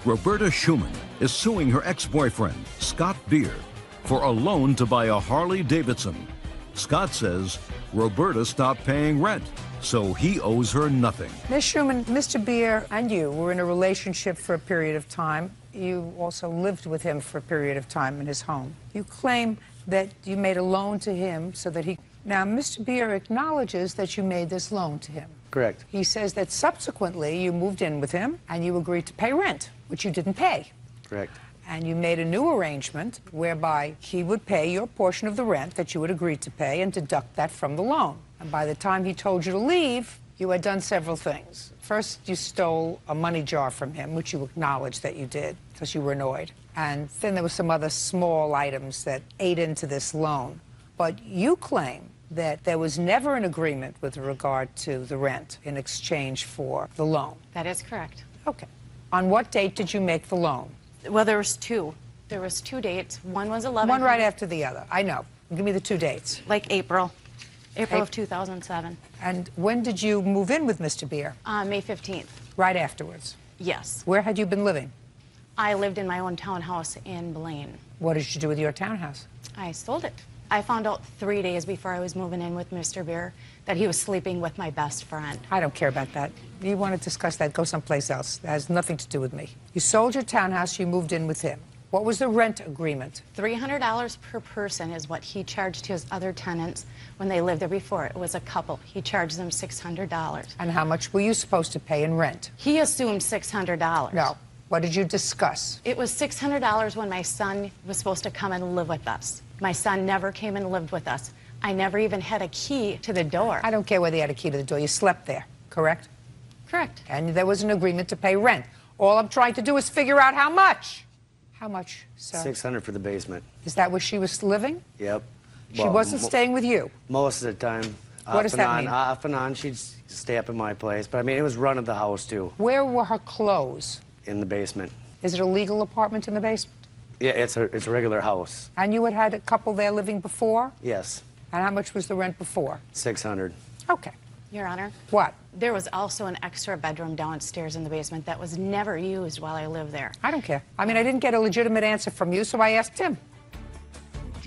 Roberta Schumann is suing her ex-boyfriend, Scott Beer, for a loan to buy a Harley-Davidson. Scott says Roberta stopped paying rent, so he owes her nothing. Ms. Schumann, Mr. Beer and you were in a relationship for a period of time. You also lived with him for a period of time in his home. You claim that you made a loan to him so that he... Now, Mr. Beer acknowledges that you made this loan to him. Correct. He says that subsequently you moved in with him and you agreed to pay rent, which you didn't pay. Correct. And you made a new arrangement whereby he would pay your portion of the rent that you had agreed to pay and deduct that from the loan. And by the time he told you to leave, you had done several things. First, you stole a money jar from him, which you acknowledged that you did because you were annoyed. And then there were some other small items that ate into this loan. But you claim that there was never an agreement with regard to the rent in exchange for the loan. That is correct. Okay. On what date did you make the loan? Well, there was two. There was 2 dates. One was 11. One right after the other. I know. Give me the 2 dates. Like April of 2007. And when did you move in with Mr. Beer? May 15th. Right afterwards. Yes. Where had you been living? I lived in my own townhouse in Blaine. What did you do with your townhouse? I sold it. I found out 3 days before I was moving in with Mr. Beer that he was sleeping with my best friend. I don't care about that. You want to discuss that, go someplace else. That has nothing to do with me. You sold your townhouse, you moved in with him. What was the rent agreement? $300 per person is what he charged his other tenants when they lived there before. It was a couple. He charged them $600. And how much were you supposed to pay in rent? He assumed $600. No. What did you discuss? It was $600 when my son was supposed to come and live with us. My son never came and lived with us. I never even had a key to the door. I don't care whether you had a key to the door. You slept there, correct? Correct. And there was an agreement to pay rent. All I'm trying to do is figure out how much. How much, sir? $600 for the basement. Is that where she was living? Yep. She wasn't staying with you? Most of the time. What does that mean? Off and on, she'd stay up in my place. But, I mean, it was run of the house, too. Where were her clothes? In the basement. Is it a legal apartment in the basement? Yeah, it's a regular house. And you had a couple there living before? Yes. And how much was the rent before? $600. Okay. Your Honor? What? There was also an extra bedroom downstairs in the basement that was never used while I lived there. I don't care. I mean, I didn't get a legitimate answer from you, so I asked him.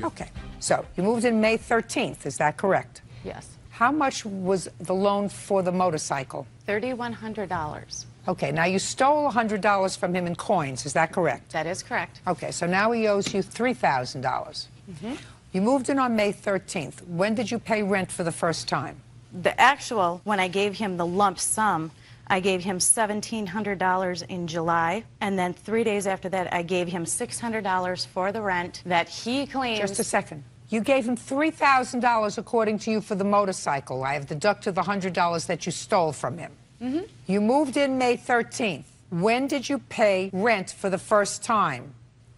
Okay. So you moved in May 13th, is that correct? Yes. How much was the loan for the motorcycle? $3,100. Okay, now you stole $100 from him in coins, is that correct? That is correct. Okay, so now he owes you $3,000. Mm-hmm. You moved in on May 13th. When did you pay rent for the first time? The actual, when I gave him the lump sum, I gave him $1,700 in July, and then 3 days after that, I gave him $600 for the rent that he claims... Just a second. You gave him $3,000, according to you, for the motorcycle. I have deducted the $100 that you stole from him. Mm-hmm. You moved in May 13th. When did you pay rent for the first time?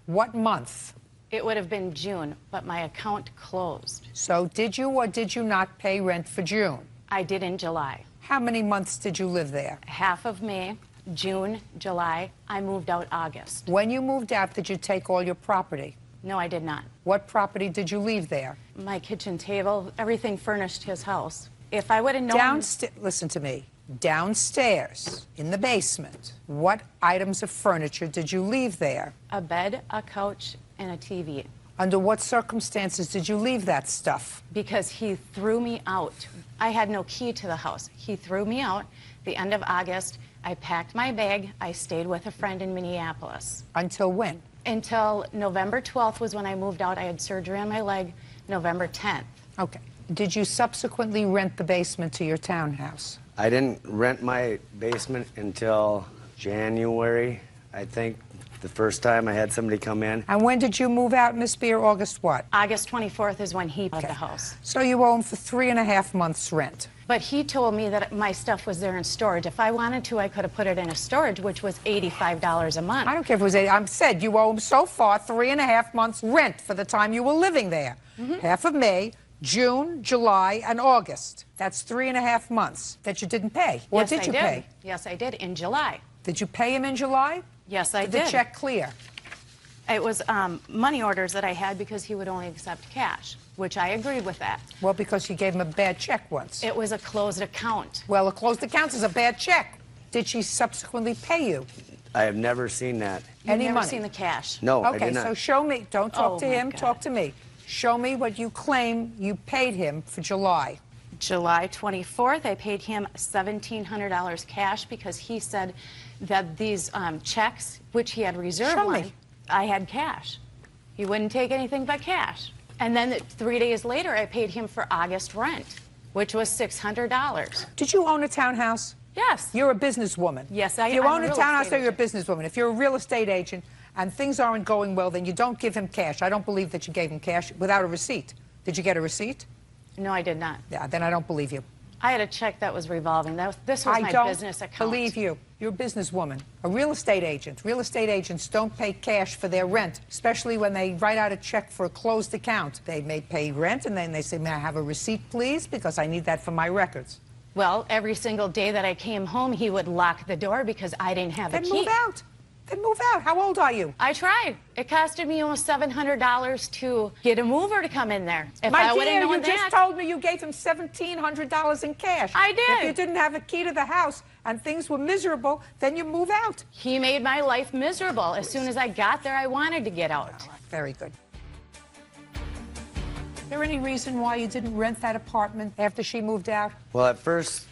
What month? It would have been June, but my account closed. So did you or did you not pay rent for June? I did in July. How many months did you live there? Half of May, June, July. I moved out August. When you moved out, did you take all your property? No, I did not. What property did you leave there? My kitchen table, everything furnished his house. If I would have known... Listen to me. Downstairs, in the basement, what items of furniture did you leave there? A bed, a couch, and a TV. Under what circumstances did you leave that stuff? Because he threw me out. I had no key to the house. He threw me out. The end of August, I packed my bag. I stayed with a friend in Minneapolis. Until when? Until November 12th was when I moved out. I had surgery on my leg, November 10th. Okay. Did you subsequently rent the basement to your townhouse? I didn't rent my basement until January, I think. The first time I had somebody come in. And when did you move out, Miss Beer? August what? August 24th is when he bought the house. So you owe him for 3.5 months' rent. But he told me that my stuff was there in storage. If I wanted to, I could have put it in a storage, which was $85 a month. I don't care if it was 80. I said you owe him so far 3.5 months' rent for the time you were living there. Mm-hmm. Half of May, June, July, and August. That's 3.5 months that you didn't pay. Or yes, did you I did. pay? Yes, I did, in July. Did you pay him in July? Yes, I did. Did the check clear? It was money orders that I had because he would only accept cash, which I agreed with that. Well, because you gave him a bad check once. It was a closed account. Well, a closed account is a bad check. Did she subsequently pay you? I have never seen that. You've Any never money? seen the cash? No, I Okay, did not. so show me. Don't talk Oh, to my him. God. Talk to me. Show me what you claim you paid him for July. July 24th, I paid him $1,700 cash because he said that these checks, which he had reserved Show me. money, I had cash. He wouldn't take anything but cash. And then 3 days later, I paid him for August rent, which was $600. Did you own a townhouse? Yes. You're a businesswoman. Yes, If you I'm own a a real townhouse, estate or you're a agent. businesswoman. If you're a real estate agent and things aren't going well, then you don't give him cash. I don't believe that you gave him cash without a receipt. Did you get a receipt? No, I did not. Yeah, then I don't believe you. I had a check that was revolving. This was I my don't business account. believe you. You're a businesswoman, a real estate agent. Real estate agents don't pay cash for their rent, especially when they write out a check for a closed account. They may pay rent, and then they say, may I have a receipt, please, because I need that for my records. Well, every single day that I came home, he would lock the door because I didn't have a Then key. move out. Then move out. How old are you? I tried. It costed me almost $700 to get a mover to come in there. If My I would dear, have known you that, just told me you gave him $1,700 in cash. I did. If you didn't have a key to the house and things were miserable, then you move out. he made my life miserable. As soon as I got there, I wanted to get out. Very good. Is there any reason why you didn't rent that apartment after she moved out? Well, at first,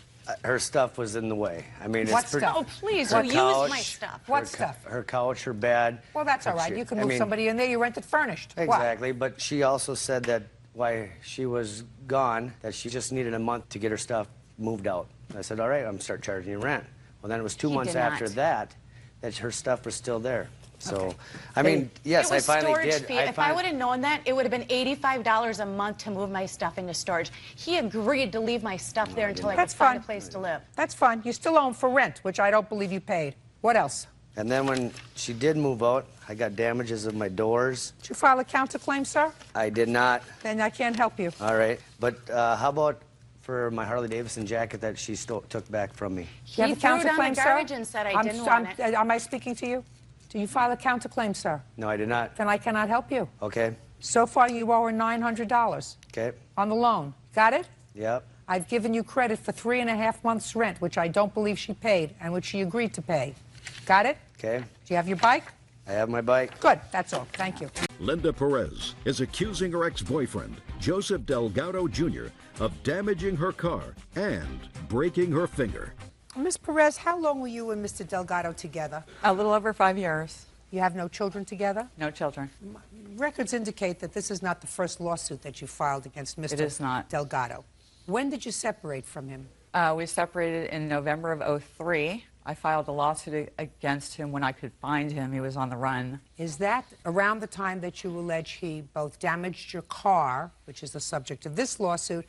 her stuff was in the way. I mean, What it's pretty. stuff? Oh, please, Her you couch, used my stuff. What her stuff? Her couch, her bed. Well, that's all But right. she- You can I move mean, somebody in there. You rent it furnished. What? Exactly, but she also said that while she was gone, that she just needed a month to get her stuff moved out. I said, all right, I'm gonna start charging you rent. Well, then it was 2 He months did after not. that her stuff was still there. So, Okay. I mean, yes, It was I finally storage did. fee. If I would have known that, it would have been $85 a month to move my stuff into storage. He agreed to leave my stuff there until I could That's find fine. a place to live. That's fine. You still owe him for rent, which I don't believe you paid. What else? And then when she did move out, I got damages of my doors. Did you file a counterclaim, sir? I did not. Then I can't help you. All right, but how about for my Harley Davidson jacket that she took back from me? Do you have He a threw it on the counterclaim, sir? garbage and said I didn't want it. Am I speaking to you? Do you file a counterclaim, sir? No, I did not. Then I cannot help you. Okay, So far, you owe her $900 okay, on the loan. Got it? yep. I've given you credit for 3.5 months' rent, which I don't believe she paid, and which she agreed to pay. Got it? Okay, Do you have your bike? I have my bike. Good. That's all. Thank you. Linda Perez is accusing her ex-boyfriend, Joseph Delgado Jr., of damaging her car and breaking her finger. Miss Perez, how long were you and Mr. Delgado together? A little over 5 years. You have no children together? No children. Records indicate that this is not the first lawsuit that you filed against Mr. It is not. Delgado. When did you separate from him? We separated in November of '03. I filed a lawsuit against him when I could find him. He was on the run. Is that around the time that you allege he both damaged your car, which is the subject of this lawsuit,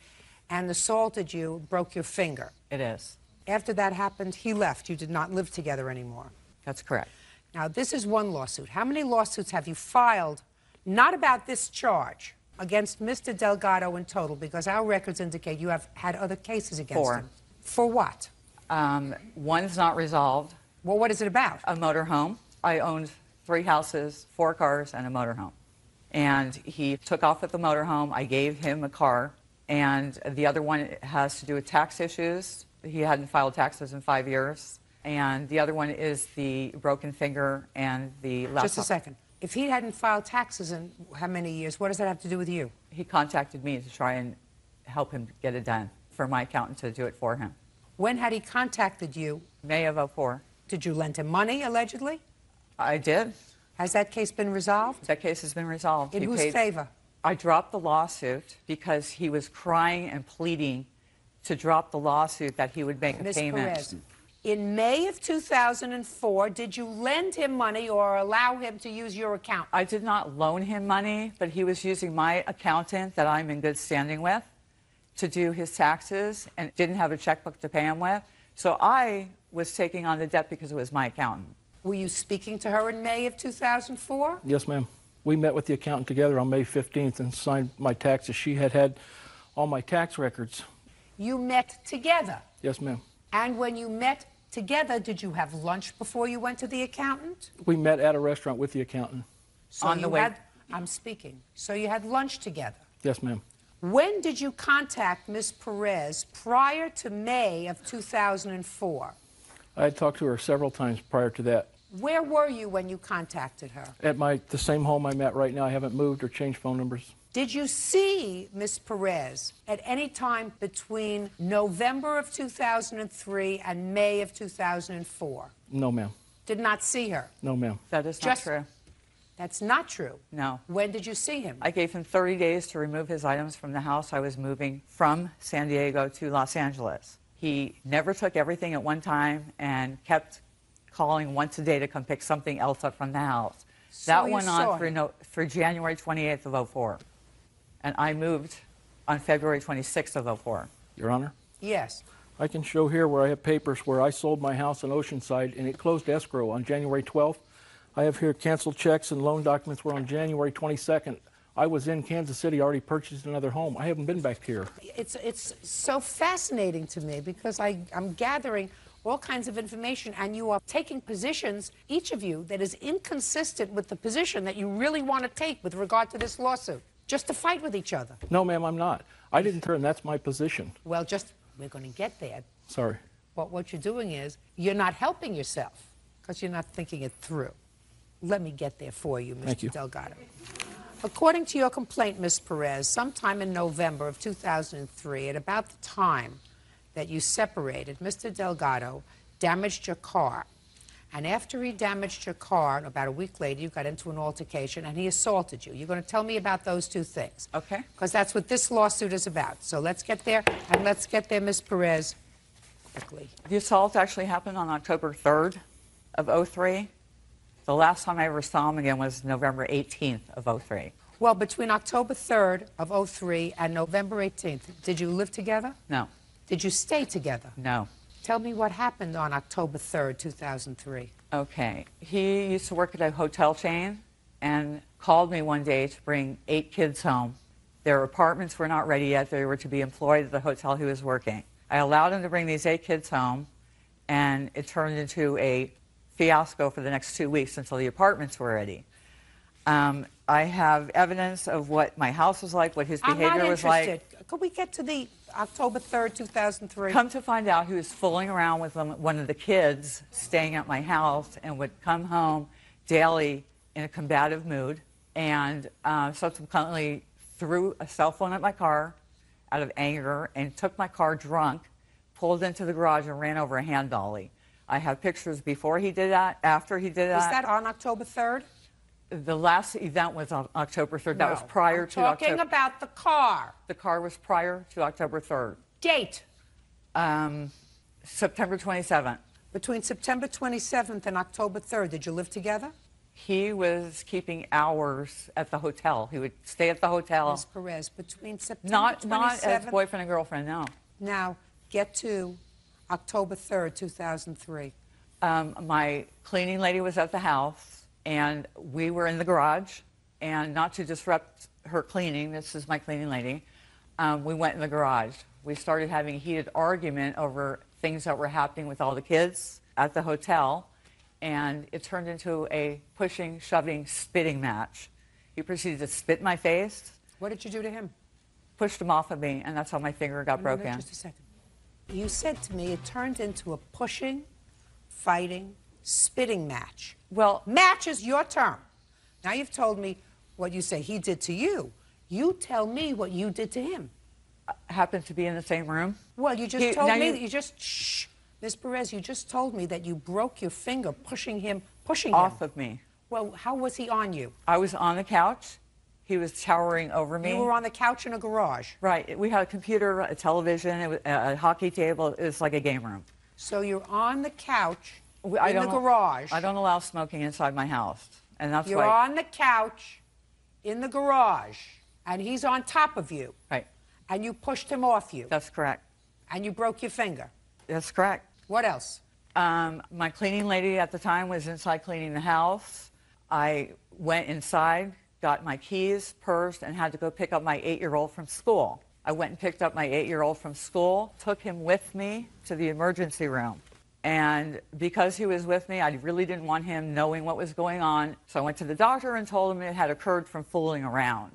and assaulted you, broke your finger? It is. After that happened, he left. You did not live together anymore. That's correct. Now, this is one lawsuit. How many lawsuits have you filed, not about this charge, against Mr. Delgado in total? Because our records indicate you have had other cases against 4. him. For what? One's not resolved. Well, what is it about? A motorhome. I owned 3 houses, 4 cars, and a motorhome. And he took off with the motorhome. I gave him a car. And the other one has to do with tax issues. He hadn't filed taxes in 5 years. And the other one is the broken finger and the laptop. Just a second. If he hadn't filed taxes in how many years, what does that have to do with you? He contacted me to try and help him get it done, for my accountant to do it for him. When had he contacted you? May of '04. Did you lend him money, allegedly? I did. Has that case been resolved? That case has been resolved. In He whose paid- favor? I dropped the lawsuit because he was crying and pleading to drop the lawsuit that he would make a Ms. payment. Perez, in May of 2004, did you lend him money or allow him to use your account? I did not loan him money, but he was using my accountant that I'm in good standing with to do his taxes and didn't have a checkbook to pay him with. So I was taking on the debt because it was my accountant. Were you speaking to her in May of 2004? Yes, ma'am. We met with the accountant together on May 15th and signed my taxes. She had all my tax records. You met together. Yes, ma'am. And when you met together, did you have lunch before you went to the accountant? We met at a restaurant with the accountant. So On the way- I'm speaking. So you had lunch together. Yes, ma'am. When did you contact Ms. Perez prior to May of 2004? I had talked to her several times prior to that. Where were you when you contacted her? At the same home I'm at right now. I haven't moved or changed phone numbers. Did you see Ms. Perez at any time between November of 2003 and May of 2004? No, ma'am. Did not see her? No, ma'am. That is not true. That's not true? No. When did you see him? I gave him 30 days to remove his items from the house. I was moving from San Diego to Los Angeles. He never took everything at one time and kept calling once a day to come pick something else up from the house. So That you went saw on him. for January 28th of 04. And I moved on February 26th of 04. Your Honor? Yes. I can show here where I have papers where I sold my house in Oceanside and it closed escrow on January 12th. I have here canceled checks and loan documents were on January 22nd. I was in Kansas City, already purchased another home. I haven't been back here. It's so fascinating to me because I'm gathering all kinds of information and you are taking positions, each of you, that is inconsistent with the position that you really want to take with regard to this lawsuit, just to fight with each other. No, ma'am, I'm not. I didn't turn. That's my position. Well, we're going to get there. Sorry. But what you're doing is you're not helping yourself because you're not thinking it through. Let me get there for you, Thank Mr. you. Delgado. According to your complaint, Ms. Perez, sometime in November of 2003, at about the time that you separated, Mr. Delgado damaged your car. And after he damaged your car, about a week later, you got into an altercation and he assaulted you. You're going to tell me about those two things. Okay. Because that's what this lawsuit is about. So let's get there, and let's get there, Ms. Perez, quickly. The assault actually happened on October 3rd of 03. The last time I ever saw him again was November 18th of 03. Well, between October 3rd of 03 and November 18th, did you live together? No. Did you stay together? No. Tell me what happened on October 3rd, 2003. Okay. He used to work at a hotel chain and called me one day to bring 8 kids home. Their apartments were not ready yet. They were to be employed at the hotel he was working. I allowed him to bring these 8 kids home, and it turned into a fiasco for the next 2 weeks until the apartments were ready. I have evidence of what my house was like, what his behavior was like. I'm not interested. Could we get to the October 3rd, 2003? Come to find out, he was fooling around with one of the kids staying at my house and would come home daily in a combative mood, and subsequently threw a cell phone at my car out of anger and took my car drunk, pulled into the garage and ran over a hand dolly. I have pictures before he did that, after he did that. Was that on October 3rd? The last event was on October 3rd. That was prior to I'm talking October. about the car. The car was prior to October 3rd. Date. September 27th. Between September 27th and October 3rd, did you live together? He was keeping hours at the hotel. He would stay at the hotel. Ms. Perez, between September Not 27th... as boyfriend and girlfriend, no. Now, get to October 3rd, 2003. My cleaning lady was at the house, and we were in the garage. And not to disrupt her cleaning, this is my cleaning lady, we went in the garage. We started having a heated argument over things that were happening with all the kids at the hotel, and it turned into a pushing, shoving, spitting match. He proceeded to spit in my face. What did you do to him? Pushed him off of me, and that's how my finger got broken. Just a second. You said to me it turned into a pushing, fighting, spitting match. Well, match is your term. Now you've told me what you say he did to you. You tell me what you did to him. Happened to be in the same room. Well, you just told me that you just, shh. Ms. Perez, you just told me that you broke your finger pushing him off of me. Well, how was he on you? I was on the couch. He was towering over me. You were on the couch in a garage. Right. We had a computer, a television, a hockey table. It was like a game room. So you're on the couch in the garage. I don't allow smoking inside my house, and that's You're on the couch in the garage, and he's on top of you. Right. And you pushed him off you. That's correct. And you broke your finger. That's correct. What else? My cleaning lady at the time was inside cleaning the house. I went inside, got my keys, purse, and had to go pick up my 8-year-old from school. I went and picked up my 8-year-old from school, took him with me to the emergency room. And because he was with me, I really didn't want him knowing what was going on. So I went to the doctor and told him it had occurred from fooling around.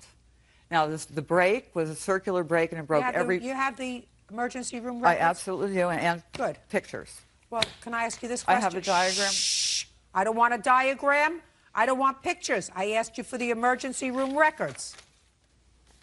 Now, the break was a circular break, and it broke every... You have the emergency room records? I absolutely do, and Good. Pictures. Well, can I ask you this question? I have a diagram. Shh. I don't want a diagram. I don't want pictures. I asked you for the emergency room records.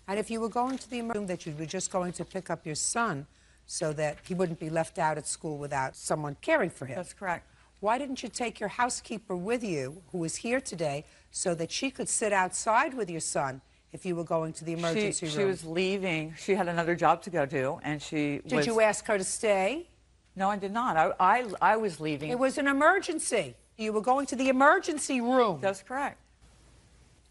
And if you were going to the emergency room, that you were just going to pick up your son so that he wouldn't be left out at school without someone caring for him. That's correct. Why didn't you take your housekeeper with you, who is here today, so that she could sit outside with your son if you were going to the emergency room? She was leaving. She had another job to go to, and Did you ask her to stay? No, I did not. I was leaving. It was an emergency. You were going to the emergency room. That's correct.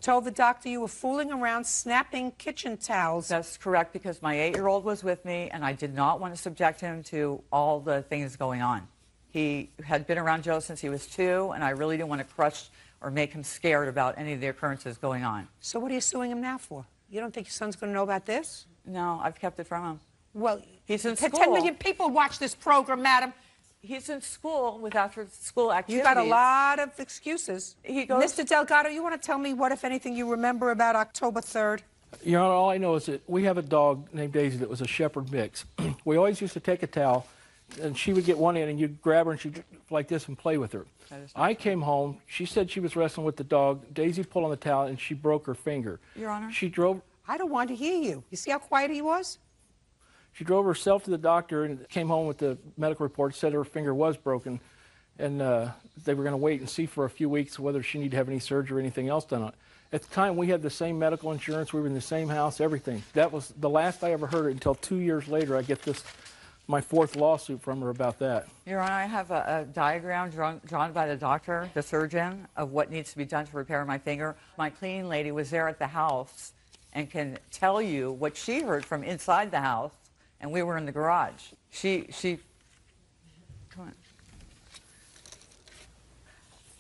Told the doctor you were fooling around snapping kitchen towels. That's correct, because my 8-year-old was with me, and I did not want to subject him to all the things going on. He had been around Joe since he was 2, and I really didn't want to crush or make him scared about any of the occurrences going on. So what are you suing him now for? You don't think your son's going to know about this? No, I've kept it from him. Well, he's in 10 school. million people watch this program, madam. He's in school with after-school activities. You got a lot of excuses. He goes... Mr. Delgado, you want to tell me what, if anything, you remember about October 3rd? You know, all I know is that we have a dog named Daisy that was a shepherd mix. We always used to take a towel, and she would get one in, and you'd grab her, and she'd like this and play with her. I came home. She said she was wrestling with the dog. Daisy pulled on the towel, and she broke her finger. Your Honor? She drove... I don't want to hear you. You see how quiet he was? She drove herself to the doctor and came home with the medical report, said her finger was broken, and they were going to wait and see for a few weeks whether she needed to have any surgery or anything else done on it. At the time, we had the same medical insurance. We were in the same house, everything. That was the last I ever heard it until 2 years later. I get this, my 4th lawsuit from her about that. Your Honor, I have a diagram drawn by the doctor, the surgeon, of what needs to be done to repair my finger. My cleaning lady was there at the house and can tell you what she heard from inside the house, and we were in the garage. Come on.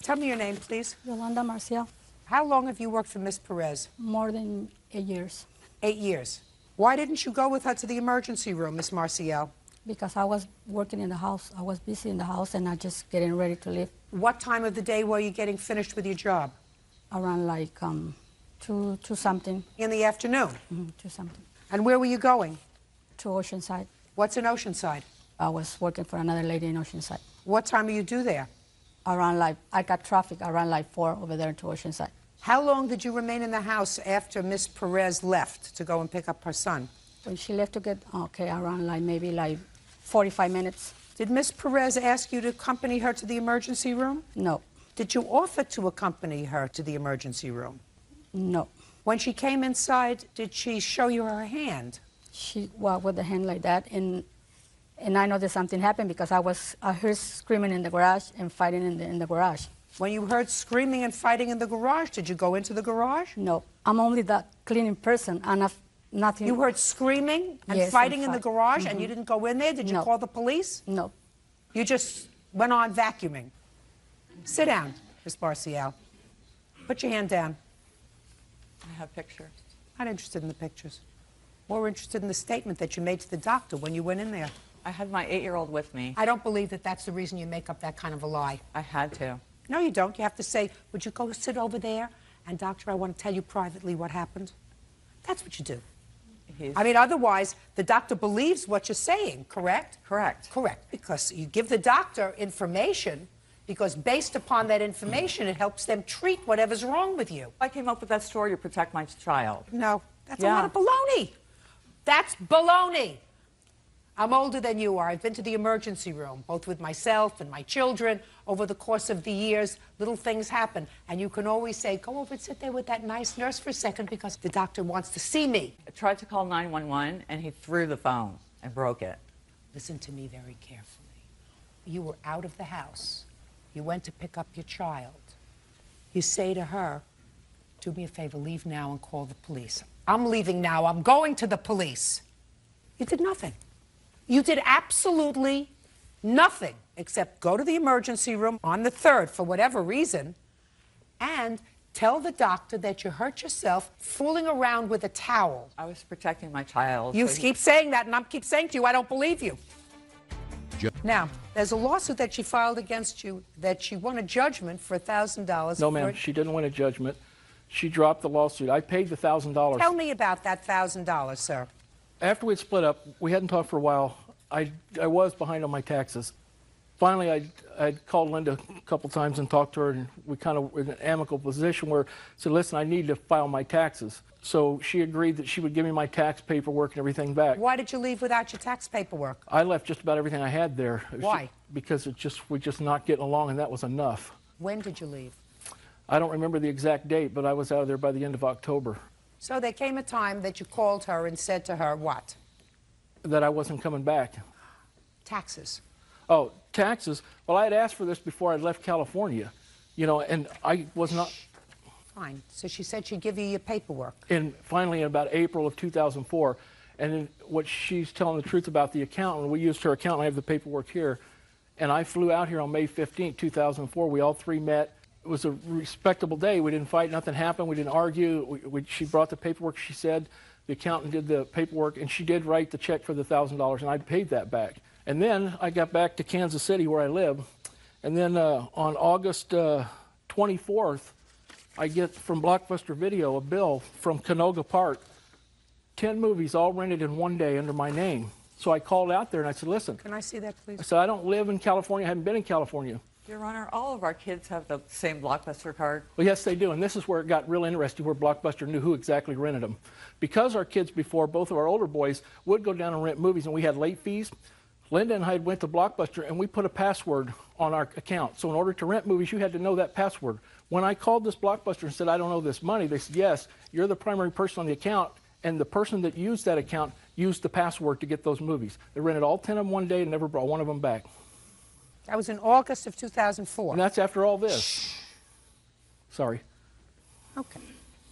Tell me your name, please. Yolanda Marcial. How long have you worked for Miss Perez? More than 8 years. 8 years. Why didn't you go with her to the emergency room, Miss Marcial? Because I was working in the house. I was busy in the house and I just getting ready to leave. What time of the day were you getting finished with your job? Around like 2 something. In the afternoon? 2 something. And where were you going? To Oceanside. What's in Oceanside? I was working for another lady in Oceanside. What time do you do there? Around like, I got traffic around like 4 over there to Oceanside. How long did you remain in the house after Miss Perez left to go and pick up her son? When she left to get, around like maybe like 45 minutes. Did Miss Perez ask you to accompany her to the emergency room? No. Did you offer to accompany her to the emergency room? No. When she came inside, did she show you her hand? She walked with the hand like that, and I know that something happened because I heard screaming in the garage and fighting in the garage. When you heard screaming and fighting in the garage, did you go into the garage? No, I'm only that cleaning person, and nothing. You heard screaming and Yes, fighting and in the garage, and you didn't go in there? Did you No. call the police? No. You just went on vacuuming. Sit down, Miss Marcial. Put your hand down. I have pictures. Not interested in the pictures. More interested in the statement that you made to the doctor when you went in there. I had my 8-year-old with me. I don't believe that that's the reason you make up that kind of a lie. I had to. No, you don't. You have to say, would you go sit over there? And doctor, I want to tell you privately what happened. That's what you do. I mean, otherwise, the doctor believes what you're saying, correct? Correct. Correct. Because you give the doctor information, because based upon that information, it helps them treat whatever's wrong with you. I came up with that story to protect my child. No, that's a Yeah. lot of baloney. That's baloney. I'm older than you are. I've been to the emergency room, both with myself and my children. Over the course of the years, little things happen. And you can always say, go over and sit there with that nice nurse for a second because the doctor wants to see me. I tried to call 911, and he threw the phone and broke it. Listen to me very carefully. You were out of the house. You went to pick up your child. You say to her, do me a favor, leave now and call the police. I'm leaving now. I'm going to the police. You did nothing. You did absolutely nothing except go to the emergency room on the 3rd for whatever reason and tell the doctor that you hurt yourself fooling around with a towel. I was protecting my child. You so he- keep saying that, and I keep saying to you, I don't believe you. Now, there's a lawsuit that she filed against you that she won a judgment for $1,000. No, ma'am, she didn't win a judgment. She dropped the lawsuit. I paid the $1,000. Tell me about that $1,000, sir. After we'd split up, we hadn't talked for a while. I was behind on my taxes. finally, I'd called Linda a couple times and talked to her, and we kind of were in an amicable position where I said, listen, I need to file my taxes. So she agreed that she would give me my tax paperwork and everything back. Why did you leave without your tax paperwork? I left just about everything I had there. Why? Because we're just not getting along, and that was enough. When did you leave? I don't remember the exact date, but I was out of there by the end of October. So there came a time that you called her and said to her what? That I wasn't coming back. Taxes. Oh, taxes. Well, I had asked for this before I left California, you know, and I was not. Fine. So she said she'd give you your paperwork. And finally, in about April of 2004, and then what she's telling the truth about the accountant, we used her accountant, I have the paperwork here, and I flew out here on May 15, 2004. We all three met. It was a respectable day. We didn't fight, nothing happened, we didn't argue. She brought the paperwork, she said. The accountant did the paperwork, and she did write the check for the $1,000, and I paid that back. And then I got back to Kansas City, where I live, and then on August 24th, I get from Blockbuster Video a bill from Canoga Park, 10 movies all rented in one day under my name. So I called out there and I said, listen. Can I see that, please? I said, I don't live in California, I haven't been in California. Your Honor, all of our kids have the same Blockbuster card. Well, yes, they do, and this is where it got real interesting, where Blockbuster knew who exactly rented them. Because our kids before, both of our older boys, would go down and rent movies, and we had late fees, Linda and I went to Blockbuster, and we put a password on our account. So in order to rent movies, you had to know that password. When I called this Blockbuster and said, I don't know this money, they said, yes, you're the primary person on the account, and the person that used that account used the password to get those movies. They rented all 10 of them one day and never brought one of them back. That was in August of 2004. And that's after all this. Sorry. Okay.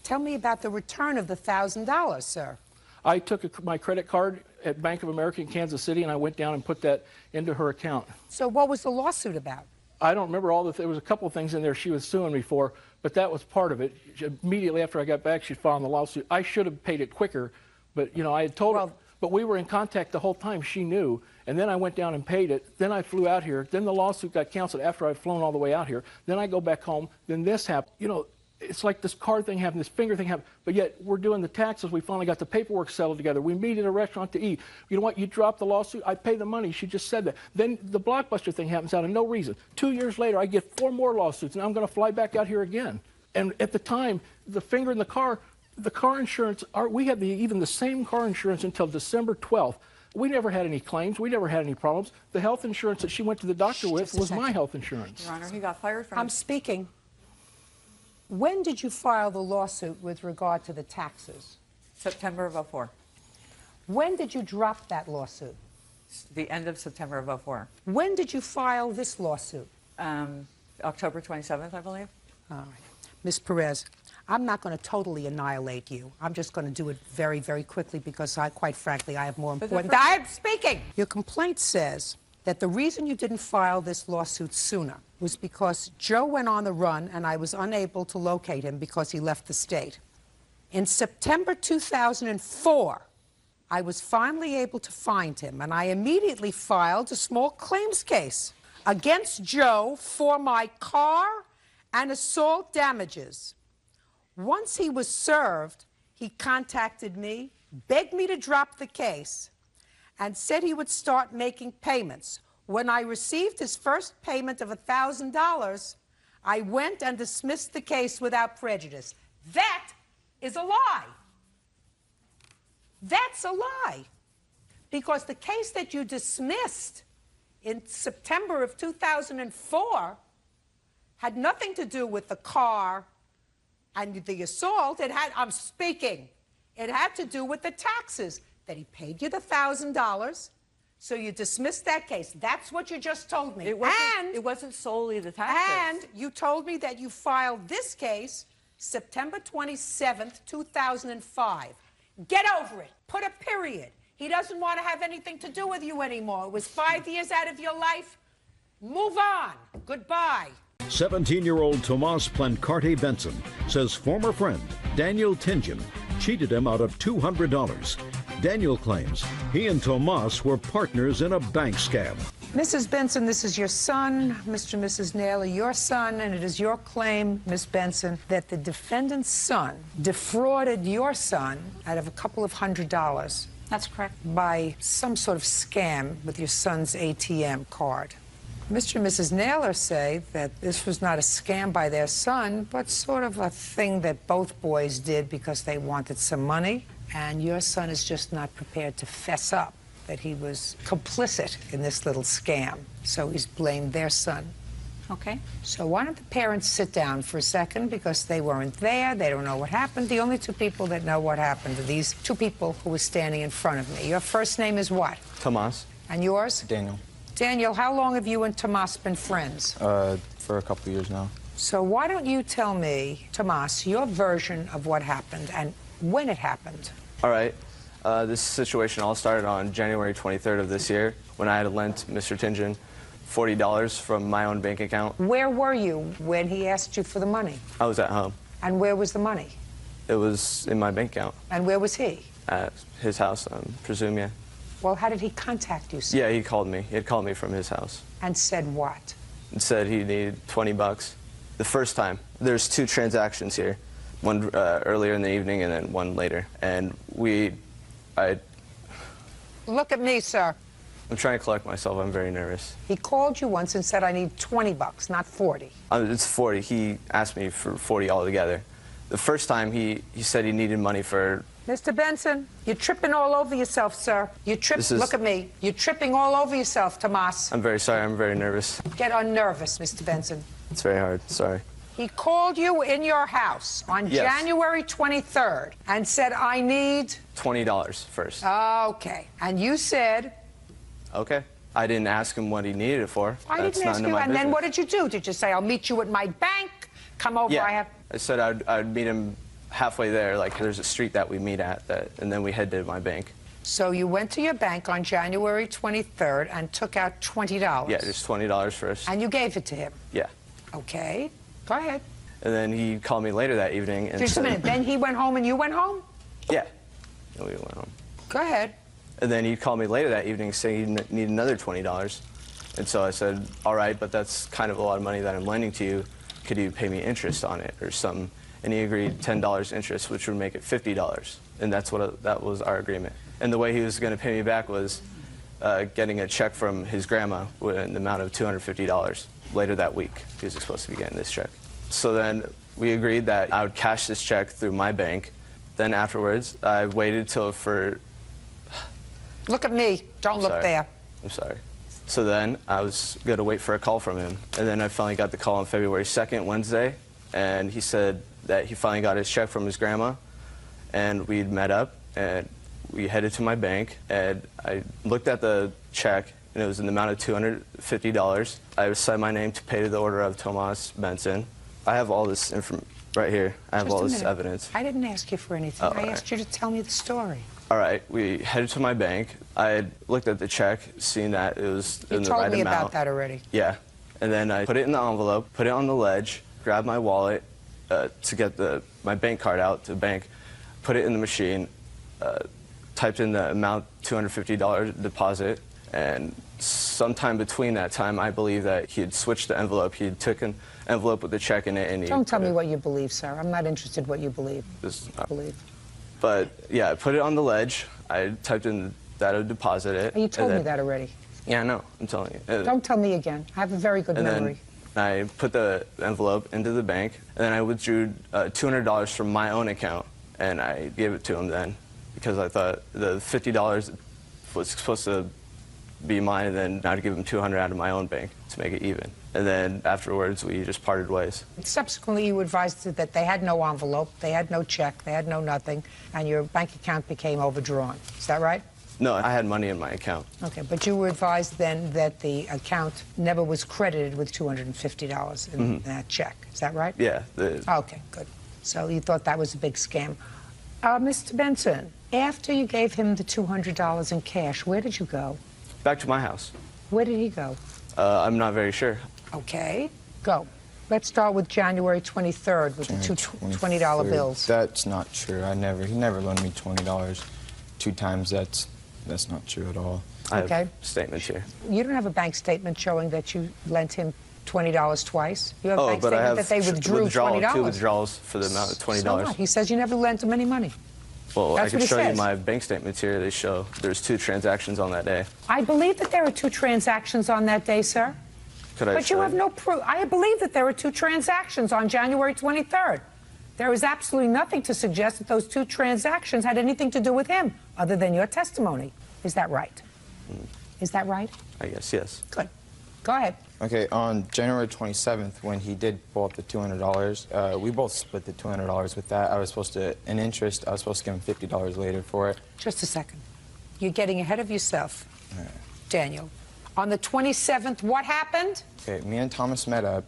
Tell me about the return of the $1,000, sir. I took my credit card at Bank of America in Kansas City, and I went down and put that into her account. So what was the lawsuit about? I don't remember all there was a couple of things in there she was suing me for, but that was part of it. Immediately after I got back, she filed the lawsuit. I should have paid it quicker, but you know, I had told her, but we were in contact the whole time. She knew, and then I went down and paid it. Then I flew out here. Then the lawsuit got canceled after I'd flown all the way out here. Then I go back home. Then this happened. You know, it's like this card thing happened, this finger thing happened, but yet we're doing the taxes. We finally got the paperwork settled together. We meet at a restaurant to eat. You know what? You drop the lawsuit, I pay the money. She just said that. Then the Blockbuster thing happens out of no reason. 2 years later, I get 4 more lawsuits, and I'm going to fly back out here again. And at the time, the finger in the car insurance, we had even the same car insurance until December 12th. We never had any claims. We never had any problems. The health insurance that she went to the doctor with was my health insurance. Your Honor, he got fired from... I'm speaking. When did you file the lawsuit with regard to the taxes? September of 04. When did you drop that lawsuit? The end of September of 04. When did you file this lawsuit? October 27th, I believe. All right. Ms. Perez, I'm not going to totally annihilate you. I'm just going to do it very, very quickly because quite frankly, I have more important... I'm speaking! Your complaint says that the reason you didn't file this lawsuit sooner was because Joe went on the run and I was unable to locate him because he left the state. In September 2004, I was finally able to find him, and I immediately filed a small claims case against Joe for my car and assault damages. Once he was served, he contacted me, begged me to drop the case, and said he would start making payments. When I received his first payment of $1,000, I went and dismissed the case without prejudice. That is a lie. That's a lie. Because the case that you dismissed in September of 2004 had nothing to do with the car and the assault. It had to do with the taxes, that he paid you the $1,000. So you dismissed that case. That's what you just told me. It wasn't solely the taxes. And you told me that you filed this case September 27th, 2005. Get over it. Put a period. He doesn't want to have anything to do with you anymore. It was 5 years out of your life. Move on. Goodbye. 17-year-old Tomas Plancarte Benson says former friend Daniel Tinjin cheated him out of $200. Daniel claims he and Tomas were partners in a bank scam. Mrs. Benson, this is your son, Mr. and Mrs. Naylor, your son, and it is your claim, Miss Benson, that the defendant's son defrauded your son out of a couple of $100. That's correct. By some sort of scam with your son's ATM card. Mr. and Mrs. Naylor say that this was not a scam by their son, but sort of a thing that both boys did because they wanted some money, and your son is just not prepared to fess up that he was complicit in this little scam. So he's blamed their son. Okay. So why don't the parents sit down for a second, because they weren't there, they don't know what happened. The only two people that know what happened are these two people who were standing in front of me. Your first name is what? Tomas. And yours? Daniel. Daniel, how long have you and Tomas been friends? For a couple years now. So why don't you tell me, Tomas, your version of what happened and when it happened? All right. This situation all started on January 23rd of this year when I had lent Mr. Tingen $40 from my own bank account. Where were you when he asked you for the money? I was at home. And where was the money? It was in my bank account. And where was he? At his house, I presume, yeah. Well, how did he contact you, sir? Yeah, he called me. He had called me from his house. And said what? And said he needed 20 bucks. The first time. There's two transactions here. One earlier in the evening and then one later. And Look at me, sir. I'm trying to collect myself. I'm very nervous. He called you once and said, I need 20 bucks, not 40. It's 40. He asked me for 40 altogether. The first time he said he needed money for... Mr. Benson, you're tripping all over yourself, sir. Look at me. You're tripping all over yourself, Tomas. I'm very sorry. I'm very nervous. Get unnervous, Mr. Benson. It's very hard. Sorry. He called you in your house on Yes. January 23rd and said, I need... $20 first. Okay. And you said... Okay. I didn't ask him what he needed it for. I didn't ask you. And then what did you do? Did you say, I'll meet you at my bank? Come over, Yeah. I said I'd meet him halfway there. Like, there's a street that we meet at, and then we head to my bank. So you went to your bank on January 23rd and took out $20. Yeah, just $20 first. And you gave it to him? Yeah. Okay. Go ahead. And then he called me later that evening and Just a minute. Then he went home and you went home? Yeah. And we went home. Go ahead. And then he called me later that evening saying he needed another $20. And so I said, all right, but that's kind of a lot of money that I'm lending to you. Could you pay me interest on it or something? And he agreed $10 interest, which would make it $50. And that was our agreement. And the way he was going to pay me back was getting a check from his grandma with an amount of $250 later that week. He was supposed to be getting this check. So then we agreed that I would cash this check through my bank. Then afterwards, I waited till for... Look at me. Don't look there. I'm sorry. So then I was going to wait for a call from him. And then I finally got the call on February 2nd, Wednesday. And he said that he finally got his check from his grandma. And we'd met up. And we headed to my bank. And I looked at the check. And it was in the amount of $250. I signed my name to pay to the order of Tomas Benson. I have all this right here. I have all this evidence. I didn't ask you for anything. I asked you to tell me the story. All right, we headed to my bank. I had looked at the check, seen that it was in the right amount. You told me about that already. Yeah, and then I put it in the envelope, put it on the ledge, grabbed my wallet to get my bank card out to the bank, put it in the machine, typed in the amount, $250 deposit, and sometime between that time, I believe that he had switched the envelope. He had took an envelope with the check in it, and he... Don't tell me what you believe, sir. I'm not interested what you believe. But, yeah, I put it on the ledge. I typed in that I would deposit it. You told me that already. Yeah, I know. I'm telling you. Don't tell me again. I have a very good memory. Then I put the envelope into the bank, and then I withdrew $200 from my own account, and I gave it to him then because I thought the $50 was supposed to be mine, and then I'd give him $200 out of my own bank to make it even. And then afterwards, we just parted ways. Subsequently, you advised that they had no envelope, they had no check, they had no nothing, and your bank account became overdrawn. Is that right? No, I had money in my account. Okay, but you were advised then that the account never was credited with $250 in that check. Is that right? Yeah. Okay, good. So you thought that was a big scam. Mr. Benson, after you gave him the $200 in cash, where did you go? Back to my house. Where did he go? I'm not very sure. Okay, go. Let's start with January 23rd with the two $20 bills. That's not true. He never loaned me $20 two times. That's not true at all. I have statements here. You don't have a bank statement showing that you lent him $20 twice? You have a bank statement that they withdrew $20? Two withdrawals for the amount of $20. So what? He says you never lent him any money. Well, That's I can what show it you says. my bank statements here. They show there's 2 transactions on that day. I believe that there are 2 transactions on that day, sir. But you have no proof. I believe that there were 2 transactions on January 23rd. There is absolutely nothing to suggest that those 2 transactions had anything to do with him, other than your testimony. Is that right? Is that right? I guess, yes. Good. Go ahead. Okay, on January 27th, when he did pull up the $200, we both split the $200 with that. I was supposed to, in interest, I was supposed to give him $50 later for it. Just a second. You're getting ahead of yourself, Daniel. On the 27th, what happened? Okay, me and Thomas met up.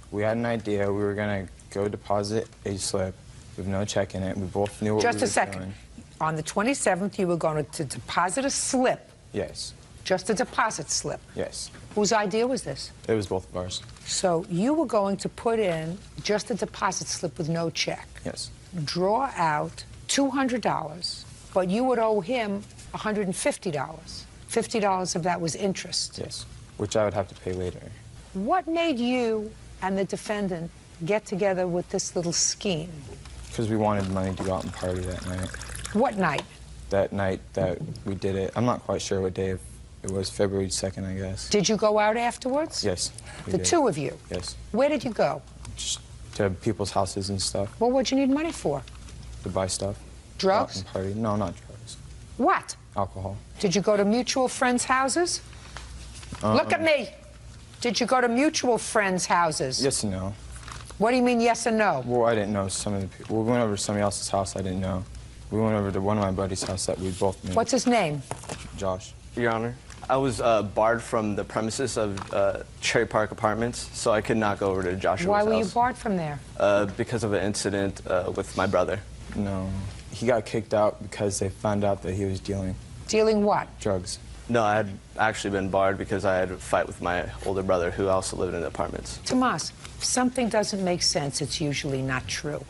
We had an idea. We were going to go deposit a slip with no check in it. We both knew what we were doing. Just a second. On the 27th, you were going to deposit a slip. Yes. Just a deposit slip. Yes. Whose idea was this? It was both of ours. So you were going to put in just a deposit slip with no check. Yes. Draw out $200, but you would owe him $150. $50 of that was interest. Yes, which I would have to pay later. What made you and the defendant get together with this little scheme? Because we wanted money to go out and party that night. What night? That night that we did it. I'm not quite sure what day it was, February 2nd, I guess. Did you go out afterwards? Yes. The 2 of you? Yes. Where did you go? Just to people's houses and stuff. Well, what'd you need money for? To buy stuff. Drugs? Out and party. No, not drugs. What? Alcohol. Did you go to mutual friends' houses? Look at me. Did you go to mutual friends' houses? Yes and no. What do you mean yes and no? Well, I didn't know some of the people. We went over to somebody else's house I didn't know. We went over to one of my buddy's house that we both knew. What's his name? Josh. Your Honor, I was barred from the premises of Cherry Park Apartments, so I could not go over to Joshua's Why house. were you barred from there? Because of an incident with my brother. No. He got kicked out because they found out that he was dealing Dealing what? drugs. No, I had actually been barred because I had a fight with my older brother who also lived in the apartments. Tomas, if something doesn't make sense, it's usually not true.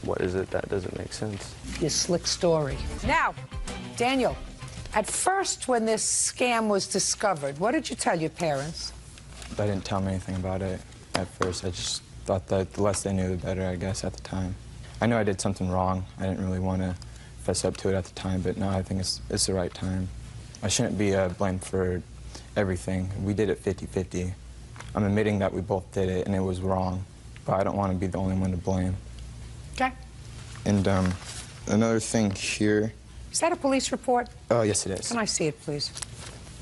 What is it that doesn't make sense? Your slick story. Now, Daniel, at first when this scam was discovered, what did you tell your parents? I didn't tell them anything about it at first. I just thought that the less they knew, the better, I guess, at the time. I knew I did something wrong. I didn't really want to fess up to it at the time, but now I think it's the right time. I shouldn't be blamed for everything. We did it 50-50. I'm admitting that we both did it and it was wrong, but I don't want to be the only one to blame. Okay. And another thing here. Is that a police report? Oh, yes, it is. Can I see it, please?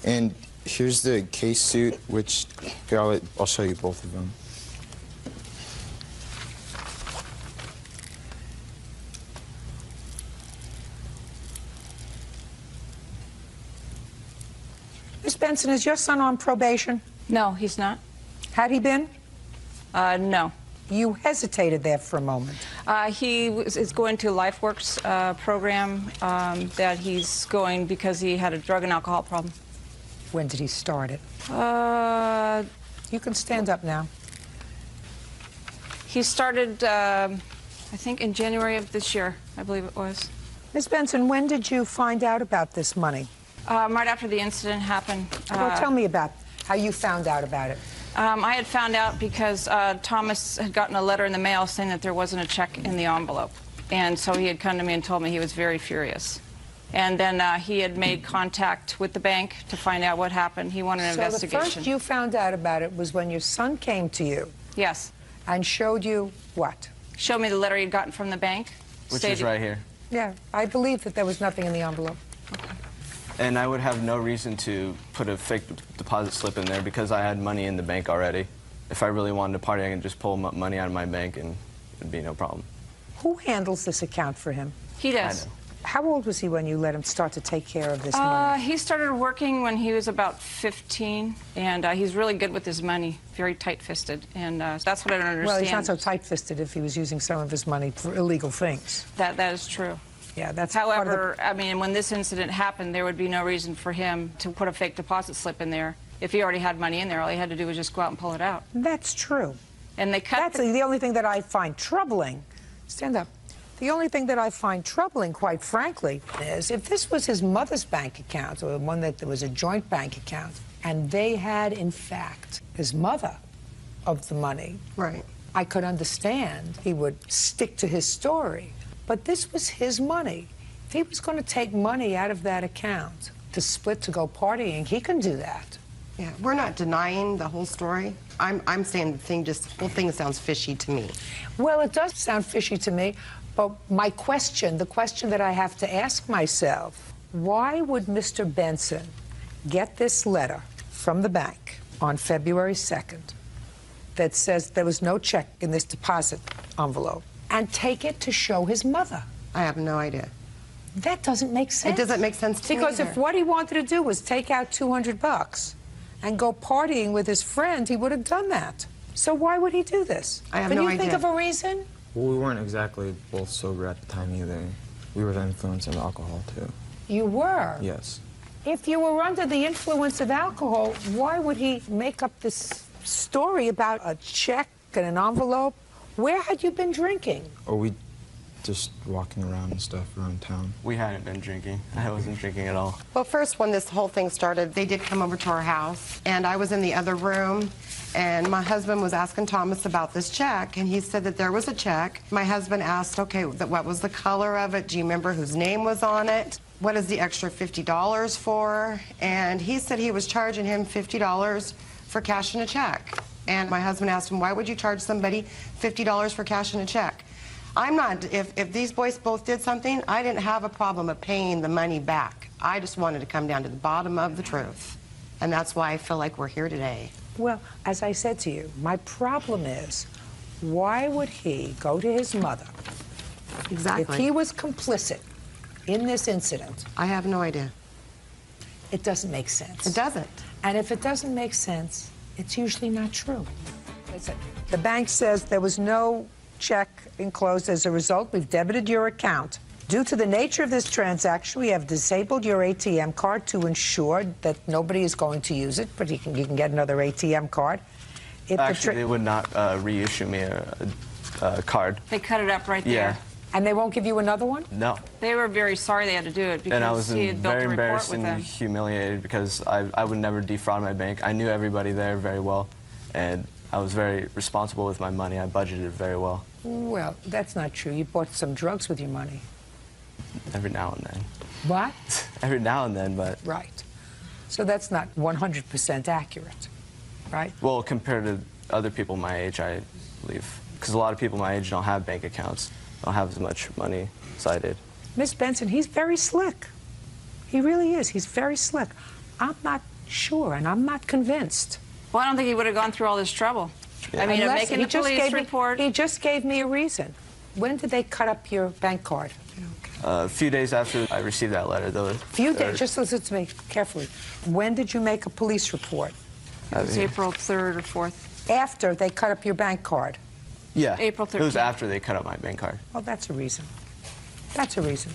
And here's the case suit, which here, I'll show you both of them. Miss Benson, is your son on probation? No, he's not. Had he been? No. You hesitated there for a moment. He is going to LifeWorks program that he's going because he had a drug and alcohol problem. When did he start it? You can stand up now. He started, I think, in January of this year, I believe it was. Miss Benson, when did you find out about this money? Right after the incident happened. Well, tell me about how you found out about it. I had found out because Thomas had gotten a letter in the mail saying that there wasn't a check in the envelope. And so he had come to me and told me he was very furious. And then he had made contact with the bank to find out what happened. He wanted an investigation. So the first you found out about it was when your son came to you. Yes. And showed you what? Showed me the letter he'd gotten from the bank. Which is right here. Yeah, I believe that there was nothing in the envelope. Okay. And I would have no reason to put a fake deposit slip in there because I had money in the bank already. If I really wanted to party, I can just pull money out of my bank and it'd be no problem. Who handles this account for him? He does. I know. How old was he when you let him start to take care of this money? He started working when he was about 15, and he's really good with his money, very tight-fisted, and that's what I don't understand. Well, he's not so tight-fisted if he was using some of his money for illegal things. That is true. Yeah, that's However, I mean, when this incident happened, there would be no reason for him to put a fake deposit slip in there. If he already had money in there, all he had to do was just go out and pull it out. That's true. And they cut. That's the only thing that I find troubling. Stand up. The only thing that I find troubling, quite frankly, is if this was his mother's bank account, or one that there was a joint bank account, and they had, in fact, his mother of the money, right? I could understand he would stick to his story. But this was his money. If he was going to take money out of that account to split to go partying, he can do that. Yeah, we're not denying the whole story. I'm saying the whole thing sounds fishy to me. Well, it does sound fishy to me, but the question that I have to ask myself, why would Mr. Benson get this letter from the bank on February 2nd that says there was no check in this deposit envelope and take it to show his mother? I have no idea. That doesn't make sense. It doesn't make sense to me because if either. what he wanted to do was take out $200 and go partying with his friend, he would have done that. So why would he do this? I have Can no you idea. think of a reason? Well, we weren't exactly both sober at the time either. We were the influence of alcohol, too. You were? Yes. If you were under the influence of alcohol, why would he make up this story about a check and an envelope? Where had you been drinking? Or we just walking around and stuff around town. We hadn't been drinking. I wasn't drinking at all. Well, first, when this whole thing started, they did come over to our house, and I was in the other room, and my husband was asking Thomas about this check, and he said that there was a check. My husband asked, okay, what was the color of it? Do you remember whose name was on it? What is the extra $50 for? And he said he was charging him $50 for cashing a check. And my husband asked him, why would you charge somebody $50 for cashing a check? I'm not, if these boys both did something, I didn't have a problem of paying the money back. I just wanted to come down to the bottom of the truth. And that's why I feel like we're here today. Well, as I said to you, my problem is, why would he go to his mother? Exactly. If he was complicit in this incident? I have no idea. It doesn't make sense. It doesn't. And if it doesn't make sense, it's usually not true. Listen, the bank says there was no check enclosed as a result. We've debited your account. Due to the nature of this transaction, we have disabled your ATM card to ensure that nobody is going to use it, but you can get another ATM card. Actually, they would not reissue me a card. They cut it up right there. Yeah. And they won't give you another one? No. They were very sorry they had to do it because And I was he had built very a report embarrassed with and them. humiliated because I would never defraud my bank. I knew everybody there very well, and I was very responsible with my money. I budgeted very well. Well, that's not true. You bought some drugs with your money. Every now and then. What? Every now and then, but... Right. So that's not 100% accurate, right? Well, compared to other people my age, I believe. Because a lot of people my age don't have bank accounts, don't have as much money as I did. Miss Benson, he's very slick. He really is. He's very slick. I'm not sure, and I'm not convinced. Well, I don't think he would have gone through all this trouble. Yeah. I mean, Unless making a police report. He just gave me a reason. When did they cut up your bank card? A few days after I received that letter, though. Few days. Just listen to me carefully. When did you make a police report? It was April 3rd or 4th. After they cut up your bank card? Yeah. April 13th. It was after they cut up my bank card. Well, that's a reason. That's a reason.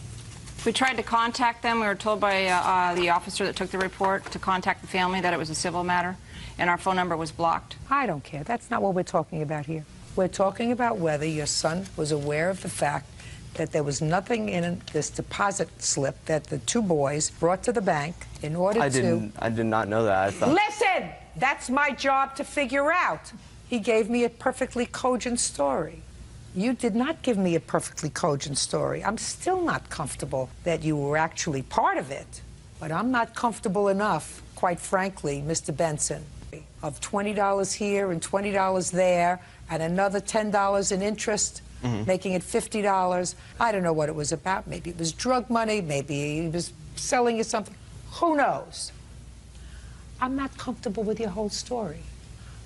We tried to contact them. We were told by the officer that took the report to contact the family that it was a civil matter, and our phone number was blocked. I don't care. That's not what we're talking about here. We're talking about whether your son was aware of the fact that there was nothing in this deposit slip that the two boys brought to the bank in order I did not know that. I thought... Listen! That's my job to figure out. He gave me a perfectly cogent story. You did not give me a perfectly cogent story. I'm still not comfortable that you were actually part of it. But I'm not comfortable enough, quite frankly, Mr. Benson, of $20 here and $20 there and another $10 in interest, making it $50. I don't know what it was about. Maybe it was drug money. Maybe he was selling you something. Who knows? I'm not comfortable with your whole story.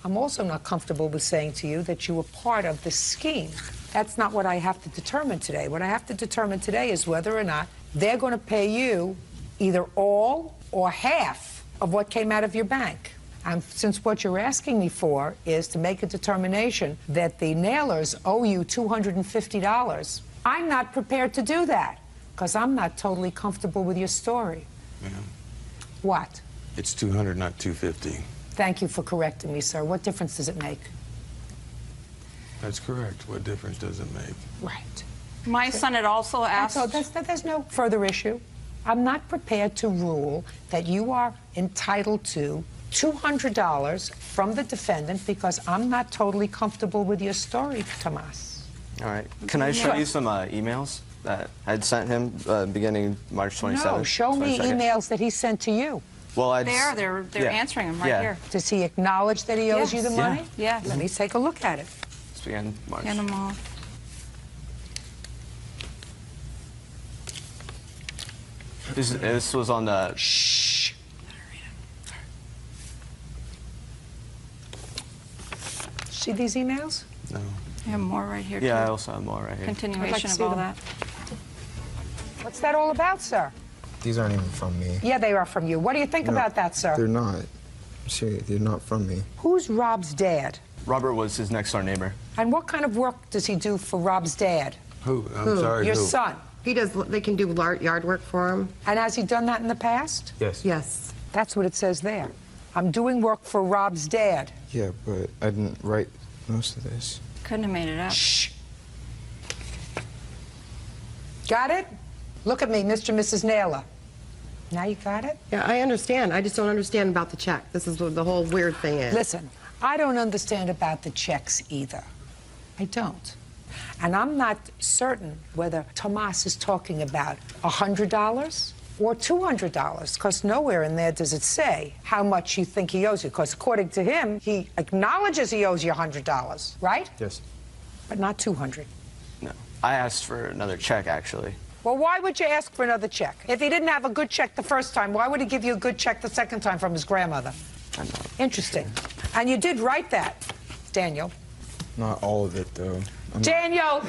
I'm also not comfortable with saying to you that you were part of the scheme. That's not what I have to determine today. What I have to determine today is whether or not they're going to pay you either all or half of what came out of your bank. And since what you're asking me for is to make a determination that the Nailers owe you $250, I'm not prepared to do that because I'm not totally comfortable with your story. Ma'am, What? it's 200, not 250. Thank you for correcting me, sir. What difference does it make? That's correct. What difference does it make? Right. My son had also asked... There's no further issue. I'm not prepared to rule that you are entitled to $200 from the defendant because I'm not totally comfortable with your story, Tomas. All right. Can I show you some emails that I'd sent him beginning March 27th? No, show me 22nd? emails that he sent to you. Well, They're answering them right here. Does he acknowledge that he owes you the Yes. money? Yes. Let me take a look at it. This began March. Hand them all. This was on the. Shh. See these emails? No. I have more right here, Yeah, I too. also have more right here. Continuation see of all them. that. What's that all about, sir? These aren't even from me. Yeah, they are from you. What do you think No, about that, sir? They're not. Seriously, they're not from me. Who's Rob's dad? Robert was his next door neighbor. And what kind of work does he do for Rob's dad? Who? I'm sorry, Your who? son. He does. They can do yard work for him. And has he done that in the past? Yes. Yes. That's what it says there. I'm doing work for Rob's dad. Yeah, but I didn't write most of this. Couldn't have made it up. Shh. Got it? Look at me, Mr. and Mrs. Naylor. Now you got it? Yeah, I understand. I just don't understand about the check. This is what the whole weird thing is. Listen, I don't understand about the checks either. I don't. And I'm not certain whether Tomas is talking about $100 or $200, because nowhere in there does it say how much you think he owes you, because according to him, he acknowledges he owes you $100, right? Yes. But not $200. No. I asked for another check, actually. Well, why would you ask for another check? If he didn't have a good check the first time, why would he give you a good check the second time from his grandmother? I know. Interesting. And you did write that, Daniel. Not all of it, though. Daniel!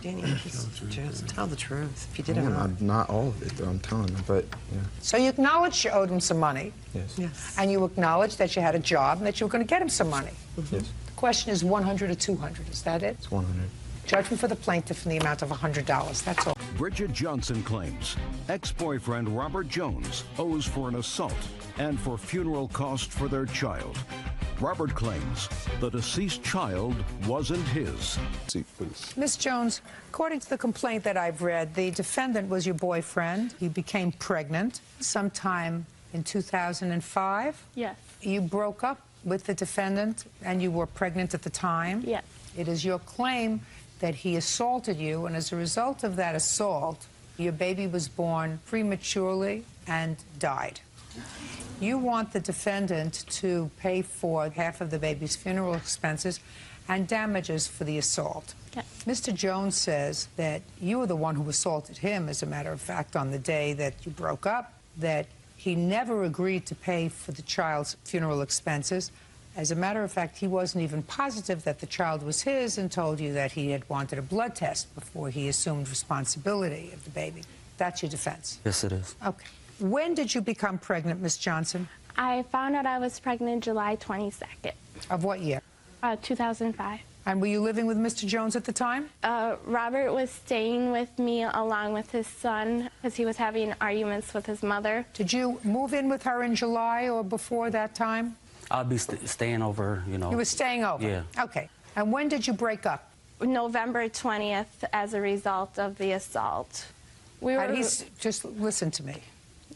Daniel, just tell the truth. If you did Yeah, it wrong. not all of it, though. I'm telling you, but yeah. So you acknowledged you owed him some money. Yes. Yes. And you acknowledged that you had a job and that you were going to get him some money. Yes. The question is 100 or 200. Is that it? It's 100. Judgment for the plaintiff in the amount of $100. That's all. Bridget Johnson claims ex-boyfriend Robert Jones owes for an assault and for funeral costs for their child. Robert claims the deceased child wasn't his. Seat, please. Miss Jones, according to the complaint that I've read, the defendant was your boyfriend. He became pregnant sometime in 2005. Yes. You broke up with the defendant and you were pregnant at the time. Yes. It is your claim that he assaulted you, and as a result of that assault, your baby was born prematurely and died. You want the defendant to pay for half of the baby's funeral expenses and damages for the assault. Yes. Mr. Jones says that you were the one who assaulted him, as a matter of fact, on the day that you broke up, that he never agreed to pay for the child's funeral expenses. As a matter of fact, he wasn't even positive that the child was his and told you that he had wanted a blood test before he assumed responsibility of the baby. That's your defense? Yes, it is. Okay. When did you become pregnant, Miss Johnson? I found out I was pregnant July 22nd, Of what year? 2005. And were you living with Mr. Jones at the time? Robert was staying with me along with his son because he was having arguments with his mother. Did you move in with her in July or before that time? I'll be staying over, you know. You were staying over? Yeah. Okay. And when did you break up? November 20th as a result of the assault. Just listen to me.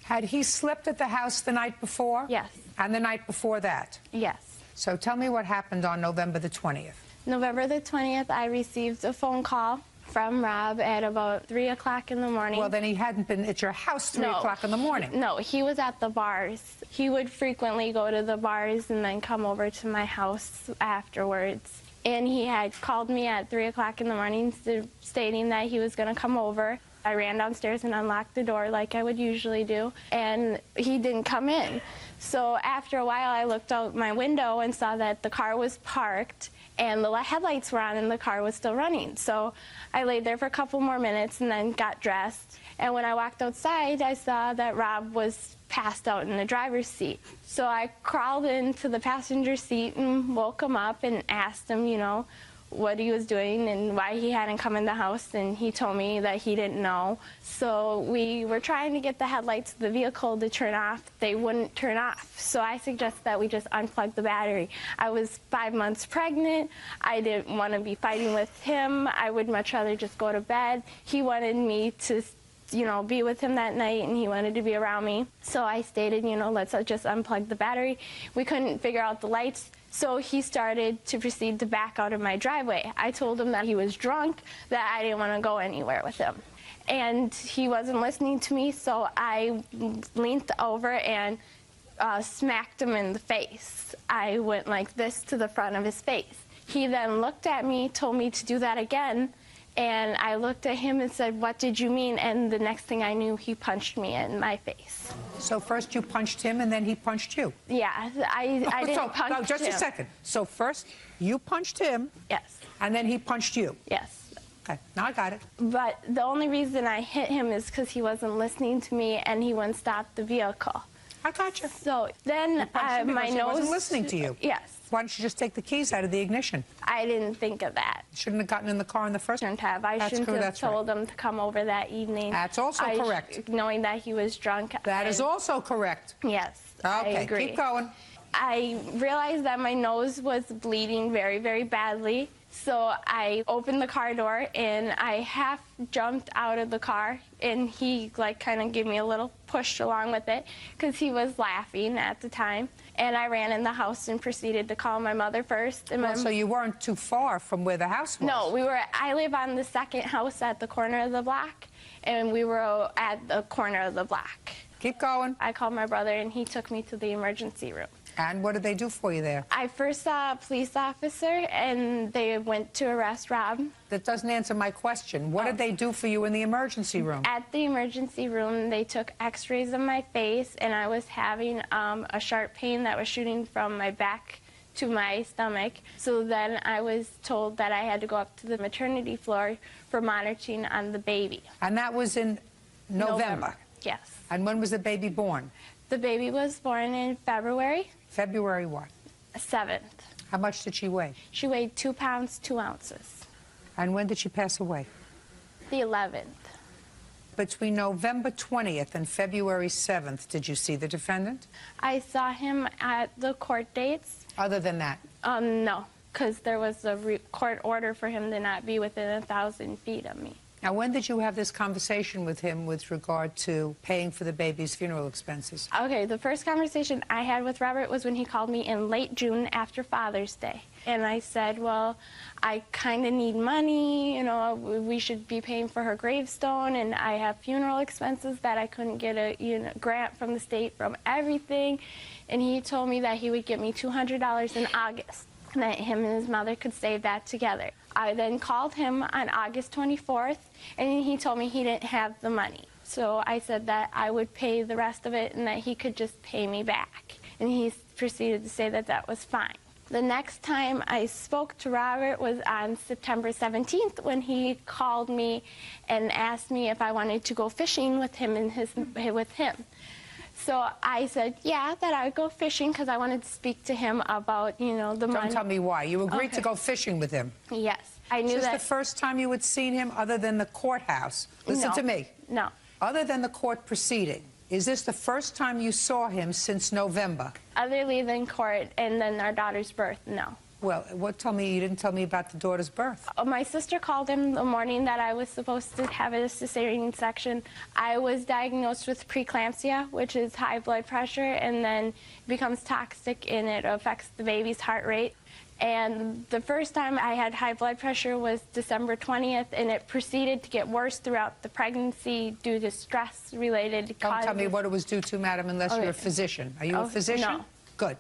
Had he slept at the house the night before? Yes. And the night before that? Yes. So tell me what happened on November the 20th. November the 20th, I received a phone call from Rob at about 3 o'clock in the morning. Well, then he hadn't been at your house 3 o'clock in the morning. No, he was at the bars. He would frequently go to the bars and then come over to my house afterwards. And he had called me at 3 o'clock in the morning stating that he was going to come over. I ran downstairs and unlocked the door like I would usually do, and he didn't come in. So after a while, I looked out my window and saw that the car was parked and the headlights were on and the car was still running. So I laid there for a couple more minutes and then got dressed. And when I walked outside, I saw that Rob was passed out in the driver's seat. So I crawled into the passenger seat and woke him up and asked him, you know, what he was doing and why he hadn't come in the house, and he told me that he didn't know. So we were trying to get the headlights of the vehicle to turn off. They wouldn't turn off. So I suggested that we just unplug the battery. I was 5 months pregnant. I didn't want to be fighting with him. I would much rather just go to bed. He wanted me to, you know, be with him that night, and he wanted to be around me. So I stated, you know, let's just unplug the battery. We couldn't figure out the lights. So he started to proceed to back out of my driveway. I told him that he was drunk, that I didn't want to go anywhere with him. And he wasn't listening to me, so I leaned over and smacked him in the face. I went like this to the front of his face. He then looked at me, told me to do that again, and I looked at him and said, "What did you mean?" And the next thing I knew, he punched me in my face. So first you punched him and then he punched you? Yeah, I didn't punch him. Just a second. So first you punched him. Yes. And then he punched you? Yes. Okay, now I got it. But the only reason I hit him is because he wasn't listening to me and he wouldn't stop the vehicle. I got you. So then my He nose... wasn't listening to you. Yes. Why don't you just take the keys out of the ignition? I didn't think of that. Shouldn't have gotten in the car in the first place. I shouldn't have told him to come over that evening. That's also correct. Knowing that he was drunk. That is also correct. Yes, Okay, I agree. keep going. I realized that my nose was bleeding very, very badly. So I opened the car door and I half jumped out of the car, and he like kind of gave me a little push along with it because he was laughing at the time. And I ran in the house and proceeded to call my mother first. And So you weren't too far from where the house was? No, I live on the second house at the corner of the block, and we were at the corner of the block. Keep going. I called my brother and he took me to the emergency room. And what did they do for you there? I first saw a police officer and they went to arrest Rob. That doesn't answer my question. What did they do for you in the emergency room? At the emergency room, they took x-rays of my face, and I was having a sharp pain that was shooting from my back to my stomach. So then I was told that I had to go up to the maternity floor for monitoring on the baby. And that was in November? Yes. And when was the baby born? The baby was born in February. February what? 7th. How much did she weigh? She weighed 2 pounds, 2 ounces. And when did she pass away? The 11th. Between November 20th and February 7th, did you see the defendant? I saw him at the court dates. Other than that? No, because there was a court order for him to not be within 1,000 feet of me. Now, when did you have this conversation with him with regard to paying for the baby's funeral expenses? Okay, the first conversation I had with Robert was when he called me in late June after Father's Day. And I said, well, I kind of need money, you know, we should be paying for her gravestone, and I have funeral expenses that I couldn't get a grant from the state from everything. And he told me that he would give me $200 in August, and that him and his mother could save that together. I then called him on August 24th, and he told me he didn't have the money. So I said that I would pay the rest of it and that he could just pay me back. And he proceeded to say that that was fine. The next time I spoke to Robert was on September 17th when he called me and asked me if I wanted to go fishing with him with him. So I said, yeah, that I would go fishing because I wanted to speak to him about, the money. Don't tell me why. You agreed to go fishing with him? Yes. I knew Is this the first time you had seen him other than the courthouse? Listen to me. No. Other than the court proceeding, is this the first time you saw him since November? Other than court and then our daughter's birth, no. Well, you didn't tell me about the daughter's birth. My sister called him the morning that I was supposed to have a cesarean section. I was diagnosed with preeclampsia, which is high blood pressure, and then it becomes toxic and it affects the baby's heart rate. And the first time I had high blood pressure was December 20th, and it proceeded to get worse throughout the pregnancy due to stress-related causes. Don't tell me what it was due to, madam, unless you're a physician. Are you a physician? No. Good.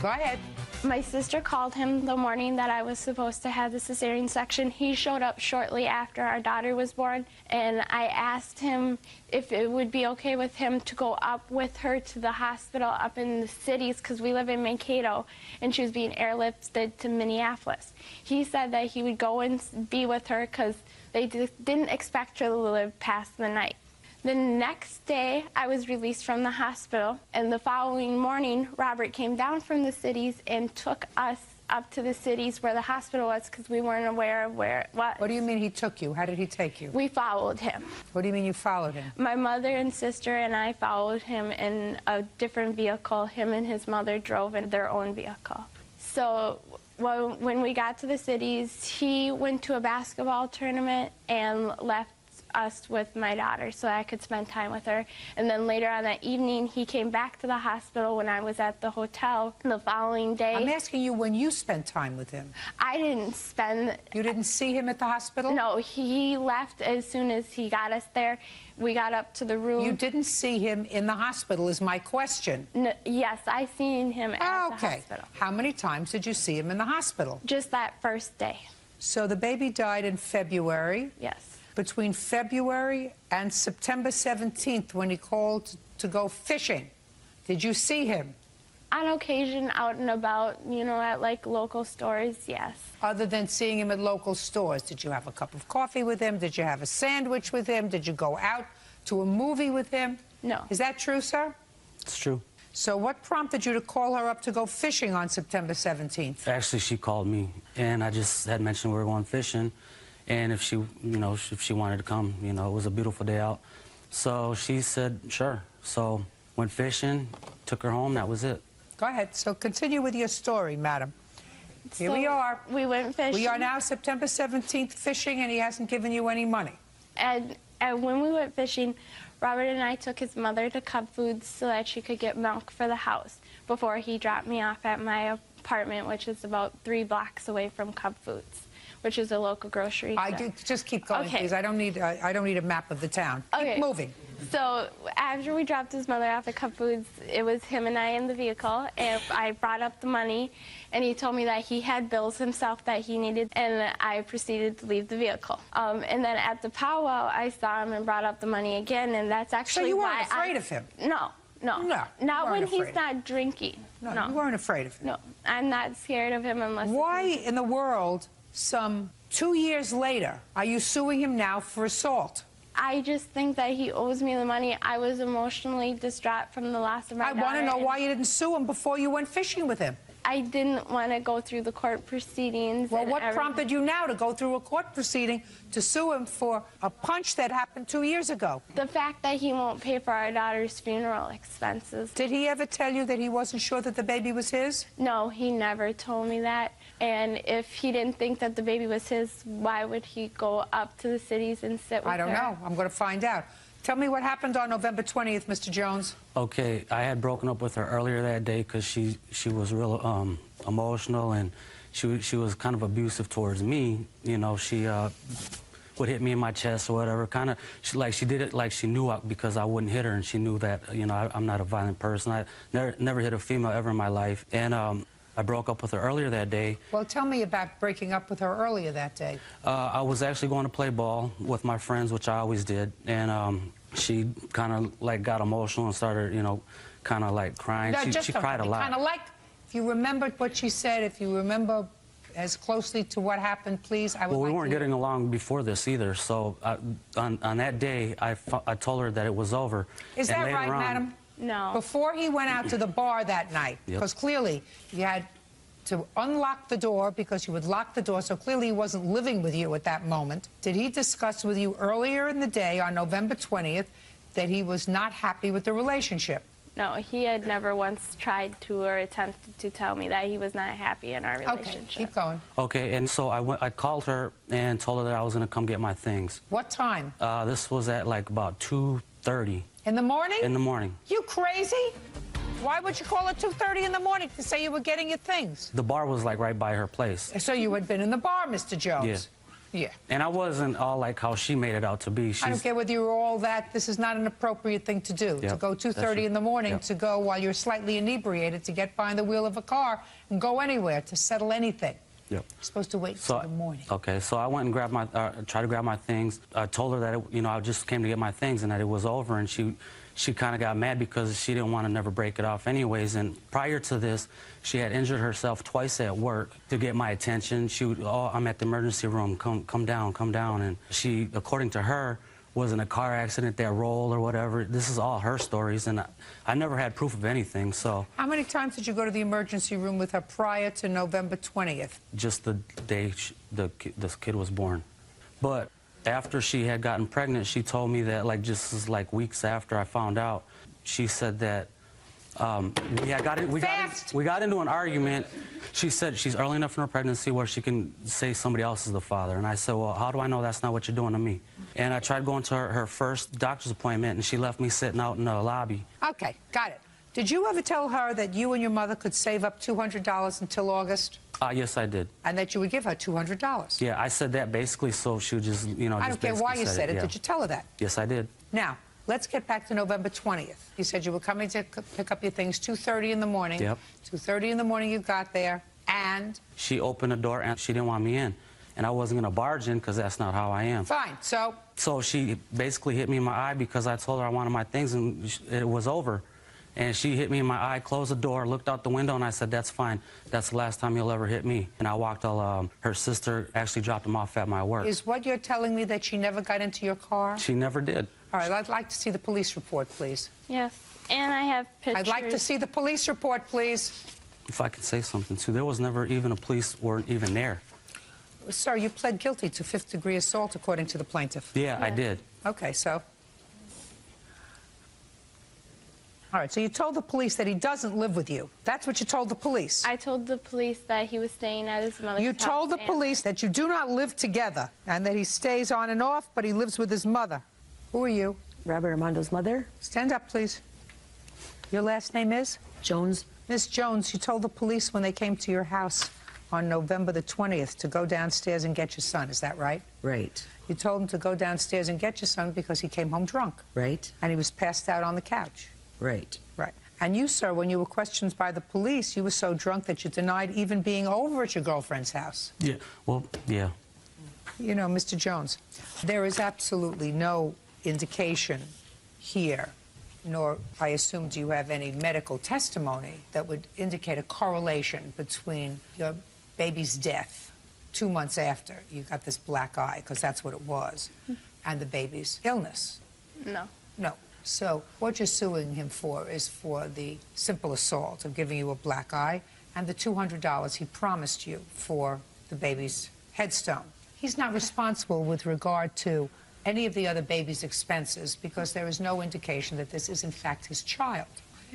Go ahead. My sister called him the morning that I was supposed to have the cesarean section. He showed up shortly after our daughter was born, and I asked him if it would be okay with him to go up with her to the hospital up in the cities, because we live in Mankato, and she was being airlifted to Minneapolis. He said that he would go and be with her because they didn't expect her to live past the night. The next day, I was released from the hospital, and the following morning, Robert came down from the cities and took us up to the cities where the hospital was because we weren't aware of where it was. What do you mean he took you? How did he take you? We followed him. What do you mean you followed him? My mother and sister and I followed him in a different vehicle. Him and his mother drove in their own vehicle. So when we got to the cities, he went to a basketball tournament and left us with my daughter so I could spend time with her. And then later on that evening, he came back to the hospital when I was at the hotel the following day. I'm asking you when you spent time with him. I didn't spend... You didn't see him at the hospital? No, he left as soon as he got us there. We got up to the room. You didn't see him in the hospital is my question. No, yes, I seen him at the Okay. hospital. How many times did you see him in the hospital? Just that first day. So the baby died in February. Yes. Between February and September 17th, when he called to go fishing, did you see him? On occasion, out and about, you know, at like local stores, yes. Other than seeing him at local stores, did you have a cup of coffee with him? Did you have a sandwich with him? Did you go out to a movie with him? No. Is that true, sir? It's true. So what prompted you to call her up to go fishing on September 17th? Actually, she called me, and I just had mentioned we were going fishing, and if she, if she wanted to come, it was a beautiful day out. So she said, sure. So went fishing, took her home, that was it. Go ahead. So continue with your story, madam. Here we are. We went fishing. We are now September 17th fishing, and he hasn't given you any money. And when we went fishing, Robert and I took his mother to Cub Foods so that she could get milk for the house before he dropped me off at my apartment, which is about 3 blocks away from Cub Foods, which is a local grocery store. Just keep going, Okay. please. I don't need a map of the town. Okay. Keep moving. So after we dropped his mother off at Cub Foods, it was him and I in the vehicle, and I brought up the money, and he told me that he had bills himself that he needed, and I proceeded to leave the vehicle. And then at the powwow, I saw him and brought up the money again, and that's actually So you why weren't afraid of him? No. Not when he's not drinking. No, you weren't afraid of him. No, I'm not scared of him unless... Why in the world, some 2 years later, are you suing him now for assault? I just think that he owes me the money. I was emotionally distraught from the loss of my daughter. I want to know why you didn't sue him before you went fishing with him. I didn't want to go through the court proceedings. Well, what prompted you now to go through a court proceeding to sue him for a punch that happened 2 years ago? The fact that he won't pay for our daughter's funeral expenses. Did he ever tell you that he wasn't sure that the baby was his? No, he never told me that. And if he didn't think that the baby was his, why would he go up to the cities and sit with her? I don't know. I'm going to find out. Tell me what happened on November 20th, Mr. Jones. Okay, I had broken up with her earlier that day because she was real emotional, and she was kind of abusive towards me. She would hit me in my chest or whatever. She did it like she knew because I wouldn't hit her, and she knew that I'm not a violent person. I never hit a female ever in my life, and I broke up with her earlier that day. Well, tell me about breaking up with her earlier that day. I was actually going to play ball with my friends, which I always did, and she kind of got emotional and started, kind of crying. No, she cried a lot. Kind of if you remembered what she said, if you remember as closely to what happened, please, I would Well, we weren't getting along before this either, so on that day, I told her that it was over. Is that right, madam? No. Before he went out to the bar that night, because clearly you had to unlock the door because you would lock the door, so clearly he wasn't living with you at that moment. Did he discuss with you earlier in the day on November 20th that he was not happy with the relationship? No, he had never once tried to or attempted to tell me that he was not happy in our relationship. Okay, keep going. Okay, and so I called her and told her that I was going to come get my things. What time? This was at about 2:30. In the morning? In the morning. You crazy? Why would you call at 2:30 in the morning to say you were getting your things? The bar was right by her place. So you had been in the bar, Mr. Jones? Yeah. Yeah. And I wasn't all like how she made it out to be. I don't care whether you were all that. This is not an appropriate thing to do. Yep, to go 2:30 in the morning, to go while you're slightly inebriated, to get behind the wheel of a car and go anywhere to settle anything. Yep. You're supposed to wait till the morning. Okay, so I went and grabbed tried to grab my things. I told her that I just came to get my things and that it was over, and she kind of got mad because she didn't want to never break it off anyways. And prior to this, she had injured herself twice at work to get my attention. She would, oh, I'm at the emergency room, come down. And she, according to her, was in a car accident that rolled or whatever. This is all her stories, and I never had proof of anything, so. How many times did you go to the emergency room with her prior to November 20th? Just the day this kid was born. But after she had gotten pregnant, she told me that just weeks after I found out, she said that We got into an argument. She said she's early enough in her pregnancy where she can say somebody else is the father. And I said, well, how do I know that's not what you're doing to me? And I tried going to her first doctor's appointment, and she left me sitting out in the lobby. Okay, got it. Did you ever tell her that you and your mother could save up $200 until August? Yes, I did. And that you would give her $200? Yeah, I said that basically so she would just, you know, I don't care why you said it. Yeah. Did you tell her that? Yes, I did. Now, let's get back to November 20th. You said you were coming to pick up your things 2:30 in the morning. Yep. 2:30 in the morning you got there, and? She opened the door, and she didn't want me in. And I wasn't going to barge in because that's not how I am. Fine, so? So she basically hit me in my eye because I told her I wanted my things, and it was over. And she hit me in my eye, closed the door, looked out the window, and I said, that's fine. That's the last time you'll ever hit me. And I walked all, her sister actually dropped them off at my work. Is what you're telling me that she never got into your car? She never did. All right, I'd like to see the police report, please. Yes, and I have pictures. I'd like to see the police report, please. If I could say something, too, there was never even a police weren't even there. Sir, you pled guilty to fifth-degree assault, according to the plaintiff. Yeah, I did. Okay, so? All right, so you told the police that he doesn't live with you. That's what you told the police. I told the police that he was staying at his mother's house. You told the police that you do not live together and that he stays on and off, but he lives with his mother. Who are you? Robert Armando's mother. Stand up, please. Your last name is? Jones. Miss Jones, you told the police when they came to your house on November the 20th to go downstairs and get your son. Is that right? Right. You told him to go downstairs and get your son because he came home drunk. Right. And he was passed out on the couch. Right. Right. And you, sir, when you were questioned by the police, you were so drunk that you denied even being over at your girlfriend's house. Yeah, well, yeah. You know, Mr. Jones, there is absolutely no indication here, nor, I assume, do you have any medical testimony that would indicate a correlation between your baby's death 2 months after you got this black eye, because that's what it was, and the baby's illness. No. No. So what you're suing him for is for the simple assault of giving you a black eye and the $200 he promised you for the baby's headstone. He's not responsible with regard to any of the other baby's expenses because there is no indication that this is in fact his child.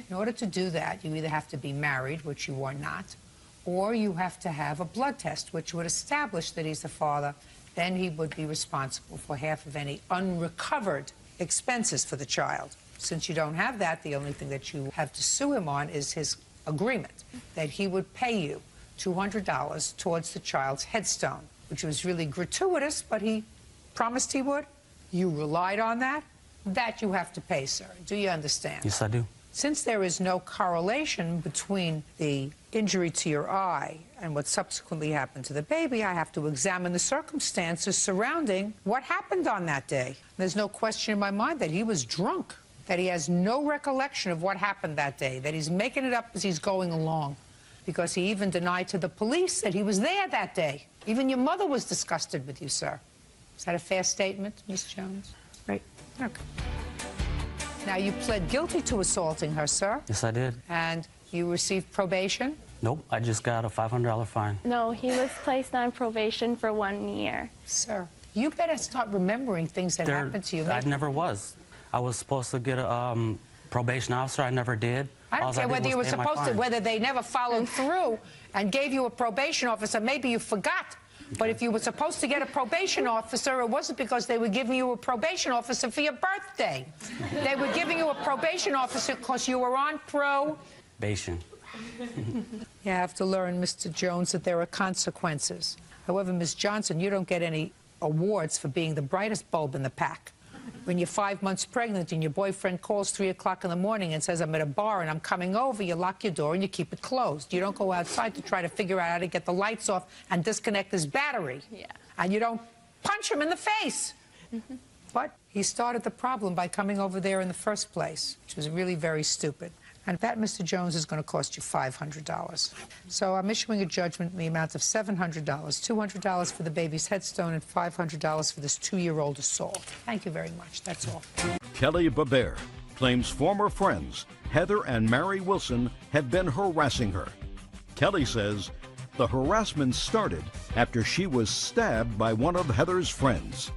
In order to do that, you either have to be married, which you are not, or you have to have a blood test, which would establish that he's the father. Then he would be responsible for half of any unrecovered expenses for the child. Since you don't have that, the only thing that you have to sue him on is his agreement that he would pay you $200 towards the child's headstone, which was really gratuitous, but he promised he would. You relied on that. That you have to pay, sir. Do you understand? Yes, I do. Since there is no correlation between the injury to your eye and what subsequently happened to the baby, I have to examine the circumstances surrounding what happened on that day. There's no question in my mind that he was drunk, that he has no recollection of what happened that day, that he's making it up as he's going along, because he even denied to the police that he was there that day. Even your mother was disgusted with you, sir. Is that a fair statement, Miss Jones? Right. Okay. Now, you pled guilty to assaulting her, sir. Yes, I did. And you received probation? Nope, I just got a $500 fine. No, he was placed on probation for 1 year. Sir, you better start remembering things that happened to you. I never was. I was supposed to get a probation officer. I never did. I don't care whether you were supposed to, whether they never followed through and gave you a probation officer. Maybe you forgot. But if you were supposed to get a probation officer, it wasn't because they were giving you a probation officer for your birthday. They were giving you a probation officer because you were on probation. You have to learn, Mr. Jones, that there are consequences. However, Ms. Johnson, you don't get any awards for being the brightest bulb in the pack. When you're 5 months pregnant and your boyfriend calls 3 o'clock in the morning and says, I'm at a bar and I'm coming over, you lock your door and you keep it closed. You don't go outside to try to figure out how to get the lights off and disconnect his battery. Yeah. And you don't punch him in the face. But he started the problem by coming over there in the first place, which was really very stupid. And that, Mr. Jones, is going to cost you $500. So I'm issuing a judgment in the amount of $700, $200 for the baby's headstone and $500 for this 2-year-old assault. Thank you very much. That's all. Kelly Babert claims former friends Heather and Mary Wilson have been harassing her. Kelly says the harassment started after she was stabbed by one of Heather's friends.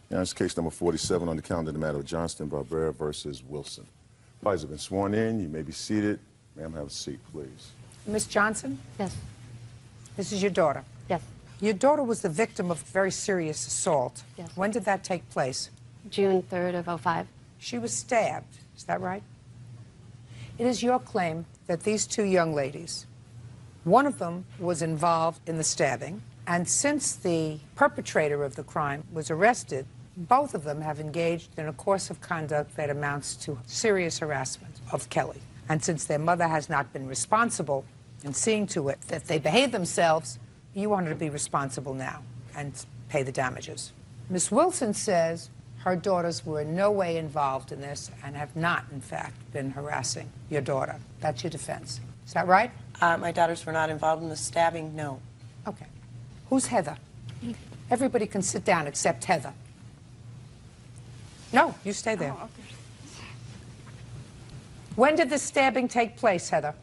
Now, it's case number 47 on the calendar, the matter of Johnston Barbera versus Wilson. Parties have been sworn in. You may be seated. Ma'am, have a seat, please. Miss Johnson? Yes. This is your daughter? Yes. Your daughter was the victim of very serious assault. Yes. When did that take place? June 3rd of '05. She was stabbed. Is that right? It is your claim that these two young ladies, one of them was involved in the stabbing, and since the perpetrator of the crime was arrested, both of them have engaged in a course of conduct that amounts to serious harassment of Kelly. And since their mother has not been responsible in seeing to it that they behave themselves, you want her to be responsible now and pay the damages. Miss Wilson says her daughters were in no way involved in this and have not, in fact, been harassing your daughter. That's your defense. Is that right? My daughters were not involved in the stabbing, no. Okay. Who's Heather? Everybody can sit down except Heather. No, you stay there. Oh, okay. When did the stabbing take place, Heather?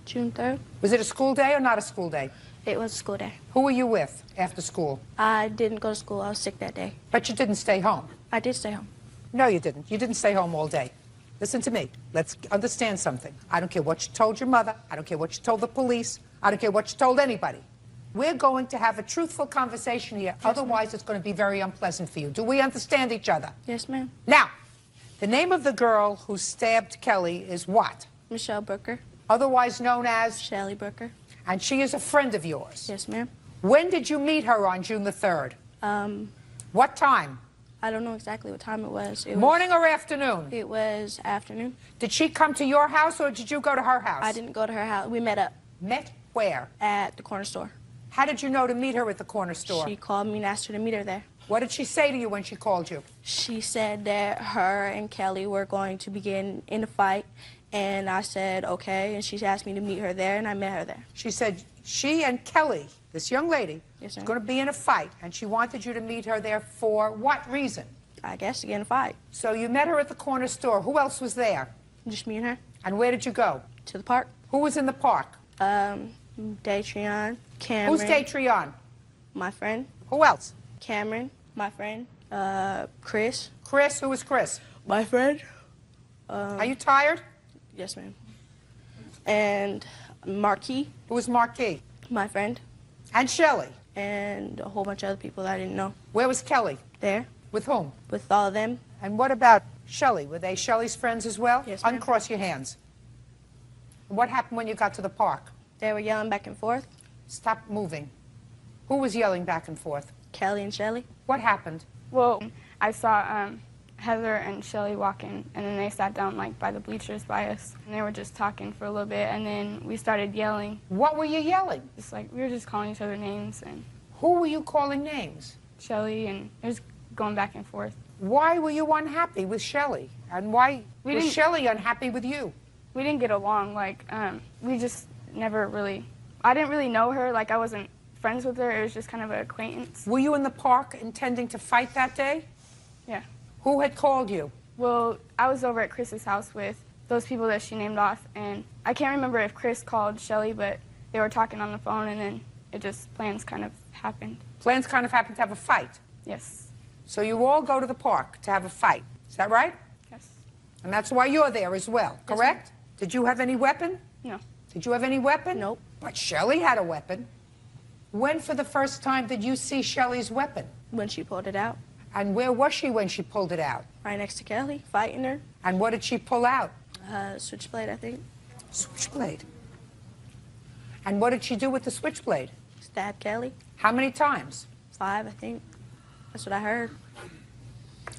June 3rd. Was it a school day or not a school day? It was a school day. Who were you with after school? I didn't go to school. I was sick that day. But you didn't stay home. I did stay home. No, you didn't. You didn't stay home all day. Listen to me. Let's understand something. I don't care what you told your mother. I don't care what you told the police. I don't care what you told anybody. We're going to have a truthful conversation here. Otherwise, it's going to be very unpleasant for you. Do we understand each other? Yes, ma'am. Now, the name of the girl who stabbed Kelly is what? Michelle Brooker. Otherwise known as? Shelly Brooker. And she is a friend of yours? Yes, ma'am. When did you meet her on June the 3rd? What time? I don't know exactly what time it was. Morning or afternoon? It was afternoon. Did she come to your house or did you go to her house? I didn't go to her house. We met up. Met where? At the corner store. How did you know to meet her at the corner store? She called me and asked her to meet her there. What did she say to you when she called you? She said that her and Kelly were going to begin in a fight, and I said, okay, and she asked me to meet her there, and I met her there. She said she and Kelly, this young lady, Yes, is ma'am. going to be in a fight, and she wanted you to meet her there for what reason? I guess to get in a fight. So you met her at the corner store. Who else was there? Just me and her. And where did you go? To the park. Who was in the park? Datrion, Cameron. Who's Datrion? My friend. Who else? Cameron, my friend. Chris. Chris? Who was Chris? My friend. Are you tired? Yes, ma'am. And Marquis. Who was Marquis? My friend. And Shelley? And a whole bunch of other people that I didn't know. Where was Kelly? There. With whom? With all of them. And what about Shelley? Were they Shelley's friends as well? Yes, ma'am. Uncross your hands. What happened when you got to the park? They were yelling back and forth. Stop moving. Who was yelling back and forth? Kelly and Shelley. What happened? Well, I saw Heather and Shelly walking, and then they sat down like by the bleachers by us, and they were just talking for a little bit, and then we started yelling. What were you yelling? Just like we were just calling each other names, and Who were you calling names? Shelly, and it was going back and forth. Why were you unhappy with Shelley? And why was Shelley unhappy with you? We didn't get along. Like we just never really. I didn't really know her. Like I wasn't friends with her. It was just kind of an acquaintance. Were you in the park intending to fight that day? Yeah. Who had called you? Well, I was over at Chris's house with those people that she named off, and I can't remember if Chris called Shelly, but they were talking on the phone, and then plans kind of happened. Plans kind of happened to have a fight? Yes. So you all go to the park to have a fight. Is that right? Yes. And that's why you're there as well, correct? Did you have any weapon? No. Did you have any weapon? Nope. But Shelley had a weapon. When for the first time did you see Shelley's weapon? When she pulled it out. And where was she when she pulled it out? Right next to Kelly, fighting her. And what did she pull out? Switchblade, I think. Switchblade. And what did she do with the switchblade? Stab Kelly. How many times? 5, I think. That's what I heard.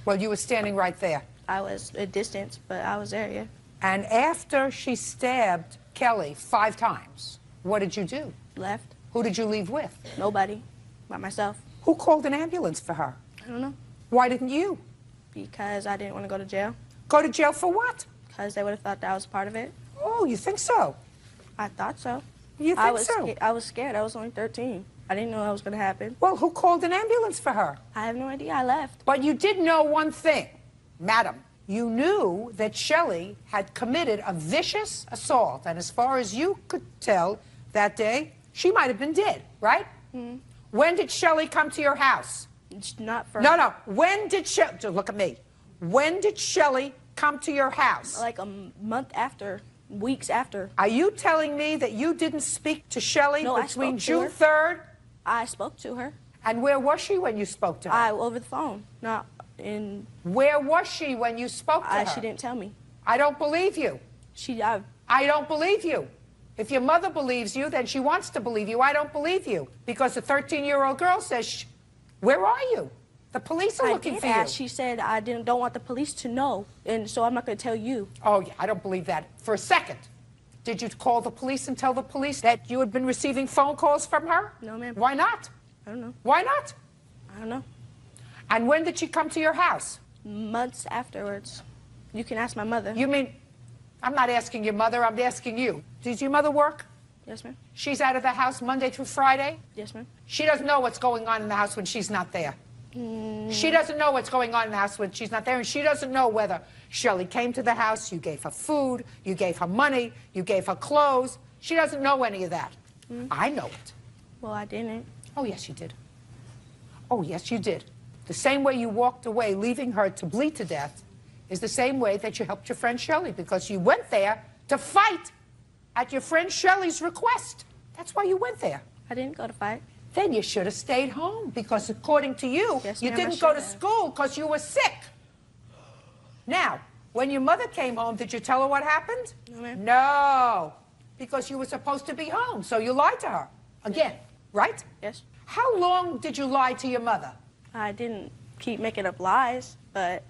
Well, you were standing right there. I was a distance, but I was there, yeah. And after she stabbed Kelly 5 times, what did you do? Left. Who did you leave with? Nobody. By myself. Who called an ambulance for her? I don't know. Why didn't you? Because I didn't want to go to jail. Go to jail for what? Because they would have thought that I was part of it. Oh, you think so? I thought so. You think so? I was scared. I was only 13. I didn't know that was going to happen. Well, who called an ambulance for her? I have no idea. I left. But you did know one thing, madam. You knew that Shelley had committed a vicious assault, and as far as you could tell that day, she might have been dead, right? Mm-hmm. When did Shelley come to your house? It's not for No. When did Shelly, look at me. When did Shelly come to your house? like a month after, weeks after. Are you telling me that you didn't speak to Shelly No, between June 3rd? I spoke to her. And where was she when you spoke to her? Over the phone, not in... Where was she when you spoke to her? She didn't tell me. I don't believe you. I don't believe you. If your mother believes you, then she wants to believe you. I don't believe you. Because the 13-year-old girl says, where are you? The police are looking for you. She said, I don't want the police to know, and so I'm not going to tell you. Oh, yeah, I don't believe that for a second. Did you call the police and tell the police that you had been receiving phone calls from her? No, ma'am. Why not? I don't know. Why not? I don't know. And when did she come to your house? Months afterwards. You can ask my mother. You mean, I'm not asking your mother, I'm asking you. Does your mother work? Yes, ma'am. She's out of the house Monday through Friday? Yes, ma'am. She doesn't know what's going on in the house when she's not there. She doesn't know what's going on in the house when she's not there, and she doesn't know whether Shelly came to the house, you gave her food, you gave her money, you gave her clothes. She doesn't know any of that. I know it. Well, I didn't. Oh, yes, you did. Oh, yes, you did. The same way you walked away, leaving her to bleed to death, is the same way that you helped your friend Shelly, because you went there to fight at your friend Shelly's request. That's why you went there. I didn't go to fight. Then you should have stayed home, because according to you, Yes, you ma'am, I didn't go to should have. school because you were sick. Now, when your mother came home, did you tell her what happened? No, ma'am. No, because you were supposed to be home, so you lied to her. Again, right? Yes. How long did you lie to your mother? I didn't keep making up lies, but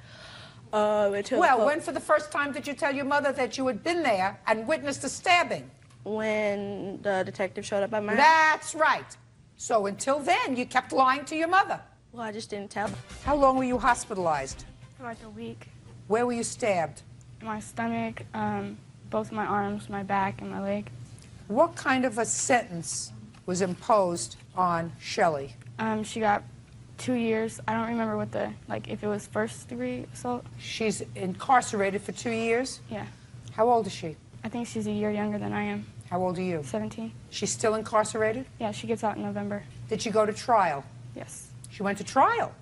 until... Well, when for the first time did you tell your mother that you had been there and witnessed a stabbing? When the detective showed up at my house. That's right. So until then, you kept lying to your mother. Well, I just didn't tell. How long were you hospitalized? For like a week. Where were you stabbed? My stomach, both my arms, my back, and my leg. What kind of a sentence was imposed on Shelly? She got 2 years. I don't remember what if it was first-degree assault. She's incarcerated for 2 years? Yeah. How old is she? I think she's a year younger than I am. How old are you? 17. She's still incarcerated? Yeah, she gets out in November. Did she go to trial? Yes. She went to trial.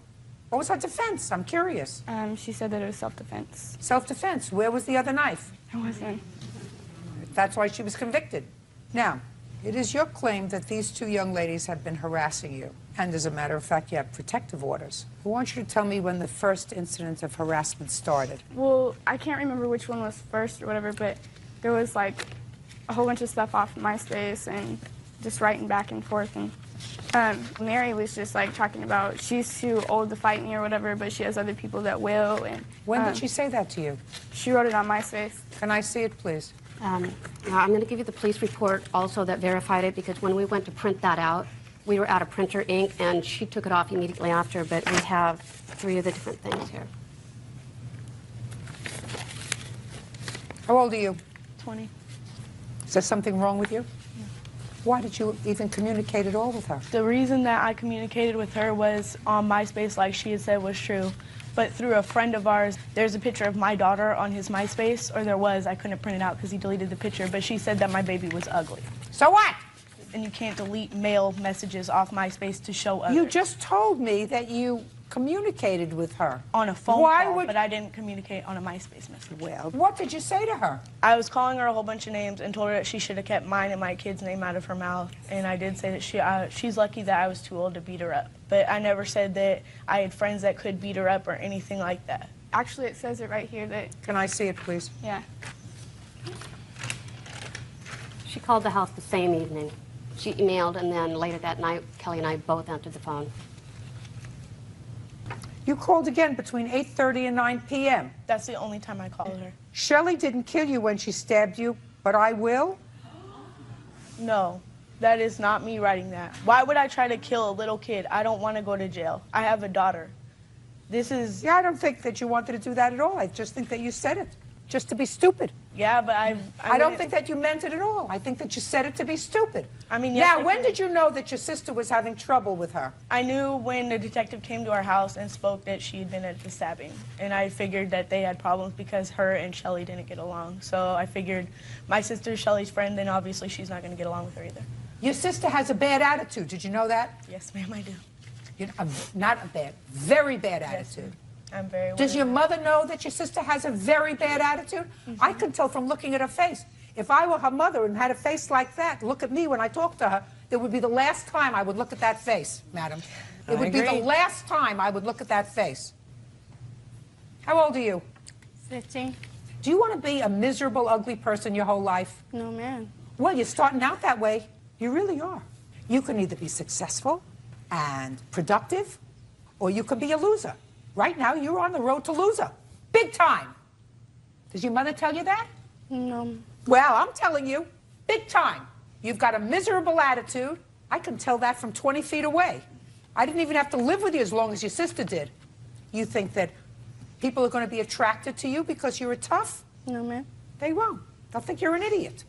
What was her defense? I'm curious. She said that it was self-defense. Self-defense. Where was the other knife? It wasn't. That's why she was convicted. Now, it is your claim that these two young ladies have been harassing you. And as a matter of fact, you have protective orders. I want you to tell me when the first incident of harassment started. Well, I can't remember which one was first or whatever, but there was a whole bunch of stuff off MySpace and just writing back and forth. And Mary was just talking about she's too old to fight me or whatever, but she has other people that will. And when did she say that to you? She wrote it on MySpace. Can I see it, please? I'm going to give you the police report also that verified it, because when we went to print that out, we were out of printer ink, and she took it off immediately after, but we have 3 of the different things here. How old are you? 20. Is there something wrong with you? No. Why did you even communicate at all with her? The reason that I communicated with her was on MySpace, like she had said was true. But through a friend of ours, there's a picture of my daughter on his MySpace, or there was. I couldn't print it out because he deleted the picture, but she said that my baby was ugly. So what? And you can't delete male messages off MySpace to show others. You just told me that you communicated with her. On a phone Why call, would... but I didn't communicate on a MySpace message. Well, what did you say to her? I was calling her a whole bunch of names and told her that she should have kept mine and my kid's name out of her mouth. And I did say that she's lucky that I was too old to beat her up. But I never said that I had friends that could beat her up or anything like that. Actually, it says it right here that... Can I see it, please? Yeah. She called the house the same evening. She emailed, and then later that night, Kelly and I both answered the phone. You called again between 8:30 and 9 p.m. That's the only time I called her. Shelly didn't kill you when she stabbed you, but I will? No, that is not me writing that. Why would I try to kill a little kid? I don't want to go to jail. I have a daughter. This is... Yeah, I don't think that you wanted to do that at all. I just think that you said it just to be stupid. Yeah, but I don't think that you meant it at all. I think that you said it to be stupid. I mean, yes, now, when did you know that your sister was having trouble with her? I knew when the detective came to our house and spoke that she had been at the stabbing. And I figured that they had problems because her and Shelly didn't get along. So I figured my sister's Shelly's friend, then obviously she's not going to get along with her either. Your sister has a bad attitude. Did you know that? Yes, ma'am, I do. You know, not a bad, very bad attitude. I'm very. Does your mother know that your sister has a very bad attitude? I can tell from looking at her face. If I were her mother and had a face like that, look at me when I talk to her, it would be the last time I would look at that face, madam. It would be the last time I would look at that face. How old are you? 15. Do you want to be a miserable, ugly person your whole life? No, man. Well, you're starting out that way. You really are. You can either be successful and productive, or you can be a loser. Right now, you're on the road to loser. Big time. Does your mother tell you that? No. Well, I'm telling you, big time. You've got a miserable attitude. I can tell that from 20 feet away. I didn't even have to live with you as long as your sister did. You think that people are going to be attracted to you because you're tough? No, ma'am. They won't. They'll think you're an idiot.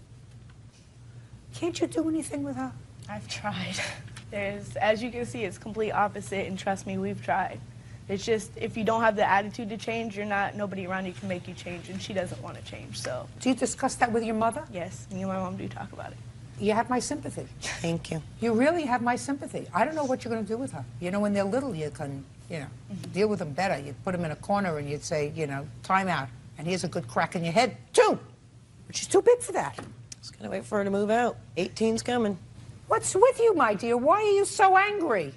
Can't you do anything with her? I've tried. As you can see, it's complete opposite, and trust me, we've tried. It's just, if you don't have the attitude to change, nobody around you can make you change, and she doesn't want to change, so. Do you discuss that with your mother? Yes, me and my mom do talk about it. You have my sympathy. Thank you. You really have my sympathy. I don't know what you're going to do with her. You know, when they're little, you can, deal with them better. You'd put them in a corner and you'd say, time out. And here's a good crack in your head, too. But she's too big for that. Just gotta wait for her to move out. 18's coming. What's with you, my dear? Why are you so angry?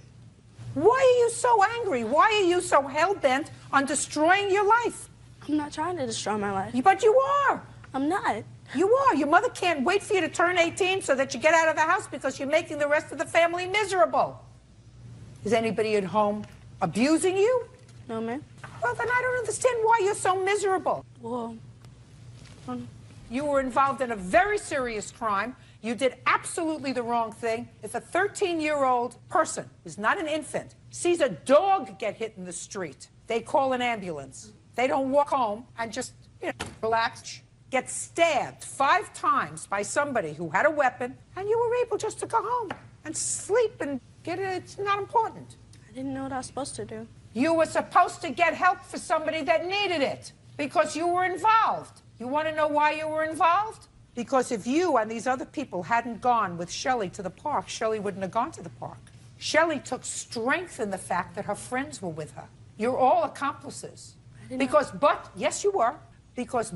Why are you so angry? Why are you so hell-bent on destroying your life? I'm not trying to destroy my life. But you are. I'm not. You are. Your mother can't wait for you to turn 18 so that you get out of the house because you're making the rest of the family miserable. Is anybody at home abusing you? No, ma'am. Well, then I don't understand why you're so miserable. Well, you were involved in a very serious crime. You did absolutely the wrong thing. If a 13-year-old person, who's not an infant, sees a dog get hit in the street, they call an ambulance. They don't walk home and just, relax. Get stabbed 5 times by somebody who had a weapon, and you were able just to go home and sleep and get it. It's not important. I didn't know what I was supposed to do. You were supposed to get help for somebody that needed it because you were involved. You want to know why you were involved? Because if you and these other people hadn't gone with Shelley to the park, Shelley wouldn't have gone to the park. Shelley took strength in the fact that her friends were with her. You're all accomplices. Yes, you were.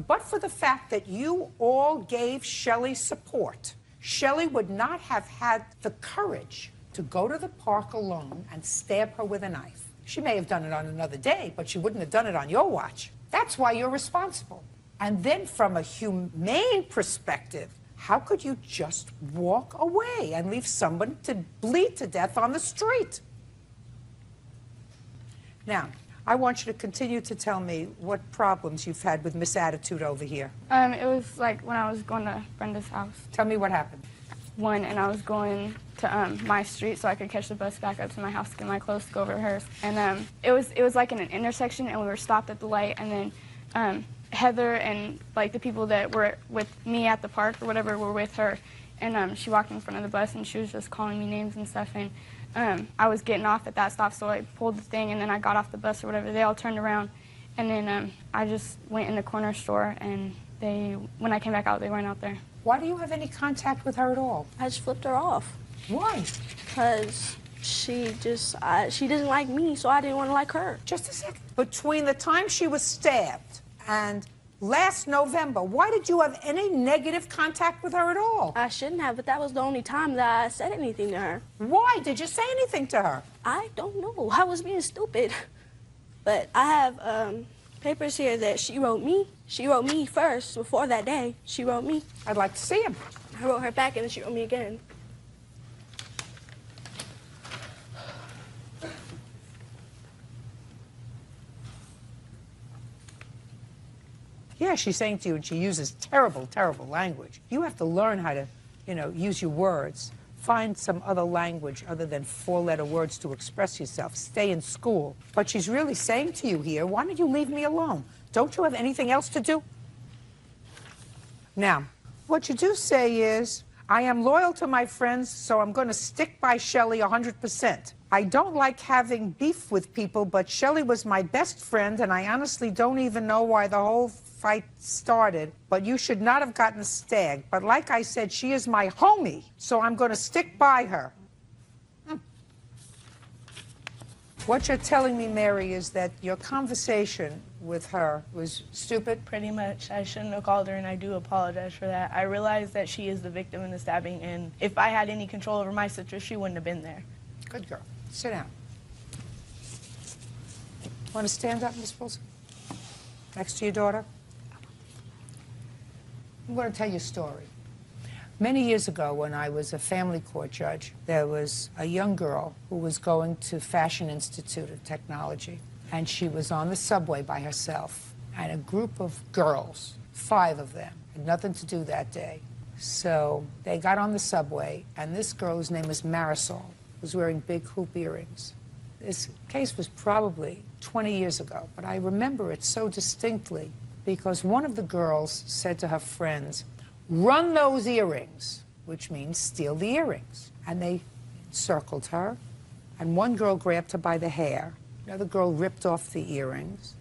But for the fact that you all gave Shelley support, Shelley would not have had the courage to go to the park alone and stab her with a knife. She may have done it on another day, but she wouldn't have done it on your watch. That's why you're responsible. And then from a humane perspective, how could you just walk away and leave someone to bleed to death on the street? Now, I want you to continue to tell me what problems you've had with Miss Attitude over here. It was like when I was going to Brenda's house. Tell me what happened. And I was going to my street so I could catch the bus back up to my house to get my clothes to go over to hers. And it was like in an intersection, and we were stopped at the light, and then Heather and like the people that were with me at the park or whatever were with her, and she walked in front of the bus and she was just calling me names and stuff, and I was getting off at that stop, so I pulled the thing and then I got off the bus or whatever. They all turned around, and then I just went in the corner store, and when I came back out, they weren't out there. Why do you have any contact with her at all? I just flipped her off. Why? Because she didn't like me, so I didn't want to like her. Just a second. Between the time she was stabbed and last November, why did you have any negative contact with her at all? I shouldn't have, but that was the only time that I said anything to her. Why did you say anything to her? I don't know. I was being stupid. But I have papers here that she wrote me. She wrote me first, before that day. She wrote me. I'd like to see them. I wrote her back, and then she wrote me again. Yeah, she's saying to you, and she uses terrible, terrible language. You have to learn how to, use your words. Find some other language other than 4-letter words to express yourself. Stay in school. But she's really saying to you here, why don't you leave me alone? Don't you have anything else to do? Now, what you do say is, I am loyal to my friends, so I'm going to stick by Shelley 100%. I don't like having beef with people, but Shelley was my best friend, and I honestly don't even know why the whole fight started, but you should not have gotten stabbed. But like I said, she is my homie, so I'm going to stick by her. What you're telling me, Mary, is that your conversation with her was stupid? Pretty much. I shouldn't have called her, and I do apologize for that. I realize that she is the victim in the stabbing, and if I had any control over my sister, she wouldn't have been there. Good girl. Sit down. Want to stand up, Miss Wilson? Next to your daughter? I'm going to tell you a story. Many years ago, when I was a family court judge, there was a young girl who was going to Fashion Institute of Technology, and she was on the subway by herself. And a group of girls, 5 of them, had nothing to do that day. So they got on the subway, and this girl, whose name was Marisol, was wearing big hoop earrings. This case was probably 20 years ago, but I remember it so distinctly because one of the girls said to her friends, "Run those earrings," which means steal the earrings. And they circled her, and one girl grabbed her by the hair, another girl ripped off the earrings,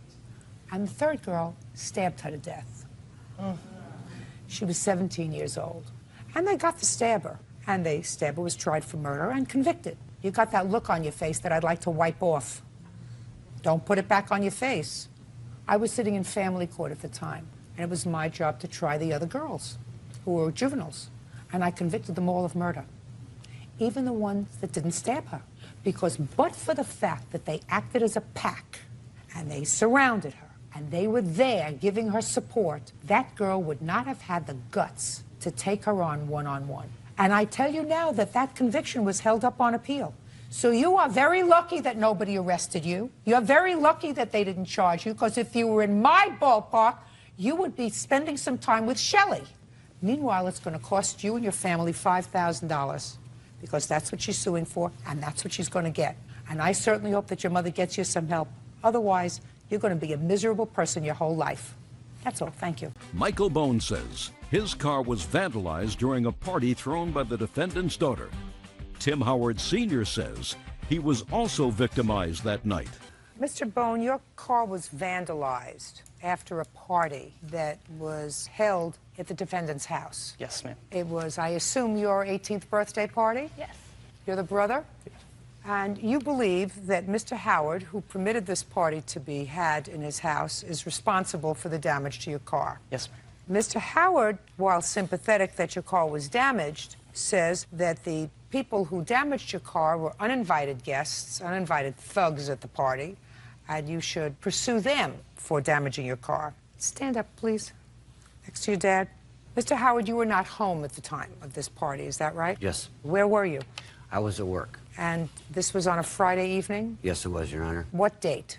and the third girl stabbed her to death. She was 17 years old. And they got the stabber, and the stabber was tried for murder and convicted. You got that look on your face that I'd like to wipe off. Don't put it back on your face. I was sitting in family court at the time, and it was my job to try the other girls who were juveniles, and I convicted them all of murder, even the ones that didn't stab her, because but for the fact that they acted as a pack, and they surrounded her, and they were there giving her support, that girl would not have had the guts to take her on one-on-one. And I tell you now that that conviction was held up on appeal. So you are very lucky that nobody arrested you. You're very lucky that they didn't charge you, because if you were in my ballpark, you would be spending some time with Shelley. Meanwhile, it's going to cost you and your family $5,000, because that's what she's suing for, and that's what she's going to get. And I certainly hope that your mother gets you some help. Otherwise, you're going to be a miserable person your whole life. That's all. Thank you. Michael Bone says his car was vandalized during a party thrown by the defendant's daughter. Tim Howard Sr. says he was also victimized that night. Mr. Bone, your car was vandalized after a party that was held at the defendant's house. Yes, ma'am. It was, I assume, your 18th birthday party? Yes. You're the brother? Yes. And you believe that Mr. Howard, who permitted this party to be had in his house, is responsible for the damage to your car? Yes, ma'am. Mr. Howard, while sympathetic that your car was damaged, says that the people who damaged your car were uninvited guests, uninvited thugs at the party, and you should pursue them for damaging your car. Stand up, please, next to your dad. Mr. Howard, you were not home at the time of this party, is that right? Yes. Where were you? I was at work. And this was on a Friday evening? Yes, it was, Your Honor. What date?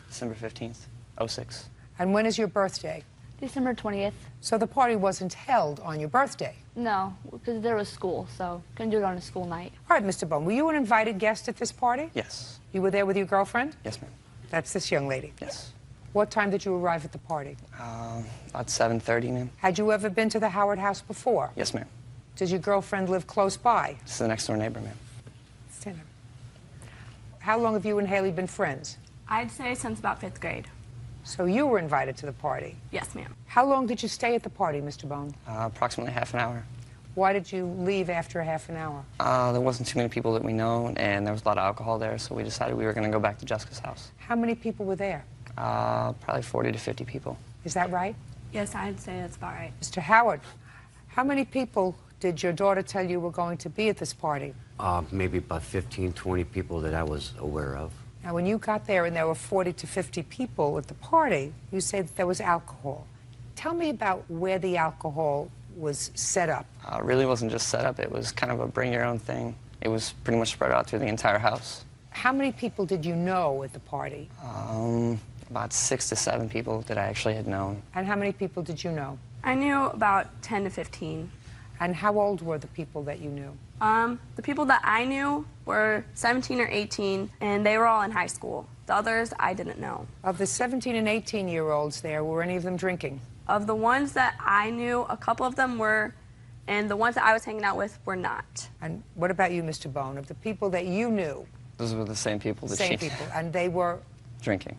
December 15th, 06. And when is your birthday? December 20th. So the party wasn't held on your birthday? No, because there was school, so couldn't do it on a school night. All right, Mr. Bone, were you an invited guest at this party? Yes. You were there with your girlfriend? Yes, ma'am. That's this young lady? Yes. What time did you arrive at the party? About 7:30, ma'am. Had you ever been to the Howard house before? Yes, ma'am. Does your girlfriend live close by? This is the next door neighbor, ma'am. Stand up. How long have you and Haley been friends? I'd say since about 5th grade. So you were invited to the party? Yes, ma'am. How long did you stay at the party, Mr. Bone? Approximately half an hour. Why did you leave after a half an hour? There wasn't too many people that we know, and there was a lot of alcohol there, so we decided we were going to go back to Jessica's house. How many people were there? Probably 40 to 50 people. Is that right? Yes, I'd say that's about right. Mr. Howard, how many people did your daughter tell you were going to be at this party? Maybe about 15, 20 people that I was aware of. Now, when you got there and there were 40 to 50 people at the party, you said that there was alcohol. Tell me about where the alcohol was set up. It really wasn't just set up. It was kind of a bring your own thing. It was pretty much spread out through the entire house. How many people did you know at the party? About 6 to 7 people that I actually had known. And how many people did you know? I knew about 10 to 15. And how old were the people that you knew? The people that I knew were 17 or 18, and they were all in high school. The others, I didn't know. Of the 17 and 18-year-olds there, were any of them drinking? Of the ones that I knew, a couple of them were, and the ones that I was hanging out with were not. And what about you, Mr. Bone? Of the people that you knew? Those were the same people that Same people, and they were? Drinking.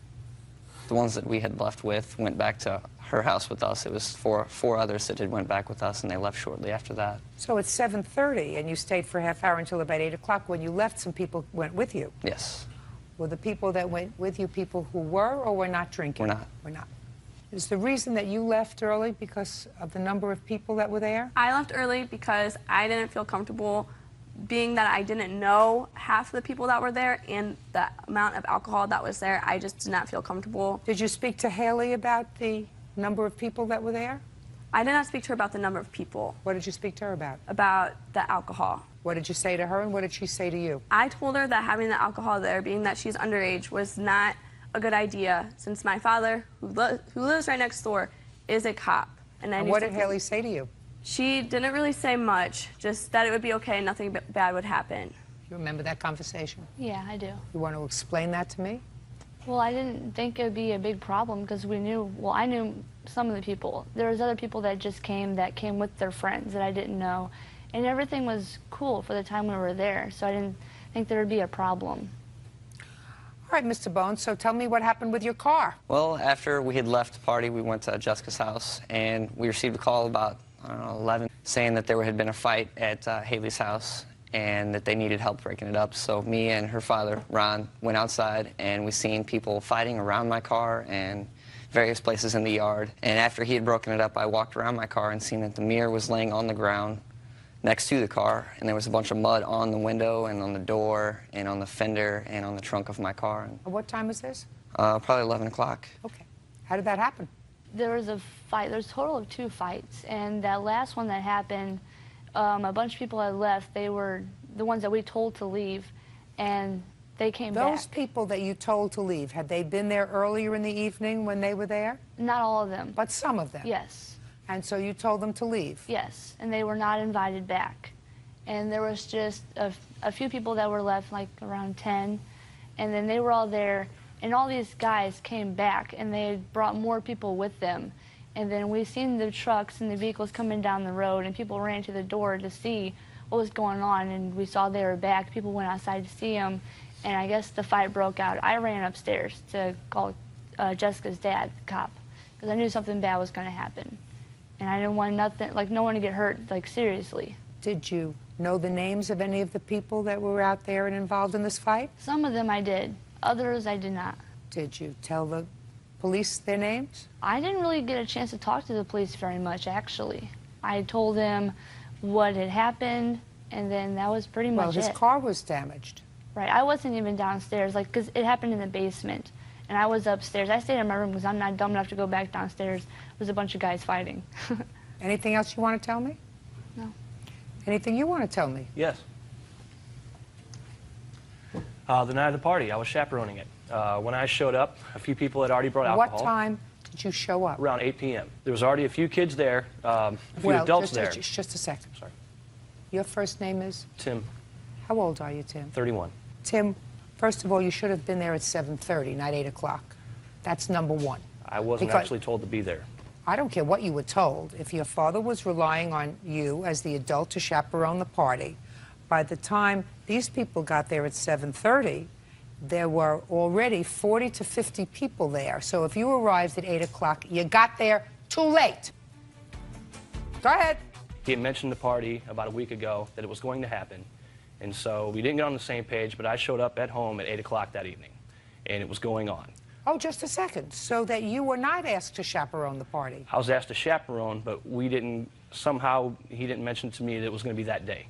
The ones that we had left with went back to her house with us. It was four others that had went back with us, and they left shortly after that. So it's 7:30, and you stayed for a half hour until about 8 o'clock. When you left, some people went with you. Yes. Were the people that went with you people who were or were not drinking? We're not. We're not. Is the reason that you left early because of the number of people that were there? I left early because I didn't feel comfortable being that I didn't know half the people that were there and the amount of alcohol that was there. I just did not feel comfortable. Did you speak to Haley about the number of people that were there? I did not speak to her about the number of people. What did you speak to her about? About the alcohol. What did you say to her and what did she say to you? I told her that having the alcohol there, being that she's underage, was not a good idea since my father, who lives right next door, is a cop. And what did Haley say to you? She didn't really say much, just that it would be okay and nothing bad would happen. You remember that conversation? Yeah, I do. You want to explain that to me? Well, I didn't think it would be a big problem because we knew, well, I knew some of the people. There was other people that just came with their friends that I didn't know. And everything was cool for the time we were there, so I didn't think there would be a problem. All right, Mr. Bones, so tell me what happened with your car. Well, after we had left the party, we went to Jessica's house, and we received a call about, I don't know, 11, saying that there had been a fight at Haley's house and that they needed help breaking it up. So me and her father, Ron, went outside, and we seen people fighting around my car and various places in the yard. And after he had broken it up, I walked around my car and seen that the mirror was laying on the ground next to the car, and there was a bunch of mud on the window and on the door and on the fender and on the trunk of my car. What time was this? Probably 11 o'clock. Okay. How did that happen? There was a fight. There's a total of 2 fights, and that last one that happened, a bunch of people had left. They were the ones that we told to leave, and they came back. Those people that you told to leave, had they been there earlier in the evening when they were there? Not all of them. But some of them? Yes. And so you told them to leave? Yes, and they were not invited back. And there was just a few people that were left, like around 10, and then they were all there, and all these guys came back, and they had brought more people with them. And then we seen the trucks and the vehicles coming down the road, and people ran to the door to see what was going on, and we saw they were back. People went outside to see them, and I guess the fight broke out. I ran upstairs to call Jessica's dad, the cop, because I knew something bad was going to happen. And I didn't want no one to get hurt, seriously. Did you know the names of any of the people that were out there and involved in this fight? Some of them I did. Others I did not. Did you tell the police their names? I didn't really get a chance to talk to the police very much, actually. I told them what had happened, and then that was pretty much it. Well, his car was damaged. Right. I wasn't even downstairs, because it happened in the basement. And I was upstairs. I stayed in my room because I'm not dumb enough to go back downstairs. There was a bunch of guys fighting. Anything else you want to tell me? No. Anything you want to tell me? Yes. The night of the party, I was chaperoning it. When I showed up, a few people had already brought alcohol. What time did you show up? Around 8 p.m. There was already a few kids there, a few adults there. Just a second. Sorry. Your first name is? Tim. How old are you, Tim? 31. Tim, first of all, you should have been there at 7:30, not 8 o'clock. That's number one. I wasn't actually told to be there. I don't care what you were told. If your father was relying on you as the adult to chaperone the party, by the time these people got there at 7:30, there were already 40 to 50 people there. So if you arrived at 8 o'clock, you got there too late. Go ahead. He had mentioned the party about a week ago that it was going to happen. And so we didn't get on the same page, but I showed up at home at 8 o'clock that evening, and it was going on. Oh, just a second. So that you were not asked to chaperone the party? I was asked to chaperone, but we didn't, somehow he didn't mention to me that it was going to be that day.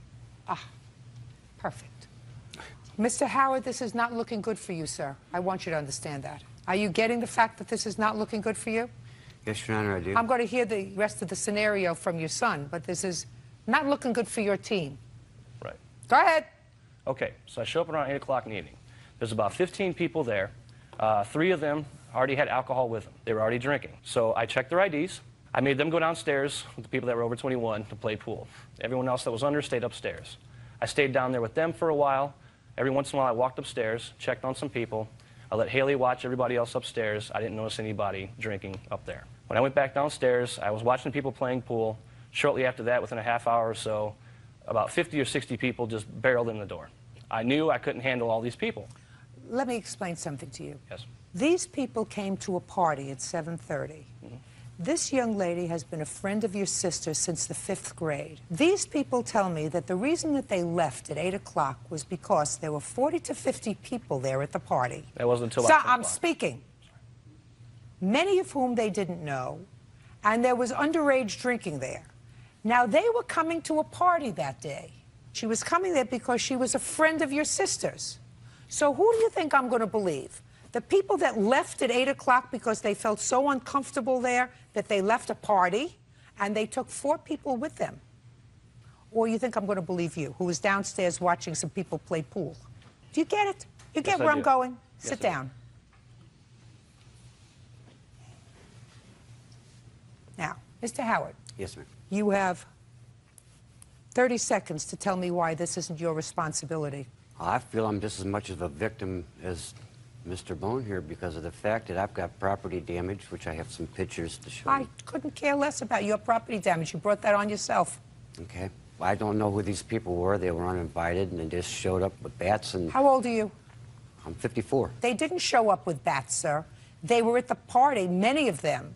Ah, perfect. Mr. Howard, this is not looking good for you, sir. I want you to understand that. Are you getting the fact that this is not looking good for you? Yes, Your Honor, I do. I'm going to hear the rest of the scenario from your son, but this is not looking good for your team. Right. Go ahead. Okay, so I show up around 8 o'clock in the evening. There's about 15 people there. 3 of them already had alcohol with them. They were already drinking. So I checked their IDs. I made them go downstairs with the people that were over 21 to play pool. Everyone else that was under stayed upstairs. I stayed down there with them for a while. Every once in a while I walked upstairs, checked on some people. I let Haley watch everybody else upstairs. I didn't notice anybody drinking up there. When I went back downstairs, I was watching people playing pool. Shortly after that, within a half hour or so, about 50 or 60 people just barreled in the door. I knew I couldn't handle all these people. Let me explain something to you. Yes. These people came to a party at 7:30. This young lady has been a friend of your sister since the 5th grade. These people tell me that the reason that they left at 8 o'clock was because there were 40 to 50 people there at the party. That wasn't until So about 10 I'm o'clock. speaking. Many of whom they didn't know, and there was underage drinking there. Now, they were coming to a party that day. She was coming there because she was a friend of your sister's. So who do you think I'm going to believe? The people that left at 8 o'clock because they felt so uncomfortable there that they left a party and they took 4 people with them? Or you think I'm going to believe you, who was downstairs watching some people play pool? Do you get it? You get Yes, I where I'm do. going? Yes, Sit I do. down. Now, Mr. Howard, Yes, ma'am. you have 30 seconds to tell me why this isn't your responsibility. I feel I'm just as much of a victim as Mr. Bone here because of the fact that I've got property damage, which I have some pictures to show I you. couldn't care less about your property damage. You brought that on yourself. Okay. I don't know who these people were. They were uninvited, and they just showed up with bats, and How old are you? I'm 54. They didn't show up with bats, sir. They were at the party, many of them.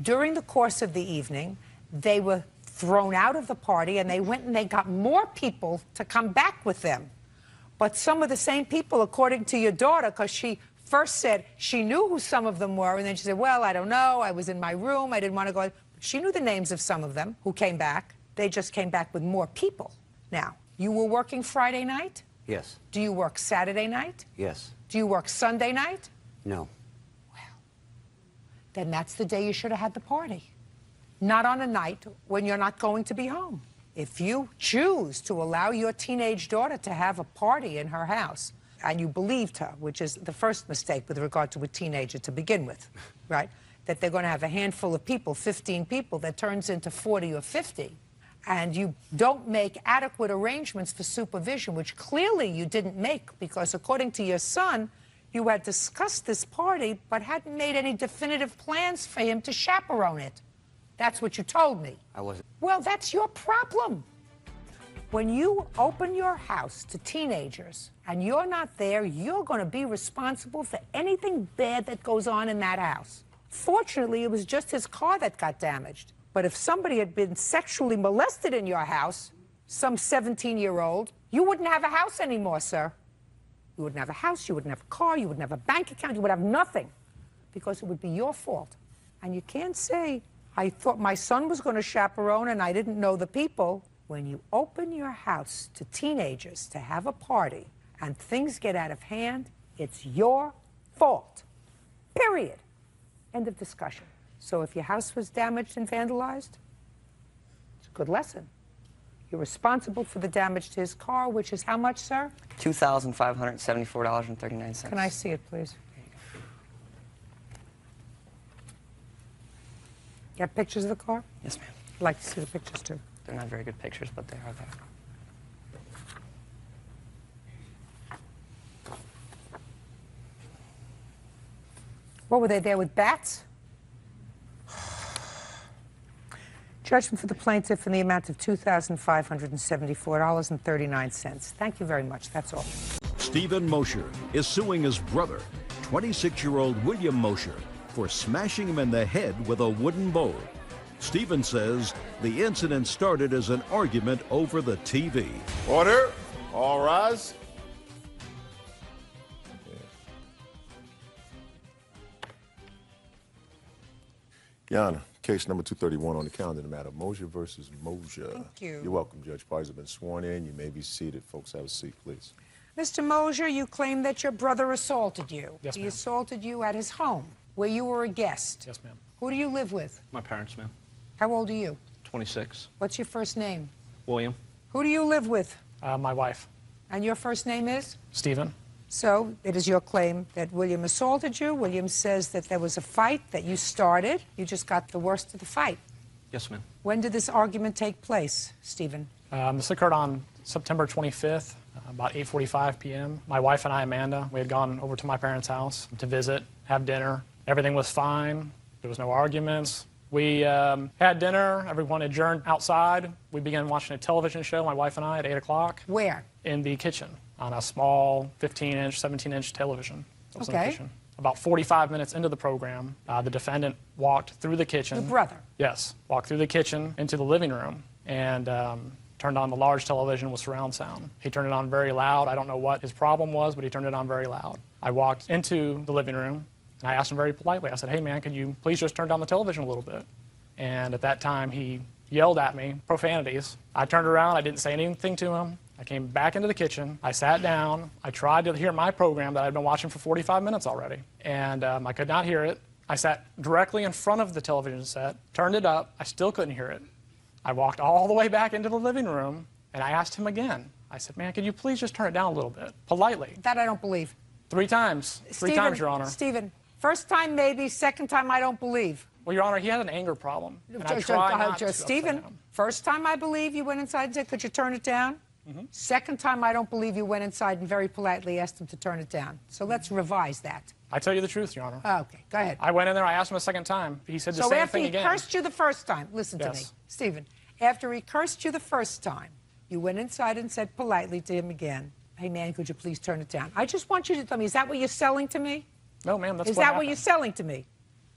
During the course of the evening, they were thrown out of the party, and they went and they got more people to come back with them. But some of the same people, according to your daughter, because she first said she knew who some of them were, and then she said, well, I don't know, I was in my room, I didn't want to go. She knew the names of some of them who came back. They just came back with more people. Now, you were working Friday night? Yes. Do you work Saturday night? Yes. Do you work Sunday night? No. Then that's the day you should have had the party. Not on a night when you're not going to be home. If you choose to allow your teenage daughter to have a party in her house, and you believed her, which is the first mistake with regard to a teenager to begin with, right? That they're going to have a handful of people, 15 people, that turns into 40 or 50, and you don't make adequate arrangements for supervision, which clearly you didn't make because, according to your son, you had discussed this party but hadn't made any definitive plans for him to chaperone it. That's what you told me. I wasn't. Well, that's your problem. When you open your house to teenagers and you're not there, you're going to be responsible for anything bad that goes on in that house. Fortunately, it was just his car that got damaged. But if somebody had been sexually molested in your house, some 17-year-old, you wouldn't have a house anymore, sir. You wouldn't have a house, you wouldn't have a car, you wouldn't have a bank account, you would have nothing because it would be your fault. And you can't say, I thought my son was going to chaperone and I didn't know the people. When you open your house to teenagers to have a party and things get out of hand, it's your fault. Period. End of discussion. So if your house was damaged and vandalized, it's a good lesson. You're responsible for the damage to his car, which is how much, sir? $2,574.39. Can I see it, please? You have pictures of the car? Yes, ma'am. I'd like to see the pictures, too. They're not very good pictures, but they are there. What, were they there with bats? Judgment for the plaintiff in the amount of $2,574.39. Thank you very much. That's all. Stephen Mosher is suing his brother, 26-year-old William Mosher, for smashing him in the head with a wooden bowl. Stephen says the incident started as an argument over the TV. Order. All rise. Your Honor, case number 231 on the calendar, the matter of Mosher versus Mosher. Thank you. You're welcome, Judge. Parties have been sworn in. You may be seated. Folks, have a seat, please. Mr. Mosher, you claim that your brother assaulted you. Yes, He ma'am. assaulted you at his home, where you were a guest. Yes, ma'am. Who do you live with? My parents, ma'am. How old are you? 26. What's your first name? William. Who do you live with? My wife, And your first name is? Stephen. So it is your claim that William assaulted you. William says that there was a fight that you started. You just got the worst of the fight. Yes, ma'am. When did this argument take place, Stephen? This occurred on September 25th, about 8:45 p.m. My wife and I, Amanda, we had gone over to my parents' house to visit, have dinner. Everything was fine. There was no arguments. We had dinner. Everyone adjourned outside. We began watching a television show, my wife and I, at 8 o'clock. Where? In the kitchen, on a small 15-inch, 17-inch television. That was in the Okay. kitchen. About 45 minutes into the program, the defendant walked through the kitchen. Your brother? Yes, walked through the kitchen into the living room and turned on the large television with surround sound. He turned it on very loud. I don't know what his problem was, but he turned it on very loud. I walked into the living room and I asked him very politely, I said, hey man, could you please just turn down the television a little bit? And at that time he yelled at me, profanities. I turned around, I didn't say anything to him. I came back into the kitchen, I sat down, I tried to hear my program that I'd been watching for 45 minutes already, and I could not hear it. I sat directly in front of the television set, turned it up, I still couldn't hear it. I walked all the way back into the living room, and I asked him again. I said, man, could you please just turn it down a little bit, politely? That I don't believe. 3 times. Three times, Your Honor. Stephen, first time maybe, second time I don't believe. Well, Your Honor, he had an anger problem, and I try not to Stephen, first time I believe you went inside and said, could you turn it down? Second time I don't believe you went inside and very politely asked him to turn it down. So let's revise that. I tell you the truth, Your Honor. Okay, go ahead. I went in there, I asked him a second time. He said the same thing again. So after he cursed you the first time, listen to me, Stephen, after he cursed you the first time, you went inside and said politely to him again, hey man, could you please turn it down? I just want you to tell me, is that what you're selling to me? No, ma'am, that's what happened. Is that what you're selling to me?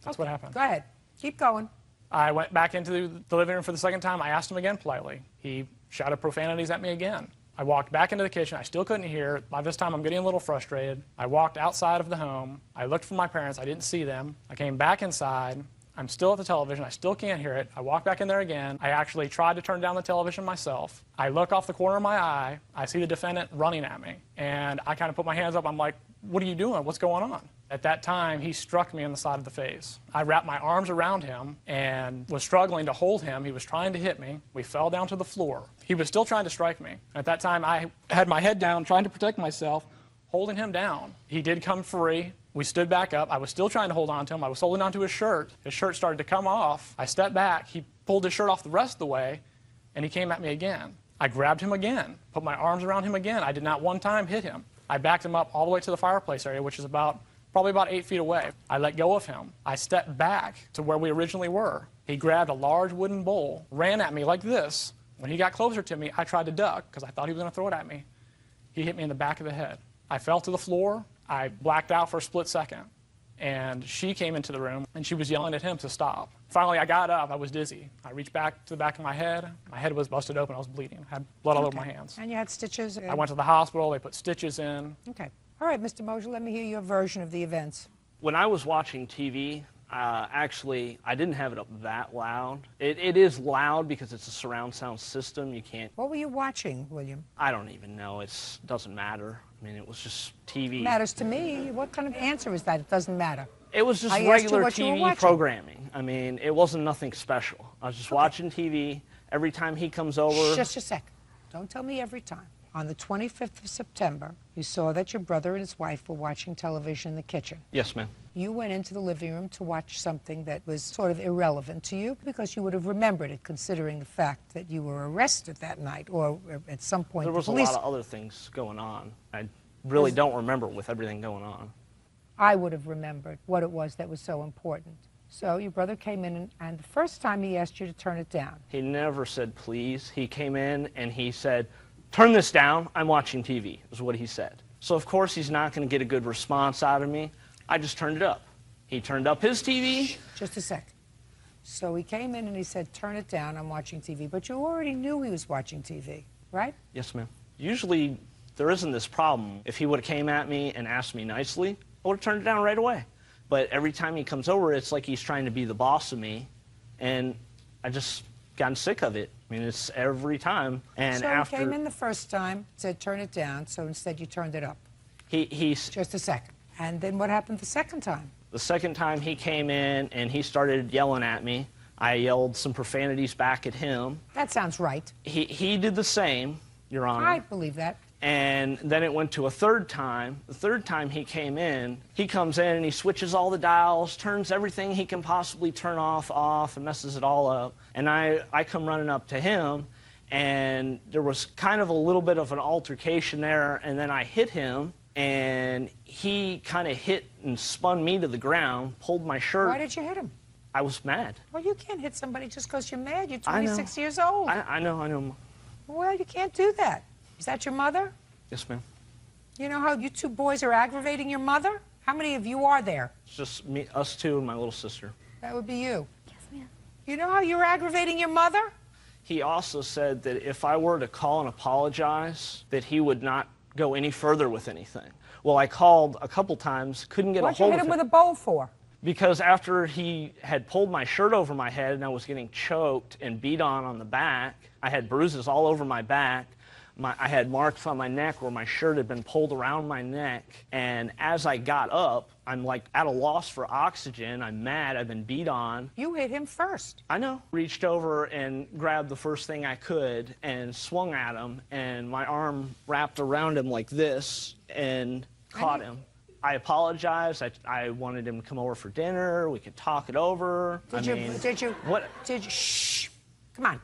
That's what happened. Go ahead. Keep going. I went back into the living room for the second time. I asked him again politely. He shouted profanities at me again. I walked back into the kitchen. I still couldn't hear it. By this time, I'm getting a little frustrated. I walked outside of the home. I looked for my parents. I didn't see them. I came back inside. I'm still at the television. I still can't hear it. I walk back in there again. I actually tried to turn down the television myself. I look off the corner of my eye. I see the defendant running at me. And I kind of put my hands up. I'm like, what are you doing? What's going on? At that time, he struck me in the side of the face. I wrapped my arms around him and was struggling to hold him. He was trying to hit me. We fell down to the floor. He was still trying to strike me. At that time, I had my head down, trying to protect myself, holding him down. He did come free. We stood back up. I was still trying to hold on to him. I was holding on to his shirt. His shirt started to come off. I stepped back. He pulled his shirt off the rest of the way, and he came at me again. I grabbed him again, put my arms around him again. I did not one time hit him. I backed him up all the way to the fireplace area, which is probably about 8 feet away. I let go of him. I stepped back to where we originally were. He grabbed a large wooden bowl, ran at me like this. When he got closer to me, I tried to duck because I thought he was going to throw it at me. He hit me in the back of the head. I fell to the floor. I blacked out for a split second. And she came into the room, and she was yelling at him to stop. Finally, I got up. I was dizzy. I reached back to the back of my head. My head was busted open. I was bleeding. I had blood all over my hands. And you had stitches? I went to the hospital. They put stitches in. Okay. All right, Mr. Mosier, let me hear your version of the events. When I was watching TV, actually, I didn't have it up that loud. It is loud because it's a surround sound system. You can't... What were you watching, William? I don't even know. It doesn't matter. I mean, it was just TV. It matters to me. What kind of answer is that? It doesn't matter. It was just regular TV programming. I mean, it wasn't nothing special. I was just watching TV. Every time he comes over... Just a second. Don't tell me every time. On the 25th of September, you saw that your brother and his wife were watching television in the kitchen. Yes, ma'am. You went into the living room to watch something that was sort of irrelevant to you because you would have remembered it, considering the fact that you were arrested that night or at some point. There was a lot of other things going on. I really don't remember with everything going on. I would have remembered what it was that was so important. So your brother came in, and the first time he asked you to turn it down. He never said please. He came in and he said, turn this down, I'm watching TV, is what he said. So of course he's not going to get a good response out of me. I just turned it up. He turned up his TV. Just a sec. So he came in and he said, turn it down, I'm watching TV. But you already knew he was watching TV, right? Yes, ma'am. Usually there isn't this problem. If he would have came at me and asked me nicely, I would have turned it down right away. But every time he comes over, it's like he's trying to be the boss of me. And I just gotten sick of it. I mean, it's every time. And so after he came in the first time, said turn it down, so instead you turned it up. He's just a second. And then what happened the second time? The second time he came in and he started yelling at me. I yelled some profanities back at him. That sounds right. He did the same, Your Honor. I believe that. And then it went to a third time. The third time he came in, he comes in and he switches all the dials, turns everything he can possibly turn off, and messes it all up. And I come running up to him, and there was kind of a little bit of an altercation there, and then I hit him, and he kind of hit and spun me to the ground, pulled my shirt. Why did you hit him? I was mad. Well, you can't hit somebody just because you're mad. You're 26 years old. I know. Well, you can't do that. Is that your mother? Yes, ma'am. You know how you two boys are aggravating your mother? How many of you are there? It's just me, us two, and my little sister. That would be you. Yes, ma'am. You know how you're aggravating your mother? He also said that if I were to call and apologize, that he would not go any further with anything. Well, I called a couple times, couldn't get a What'd you hold hit of him him. with a bowl for? Because after he had pulled my shirt over my head and I was getting choked and beat on the back, I had bruises all over my back. I had marks on my neck where my shirt had been pulled around my neck. And as I got up, I'm like at a loss for oxygen. I'm mad. I've been beat on. You hit him first. I know. Reached over and grabbed the first thing I could and swung at him. And my arm wrapped around him like this and caught him. I apologized. I wanted him to come over for dinner. We could talk it over. Shh. Come on.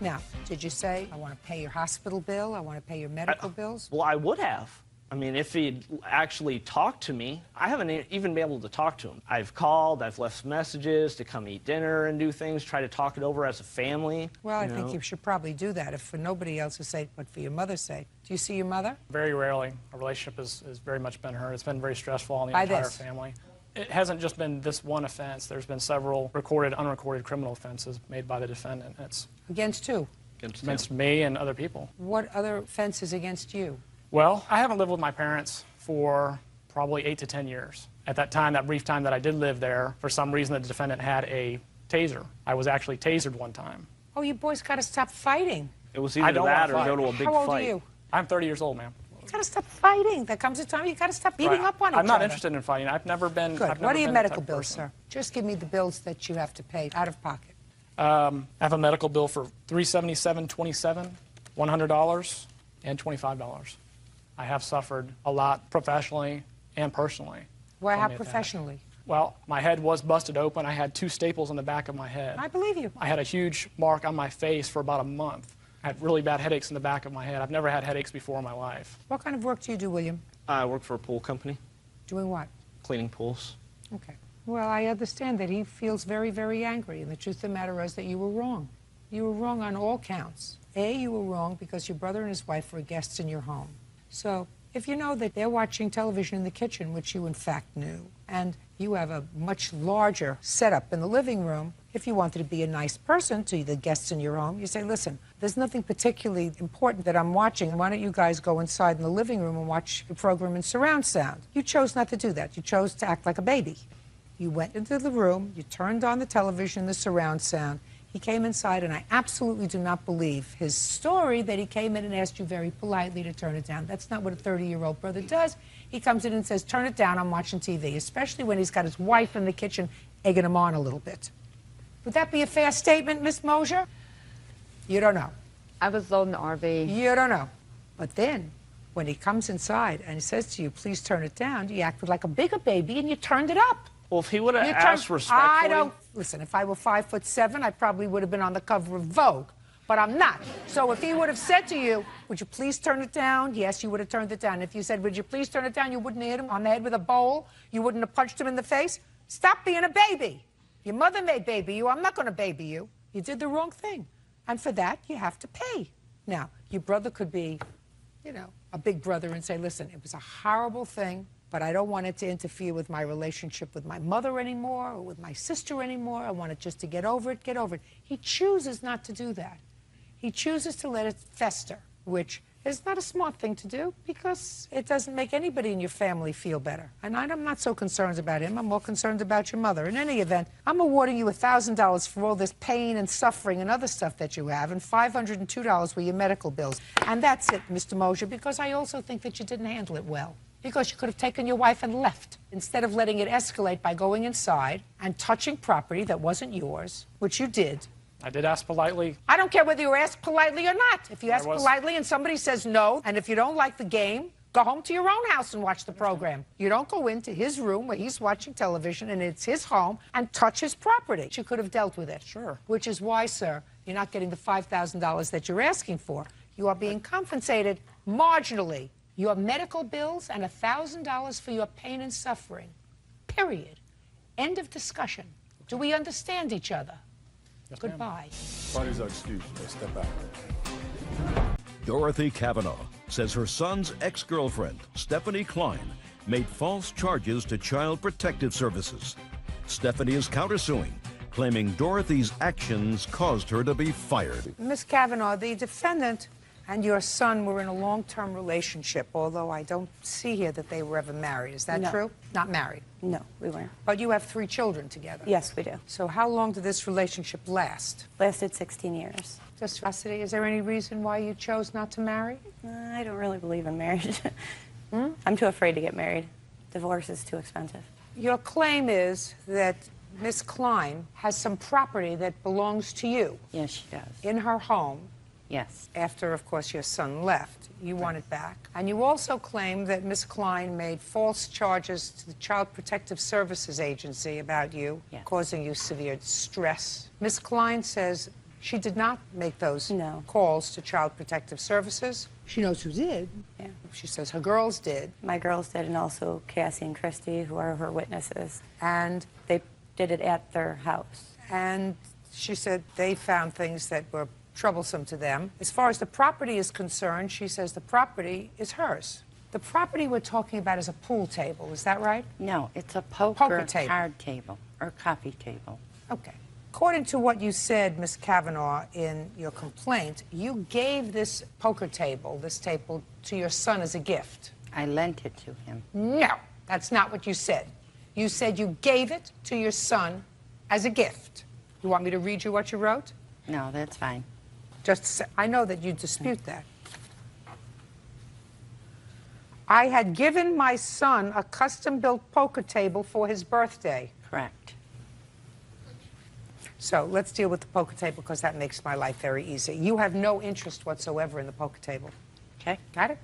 Now, did you say, I want to pay your hospital bill, I want to pay your medical bills? Well, I would have. I mean, if he'd actually talked to me, I haven't even been able to talk to him. I've called, I've left messages to come eat dinner and do things, try to talk it over as a family. Well, I think you should probably do that, if for nobody else's sake, but for your mother's sake. Do you see your mother? Very rarely. Our relationship has very much been hurt. It's been very stressful on the entire family. It hasn't just been this one offense. There's been several recorded, unrecorded criminal offenses made by the defendant. It's against who? Against me and other people. What other offenses against you? Well, I haven't lived with my parents for probably 8 to 10 years. At that time, that brief time that I did live there, for some reason the defendant had a taser. I was actually tasered one time. Oh, you boys got to stop fighting. It was either that or go to a big fight. How old are you? I'm 30 years old, ma'am. You got to stop fighting. There comes a time you got to stop beating up on each other. I'm not interested in fighting. I've never been. Good. I've never What are your been medical that type of bills, person. sir? Just give me the bills that you have to pay out of pocket. I have a medical bill for $377.27, $100, and $25. I have suffered a lot professionally and personally. Why, from how the attack. professionally? Well, my head was busted open. I had 2 staples in the back of my head. I believe you. I had a huge mark on my face for about a month. I had really bad headaches in the back of my head. I've never had headaches before in my life. What kind of work do you do, William? I work for a pool company. Doing what? Cleaning pools. Okay. Well, I understand that he feels very, very angry, and the truth of the matter is that you were wrong. You were wrong on all counts. A, you were wrong because your brother and his wife were guests in your home. So if you know that they're watching television in the kitchen, which you in fact knew, and you have a much larger setup in the living room, if you wanted to be a nice person to the guests in your home, you say, listen, there's nothing particularly important that I'm watching. Why don't you guys go inside in the living room and watch the program in surround sound? You chose not to do that. You chose to act like a baby. You went into the room, you turned on the television, the surround sound. He came inside, and I absolutely do not believe his story that he came in and asked you very politely to turn it down. That's not what a 30-year-old brother does. He comes in and says, turn it down, I'm watching TV, especially when he's got his wife in the kitchen egging him on a little bit. Would that be a fair statement, Miss Mosier? You don't know. I was loading the RV. You don't know. But then, when he comes inside and he says to you, please turn it down, you acted like a bigger baby and you turned it up. Well, if he would have asked respectfully... I don't... Listen, if I were 5'7", I probably would have been on the cover of Vogue. But I'm not. So if he would have said to you, would you please turn it down? Yes, you would have turned it down. If you said, would you please turn it down, you wouldn't have hit him on the head with a bowl. You wouldn't have punched him in the face. Stop being a baby. Your mother may baby you. I'm not going to baby you. You did the wrong thing. And for that, you have to pay. Now, your brother could be, you know, a big brother and say, listen, it was a horrible thing, but I don't want it to interfere with my relationship with my mother anymore or with my sister anymore. I want it just to get over it, get over it. He chooses not to do that. He chooses to let it fester, which is not a smart thing to do because it doesn't make anybody in your family feel better. And I'm not so concerned about him. I'm more concerned about your mother. In any event, I'm awarding you $1,000 for all this pain and suffering and other stuff that you have, and $502 were your medical bills. And that's it, Mr. Mosier, because I also think that you didn't handle it well. Because you could have taken your wife and left, instead of letting it escalate by going inside and touching property that wasn't yours, which you did. I did ask politely. I don't care whether you ask politely or not. If you ask politely and somebody says no, and if you don't like the game, go home to your own house and watch the program. You don't go into his room where he's watching television and it's his home and touch his property. You could have dealt with it. Sure. Which is why, sir, you're not getting the $5,000 that you're asking for. You are being compensated marginally. Your medical bills and $1,000 for your pain and suffering. Period. End of discussion. Do we understand each other? Yes, Goodbye. Parties are excused. Let's step out. Dorothy Kavanaugh says her son's ex-girlfriend, Stephanie Klein, made false charges to Child Protective Services. Stephanie is countersuing, claiming Dorothy's actions caused her to be fired. Ms. Kavanaugh, the defendant and your son were in a long-term relationship, although I don't see here that they were ever married. Is that No. true? Not married? No, we weren't. But you have 3 children together? Yes, we do. So how long did this relationship last? Lasted 16 years. Just curiosity, is there any reason why you chose not to marry? I don't really believe in marriage. I'm too afraid to get married. Divorce is too expensive. Your claim is that Miss Klein has some property that belongs to you. Yes, she does. In her home. Yes. After, of course, your son left. You want it back. And you also claim that Miss Klein made false charges to the Child Protective Services Agency about you, causing you severe stress. Miss Klein says she did not make those calls to Child Protective Services. She knows who did. Yeah. She says her girls did. My girls did, and also Cassie and Christy, who are her witnesses. And they did it at their house. And she said they found things that were troublesome to them. As far as the property is concerned, she says the property is hers. The property we're talking about is a pool table, is that right? No, it's a poker table. card table or coffee table. Okay. According to what you said, Ms. Kavanaugh, in your complaint, you gave this poker table, this table, to your son as a gift. I lent it to him. No, that's not what you said. You said you gave it to your son as a gift. You want me to read you what you wrote? No, that's fine. I know that you dispute that. I had given my son a custom-built poker table for his birthday. Correct. So let's deal with the poker table because that makes my life very easy. You have no interest whatsoever in the poker table. Okay. Got it?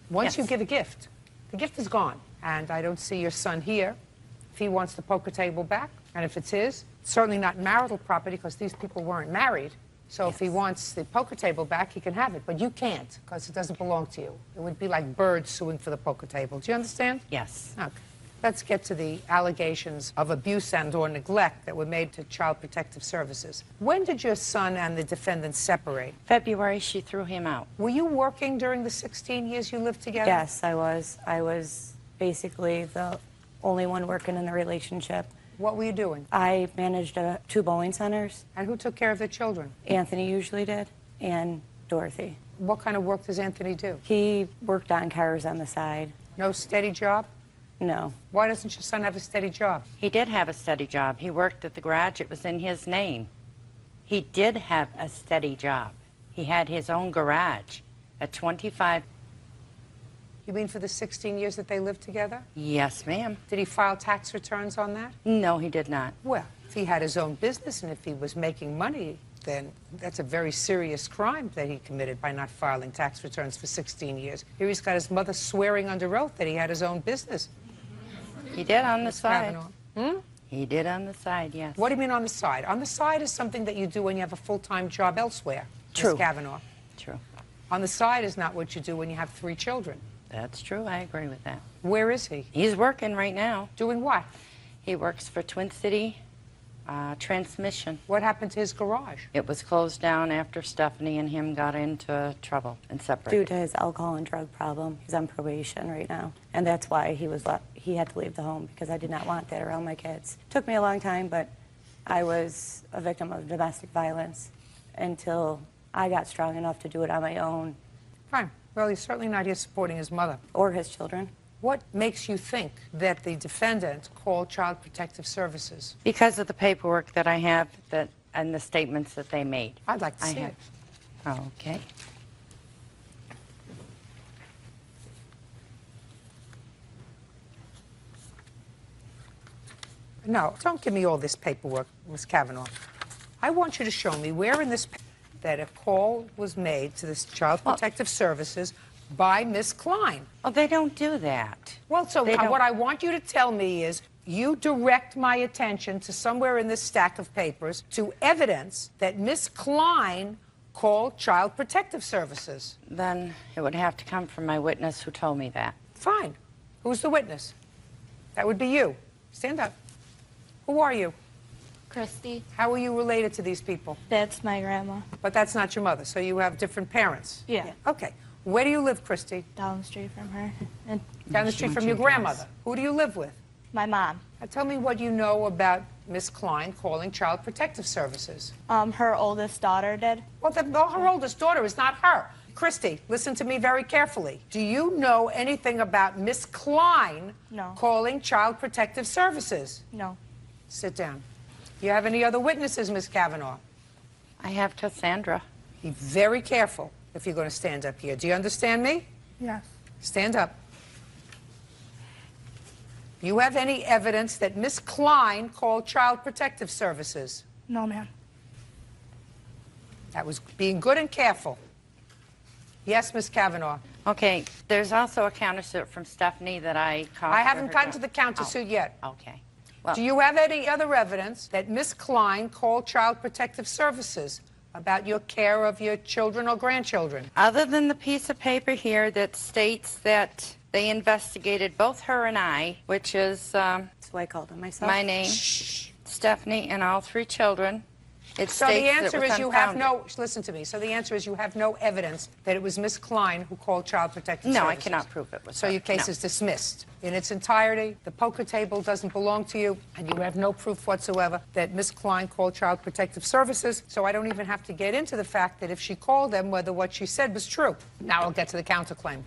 Once Yes. you give a gift, the gift is gone. And I don't see your son here. If he wants the poker table back, and if it's his, certainly not marital property because these people weren't married. So if he wants the poker table back, he can have it. But you can't because it doesn't belong to you. It would be like birds suing for the poker table. Do you understand? Yes. Okay. Let's get to the allegations of abuse and or neglect that were made to Child Protective Services. When did your son and the defendant separate? February, she threw him out. Were you working during the 16 years you lived together? Yes, I was. I was basically the only one working in the relationship. What were you doing? I managed 2 bowling centers. And who took care of the children? Anthony usually did, and Dorothy. What kind of work does Anthony do? He worked on cars on the side. No steady job? No. Why doesn't your son have a steady job? He did have a steady job. He worked at the garage. It was in his name. He did have a steady job. He had his own garage at 25. You mean for the 16 years that they lived together? Yes, ma'am. Did he file tax returns on that? No, he did not. Well, if he had his own business and if he was making money, then that's a very serious crime that he committed by not filing tax returns for 16 years. Here he's got his mother swearing under oath that he had his own business. He did on the Ms. side. Kavanaugh. He did on the side, yes. What do you mean on the side? On the side is something that you do when you have a full-time job elsewhere, True. Ms. Kavanaugh. True. On the side is not what you do when you have 3 children. That's true. I agree with that. Where is he? He's working right now. Doing what? He works for Twin City Transmission. What happened to his garage? It was closed down after Stephanie and him got into trouble and separated. Due to his alcohol and drug problem. He's on probation right now. And that's why he had to leave the home, because I did not want that around my kids. Took me a long time, but I was a victim of domestic violence until I got strong enough to do it on my own. Fine. Well, he's certainly not here supporting his mother. Or his children. What makes you think that the defendant called Child Protective Services? Because of the paperwork that I have and the statements that they made. I'd like to see have. it. Oh, okay. No, don't give me all this paperwork, Ms. Kavanaugh. I want you to show me where in this that a call was made to this Child Protective Services by Miss Klein. Oh, they don't do that. Well, so what I want you to tell me is you direct my attention to somewhere in this stack of papers to evidence that Miss Klein called Child Protective Services. Then it would have to come from my witness who told me that. Fine. Who's the witness? That would be you. Stand up. Who are you? Christy. How are you related to these people? That's my grandma. But that's not your mother, so you have different parents. Yeah. Okay. Where do you live, Christy? Down the street from her. And Down the street from your grandmother. Who do you live with? My mom. Now tell me what you know about Miss Klein calling Child Protective Services. Her oldest daughter did. Well, her oldest daughter is not her. Christy, listen to me very carefully. Do you know anything about Miss Klein calling Child Protective Services? No. Sit down. Do you have any other witnesses, Miss Kavanaugh? I have Cassandra. Be very careful if you're going to stand up here. Do you understand me? Yes. Stand up. Do you have any evidence that Miss Klein called Child Protective Services? No, ma'am. That was being good and careful. Yes, Miss Kavanaugh. Okay, there's also a countersuit from Stephanie that I called. I haven't gotten to the countersuit yet. Okay. Well, do you have any other evidence that Miss Klein called Child Protective Services about your care of your children or grandchildren? Other than the piece of paper here that states that they investigated both her and I, which is That's why I called him myself. my name, Stephanie, and all 3 children. It So states the answer it was is you have unfounded. listen to me, so the answer is you have no evidence that it was Miss Klein who called Child Protective Services. No, I cannot prove it was So her. your case No. is dismissed in its entirety. The poker table doesn't belong to you, and you have no proof whatsoever that Miss Klein called Child Protective Services, so I don't even have to get into the fact that if she called them, whether what she said was true. Now I'll get to the counterclaim.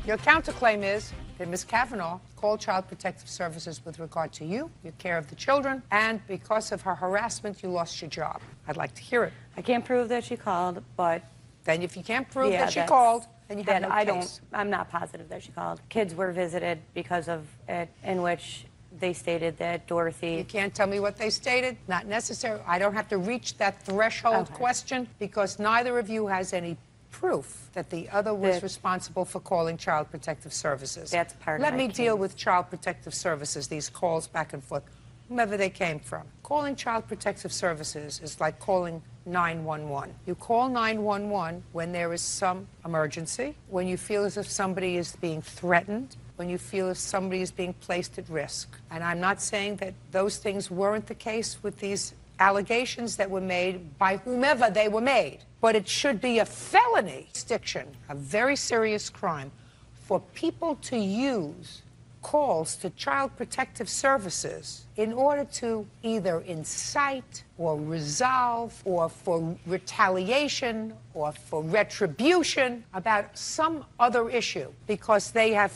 Your counterclaim is that Ms. Kavanaugh called Child Protective Services with regard to you, your care of the children, and because of her harassment, you lost your job. I'd like to hear it. I can't prove that she called, but... Then if you can't prove Yeah, that she that's- called, then you have then no I case. I'm not positive that she called. Kids were visited because of it, in which they stated that Dorothy... You can't tell me what they stated. Not necessary. I don't have to reach that threshold question because neither of you has any proof that the other was responsible for calling Child Protective Services. That's part of Let my me case. deal with Child Protective Services, these calls back and forth, whomever they came from. Calling Child Protective Services is like calling 911. You call 911 when there is some emergency, when you feel as if somebody is being threatened, when you feel as somebody is being placed at risk. And I'm not saying that those things weren't the case with these allegations that were made by whomever they were made. But it should be a felony jurisdiction, a very serious crime, for people to use calls to Child Protective Services in order to either incite or resolve or for retaliation or for retribution about some other issue because they have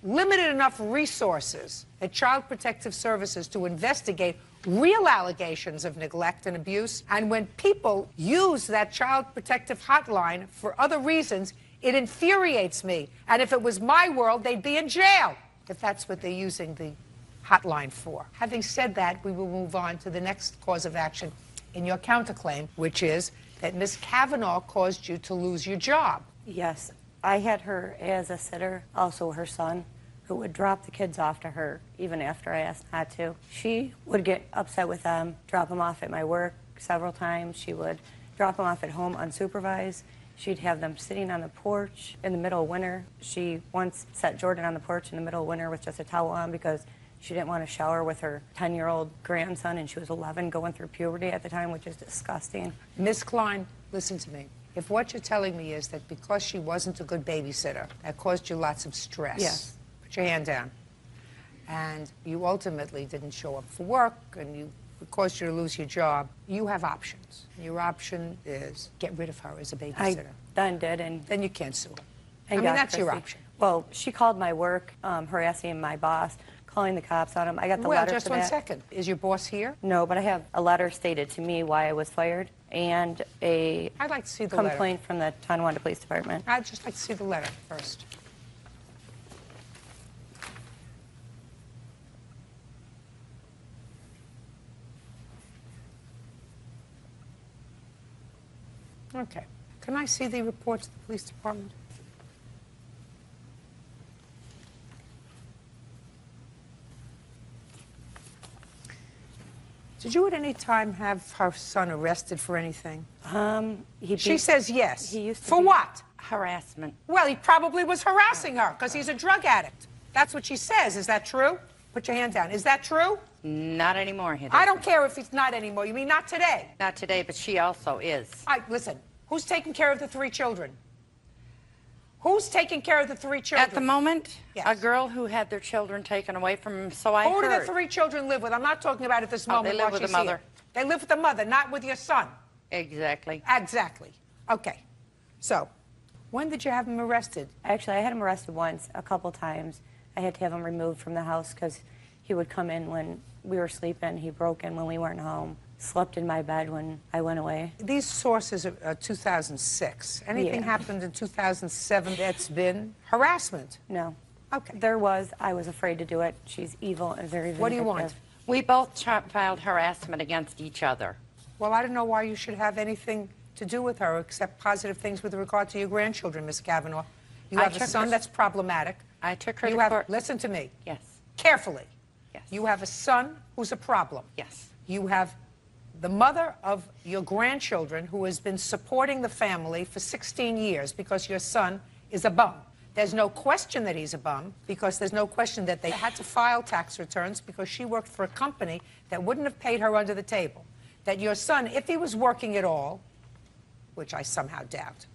limited enough resources at Child Protective Services to investigate real allegations of neglect and abuse. And when people use that Child Protective Hotline for other reasons, it infuriates me. And if it was my world, they'd be in jail if that's what they're using the hotline for. Having said that, we will move on to the next cause of action in your counterclaim, which is that Ms. Kavanaugh caused you to lose your job. Yes, I had her as a sitter, also her son, who would drop the kids off to her even after I asked not to. She would get upset with them, drop them off at my work several times. She would drop them off at home unsupervised. She'd have them sitting on the porch in the middle of winter. She once set Jordan on the porch in the middle of winter with just a towel on because she didn't want to shower with her 10-year-old grandson, and she was 11 going through puberty at the time, which is disgusting. Ms. Klein, listen to me. If what you're telling me is that because she wasn't a good babysitter, that caused you lots of stress, Yes. put your hand down, and you ultimately didn't show up for work and it caused you to lose your job, you have options. Your option is get rid of her as a babysitter. I then did, and then you can't sue her. And I mean, got that's your Christy. option. Well, she called my work, harassing my boss, calling the cops on him. I got the Well, letter just for one that. second. Is your boss here? No, but I have a letter stated to me why I was fired and a I'd like to see the letter. complaint from the Tonawanda Police Department. I'd just like to see the letter first. Okay. Can I see the report to the police department? Did you at any time have her son arrested for anything? She says yes. He used to for be- what? Harassment. Well, he probably was harassing her because he's a drug addict. That's what she says. Is that true? Put your hand down. Is that true? Not anymore. He I doesn't. don't care if it's not anymore. You mean not today? Not today, but she also is. Listen, who's taking care of the 3 children? Who's taking care of the 3 children? At the moment, Yes. a girl who had their children taken away from him, so I Who do heard. the 3 children live with? I'm not talking about at this moment. They live while with she's the mother. here. They live with the mother, not with your son. Exactly. Exactly. Okay. So, when did you have him arrested? Actually, I had him arrested once, a couple times. I had to have him removed from the house because he would come in when we were sleeping. He broke in when we weren't home, slept in my bed when I went away. These sources are 2006. Anything Yeah. happened in 2007 that's been harassment? No. Okay. There was. I was afraid to do it. She's evil and very vindictive. What do you want? We both filed harassment against each other. Well, I don't know why you should have anything to do with her except positive things with regard to your grandchildren, Miss Kavanaugh. You I have a took son her- that's problematic. I took her You to have, court. listen to me. Yes. Carefully. Yes. You have a son who's a problem. Yes. You have the mother of your grandchildren who has been supporting the family for 16 years because your son is a bum. There's no question that he's a bum because there's no question that they had to file tax returns because she worked for a company that wouldn't have paid her under the table. That your son, if he was working at all, which I somehow doubt,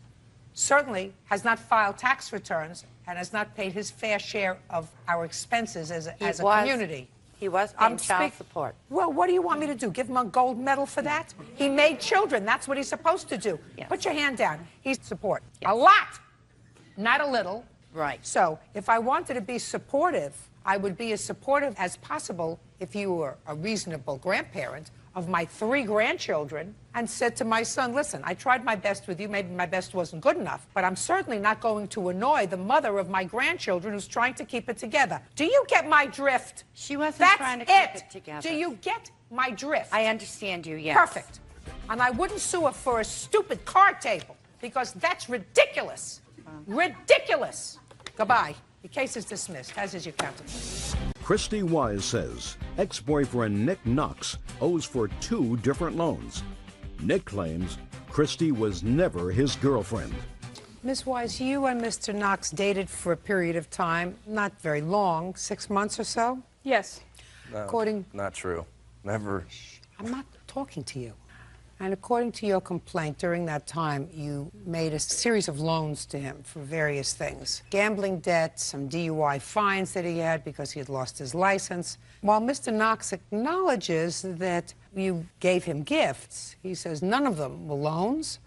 certainly has not filed tax returns and has not paid his fair share of our expenses as a community. He was paying child support. Well, what do you want me to do? Give him a gold medal for that? He made children. That's what he's supposed to do. Yes. Put your hand down. He's support. A lot, not a little. Right. So if I wanted to be supportive, I would be as supportive as possible if you were a reasonable grandparent of my 3 grandchildren and said to my son, listen, I tried my best with you. Maybe my best wasn't good enough, but I'm certainly not going to annoy the mother of my grandchildren who's trying to keep it together. Do you get my drift? She wasn't That's trying to keep it together. Do you get my drift? I understand you, yes. Perfect. And I wouldn't sue her for a stupid card table because that's ridiculous. Ridiculous. Goodbye. The case is dismissed, as is your counterpart. Christy Wise says ex-boyfriend Nick Knox owes for 2 different loans. Nick claims Christy was never his girlfriend. Ms. Wise, you and Mr. Knox dated for a period of time, not very long, 6 months or so? Yes. No, According- not true. Never. I'm not talking to you. And according to your complaint, during that time, you made a series of loans to him for various things. Gambling debt, some DUI fines that he had because he had lost his license. While Mr. Knox acknowledges that you gave him gifts, he says none of them were loans.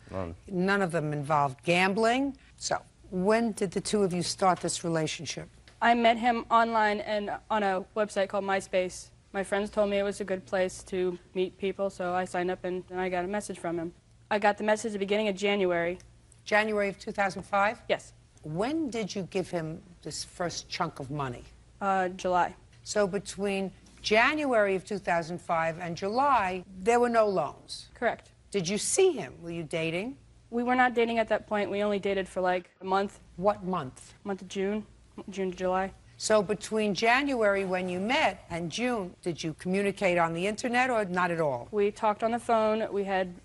None of them involved gambling. So, when did the 2 of you start this relationship? I met him online and on a website called MySpace. My friends told me it was a good place to meet people, so I signed up and I got a message from him. I got the message at the beginning of January. January of 2005? Yes. When did you give him this first chunk of money? July. So between January of 2005 and July, there were no loans. Correct. Did you see him? Were you dating? We were not dating at that point. We only dated for like a month. What month? Month of June. June to July. So between January when you met and June, did you communicate on the internet or not at all? We talked on the phone.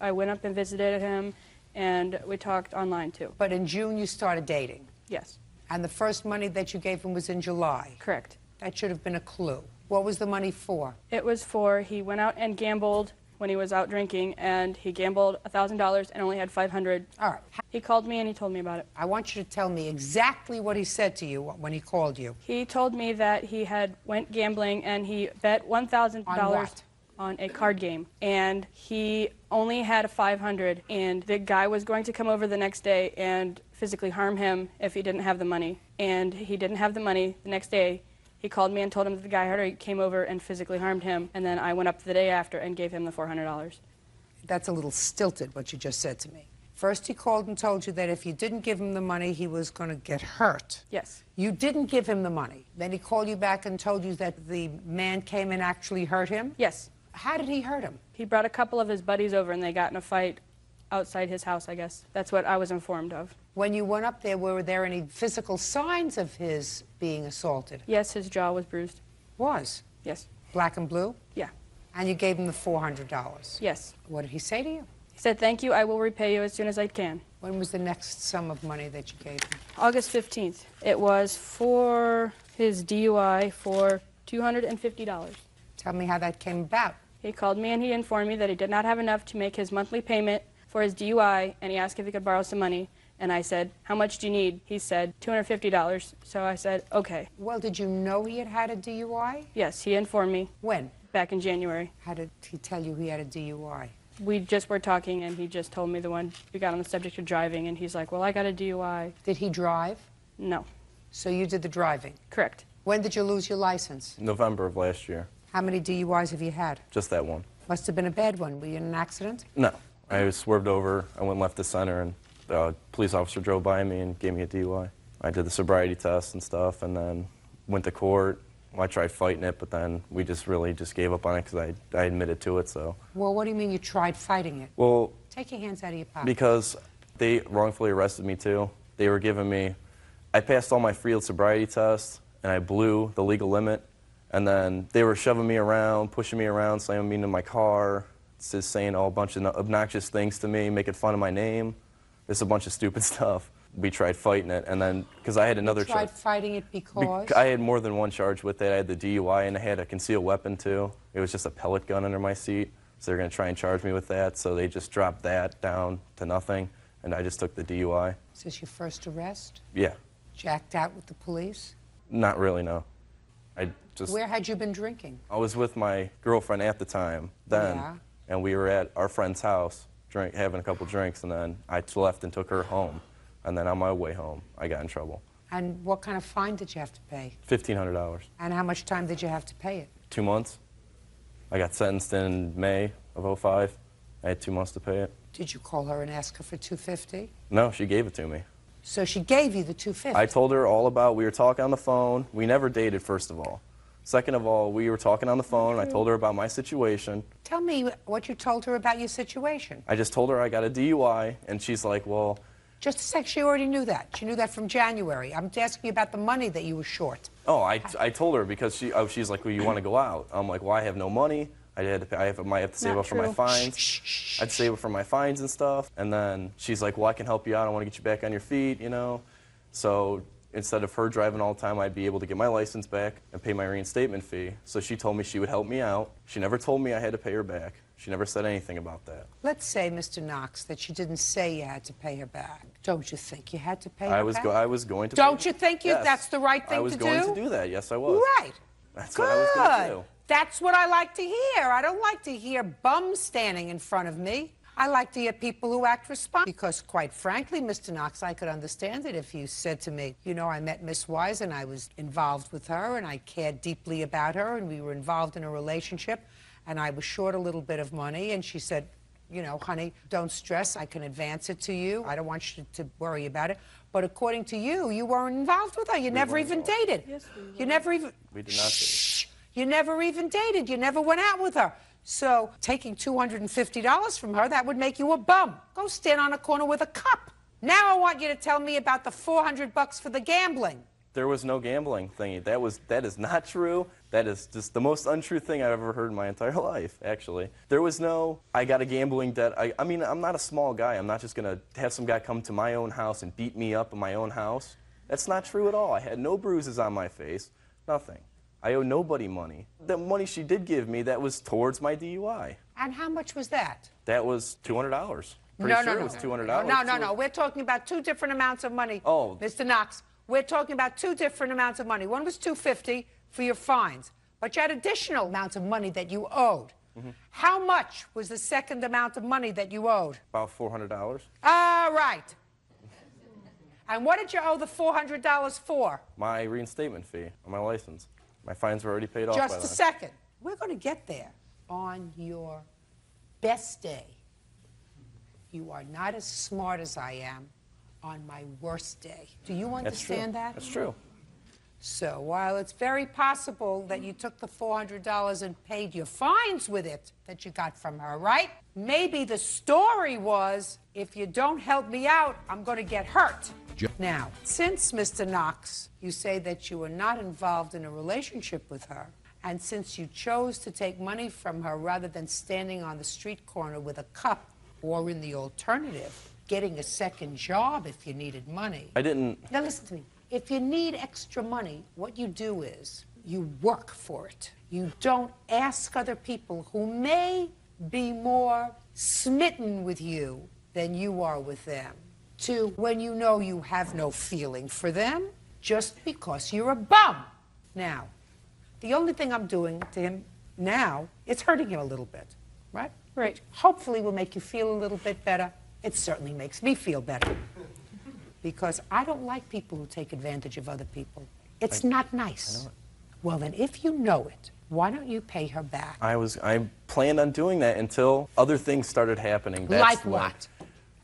I went up and visited him, and we talked online too. But in June you started dating? Yes. And the first money that you gave him was in July? Correct. That should have been a clue. What was the money for? It was for, he went out and gambled when he was out drinking, and he gambled $1,000 and only had $500. All right. He called me and he told me about it. I want you to tell me exactly what he said to you when he called you. He told me that he had went gambling and he bet $1,000 On what? on a card game, and he only had $500, and the guy was going to come over the next day and physically harm him if he didn't have the money, and he didn't have the money the next day. He called me and told him that the guy had came over and physically harmed him, and then I went up the day after and gave him the $400. That's a little stilted, what you just said to me. First, he called and told you that if you didn't give him the money, he was going to get hurt. Yes. You didn't give him the money. Then he called you back and told you that the man came and actually hurt him? Yes. How did he hurt him? He brought a couple of his buddies over, and they got in a fight outside his house, I guess. That's what I was informed of. When you went up there, were there any physical signs of his being assaulted? Yes, his jaw was bruised. Was? Yes. Black and blue? Yeah. And you gave him the $400? Yes. What did he say to you? He said, thank you, I will repay you as soon as I can. When was the next sum of money that you gave him? August 15th. It was for his DUI for $250. Tell me how that came about. He called me and he informed me that he did not have enough to make his monthly payment for his DUI, and he asked if he could borrow some money. And I said, how much do you need? He said, $250. So I said, okay. Well, did you know he had had a DUI? Yes, he informed me. When? Back in January. How did he tell you he had a DUI? We just were talking, and he just told me the one. We got on the subject of driving, and he's like, well, I got a DUI. Did he drive? No. So you did the driving? Correct. When did you lose your license? November of last year. How many DUIs have you had? Just that one. Must have been a bad one. Were you in an accident? No. I was swerved over. I went left to center, and the police officer drove by me and gave me a DUI. I did the sobriety test and stuff, and then went to court. Well, I tried fighting it, but then we just really gave up on it because I admitted to it, so. Well, what do you mean you tried fighting it? Well, take your hands out of your pocket. Because they wrongfully arrested me, too. They were giving me, I passed all my field sobriety tests, and I blew the legal limit, and then they were shoving me around, pushing me around, slamming me into my car, just saying a bunch of obnoxious things to me, making fun of my name. Just a bunch of stupid stuff. We tried fighting it, and then, because I had another charge. You tried fighting it because? I had more than one charge with it. I had the DUI, and I had a concealed weapon, too. It was just a pellet gun under my seat, so they're going to try and charge me with that, so they just dropped that down to nothing, and I just took the DUI. Is this your first arrest? Yeah. Jacked out with the police? Not really, no. I just... Where had you been drinking? I was with my girlfriend at the time, then, Yeah. and we were at our friend's house, having a couple drinks, and then I left and took her home. And then on my way home, I got in trouble. And what kind of fine did you have to pay? $1,500. And how much time did you have to pay it? 2 months. I got sentenced in May of '05. I had 2 months to pay it. Did you call her and ask her for $250? No, she gave it to me. So she gave you the $250? I told her all about, we were talking on the phone. We never dated, first of all. Second of all, we were talking on the phone. I told her about my situation. Tell me what you told her about your situation. I just told her I got a DUI, and she's like, well... Just a sec, she already knew that. She knew that from January. I'm asking you about the money that you were short. Oh, I told her because she's like, well, you want to go out? I'm like, well, I have no money. I might have to save up for my fines. I'd save up for my fines and stuff. And then she's like, well, I can help you out. I want to get you back on your feet, you know. So instead of her driving all the time, I'd be able to get my license back and pay my reinstatement fee. So she told me she would help me out. She never told me I had to pay her back. She never said anything about that. Let's say, Mr. Knox, that she didn't say you had to pay her back. Don't you think you had to pay her back? I was going to. Don't you think yes. That's the right thing to do? I was going to do that. Yes, I was. Right. That's Good. what I was going to do. That's what I like to hear. I don't like to hear bums standing in front of me. I like to hear people who act responsible. Because, quite frankly, Mr. Knox, I could understand it if you said to me, you know, I met Miss Wise and I was involved with her and I cared deeply about her and we were involved in a relationship and I was short a little bit of money and she said, you know, honey, don't stress. I can advance it to you. I don't want you to worry about it. But according to you, you weren't involved with her. You never even dated. Yes, we were. You never even... We did not date. You never even dated. You never went out with her. So taking $250 from her, that would make you a bum. Go stand on a corner with a cup. Now I want you to tell me about the $400 for the gambling. There was no gambling thingy. That is not true. That is just the most untrue thing I've ever heard in my entire life, actually. There was no, I got a gambling debt. I mean, I'm not a small guy. I'm not just going to have some guy come to my own house and beat me up in my own house. That's not true at all. I had no bruises on my face, nothing. I owe nobody money. The money she did give me, that was towards my DUI. And how much was that? That was $200. Pretty sure it was $200. No. We're talking about two different amounts of money. Oh. Mr. Knox, we're talking about two different amounts of money. One was $250 for your fines, but you had additional amounts of money that you owed. Mm-hmm. How much was the second amount of money that you owed? About $400. All right. And what did you owe the $400 for? My reinstatement fee on my license. My fines were already paid off by then. Just a second. We're going to get there. On your best day, you are not as smart as I am on my worst day. Do you understand that? That's true. So while it's very possible that you took the $400 and paid your fines with it that you got from her, right? Maybe the story was, if you don't help me out, I'm going to get hurt. Now, since, Mr. Knox, you say that you were not involved in a relationship with her, and since you chose to take money from her rather than standing on the street corner with a cup, or in the alternative, getting a second job if you needed money. I didn't... Now listen to me. If you need extra money, what you do is you work for it. You don't ask other people who may be more smitten with you than you are with them to when you know you have no feeling for them just because you're a bum. Now, the only thing I'm doing to him now, it's hurting him a little bit, right? Right. Which hopefully will make you feel a little bit better. It certainly makes me feel better. Because I don't like people who take advantage of other people. It's not nice. I know it. Well, then if you know it, why don't you pay her back? I planned on doing that until other things started happening. That's Like when what?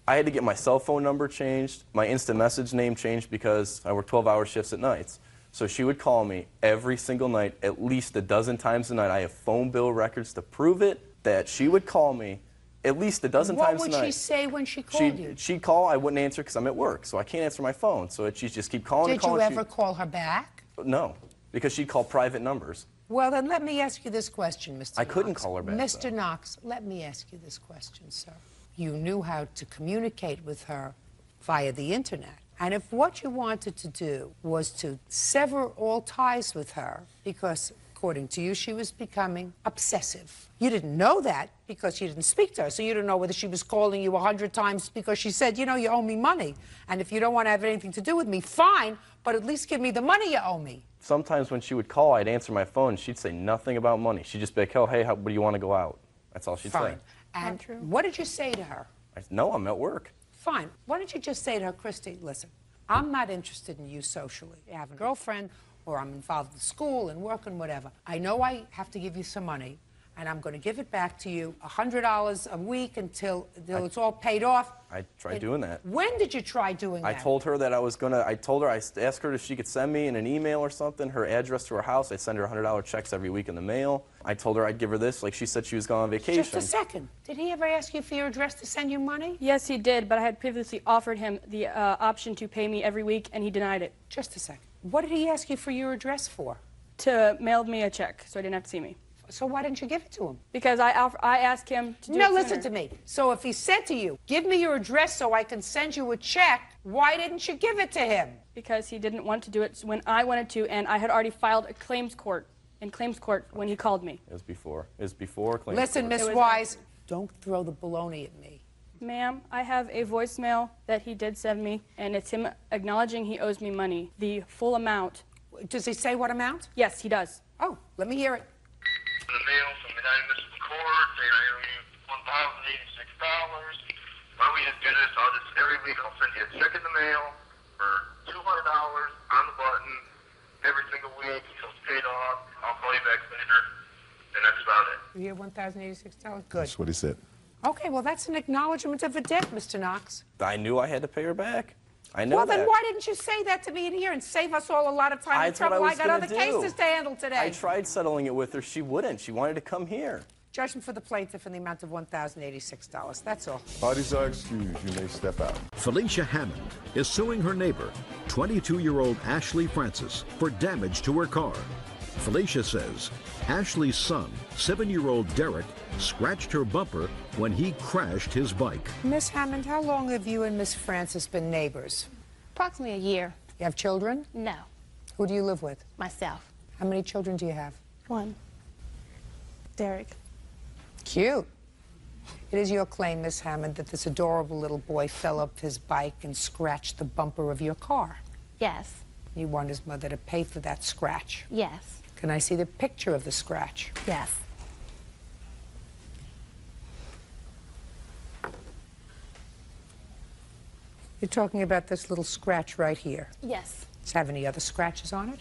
I had to get my cell phone number changed, my instant message name changed because I work 12-hour shifts at nights. So she would call me every single night, at least a dozen times a night. I have phone bill records to prove it, that she would call me at least a dozen times a night. What would she say when she called you? She'd call, I wouldn't answer because I'm at work, so I can't answer my phone. So she'd just keep calling and Did calling. you ever call her back? No, because she'd call private numbers. Well, then let me ask you this question, Mr. I couldn't Knox. call her back, Mr. Knox, let me ask you this question, sir. You knew how to communicate with her via the internet. And if what you wanted to do was to sever all ties with her, because according to you, she was becoming obsessive. You didn't know that because you didn't speak to her, so you don't know whether she was calling you 100 times because she said, you know, you owe me money. And if you don't want to have anything to do with me, fine, but at least give me the money you owe me. Sometimes when she would call, I'd answer my phone, and she'd say nothing about money. She'd just be like, oh, hey, what do you want to go out? That's all she'd say. Fine. And what did you say to her? I said, no, I'm at work. Fine. Why don't you just say to her, Christy, listen, I'm not interested in you socially. You have a girlfriend, or I'm involved in school and work and whatever. I know I have to give you some money, and I'm going to give it back to you, $100 a week until it's all paid off. I tried doing that. When did you try doing that? I told her that I was going to, I asked her if she could send me in an email or something, her address to her house. I'd send her $100 checks every week in the mail. I told her I'd give her this, like she said she was going on vacation. Just a second. Did he ever ask you for your address to send you money? Yes, he did, but I had previously offered him the option to pay me every week, and he denied it. Just a second. What did he ask you for your address for? To mail me a check, so he didn't have to see me. So why didn't you give it to him? Because I asked him to do it No, sooner. listen to me. So if he said to you, give me your address so I can send you a check, why didn't you give it to him? Because he didn't want to do it when I wanted to, and I had already filed a claims court when he called me. It was before. It was before claims Listen, court. Miss Wise, don't throw the baloney at me. Ma'am, I have a voicemail that he did send me, and it's him acknowledging he owes me money, the full amount. Does he say what amount? Yes, he does. Oh, let me hear it. In the mail from the United Municipal Court saying I owe you $1,086. Why don't we just do this? Every week I'll send you a check in the mail for $200 on the button every single week until it's paid off. I'll call you back later, and that's about it. You hear $1,086? Good. That's what he said. Okay, well, that's an acknowledgement of a debt, Mr. Knox. I knew I had to pay her back. I know Well, that. then why didn't you say that to me in here and save us all a lot of time and That's what trouble? I I was got gonna other do. cases to handle today. I tried settling it with her. She wouldn't. She wanted to come here. Judgment for the plaintiff in the amount of $1,086. That's all. Parties are excused. You may step out. Felicia Hammond is suing her neighbor, 22-year-old Ashley Francis, for damage to her car. Felicia says Ashley's son, 7-year-old Derek, scratched her bumper when he crashed his bike. Miss Hammond, how long have you and Miss Francis been neighbors? Approximately a year. You have children? No, Who do you live with? myself. How many children do you have? One. Derek. Cute. It is your claim, Miss Hammond, that this adorable little boy fell off his bike and scratched the bumper of your car. Yes. You want his mother to pay for that scratch. Yes. Can I see the picture of the scratch? Yes. You're talking about this little scratch right here. Yes. Does it have any other scratches on it?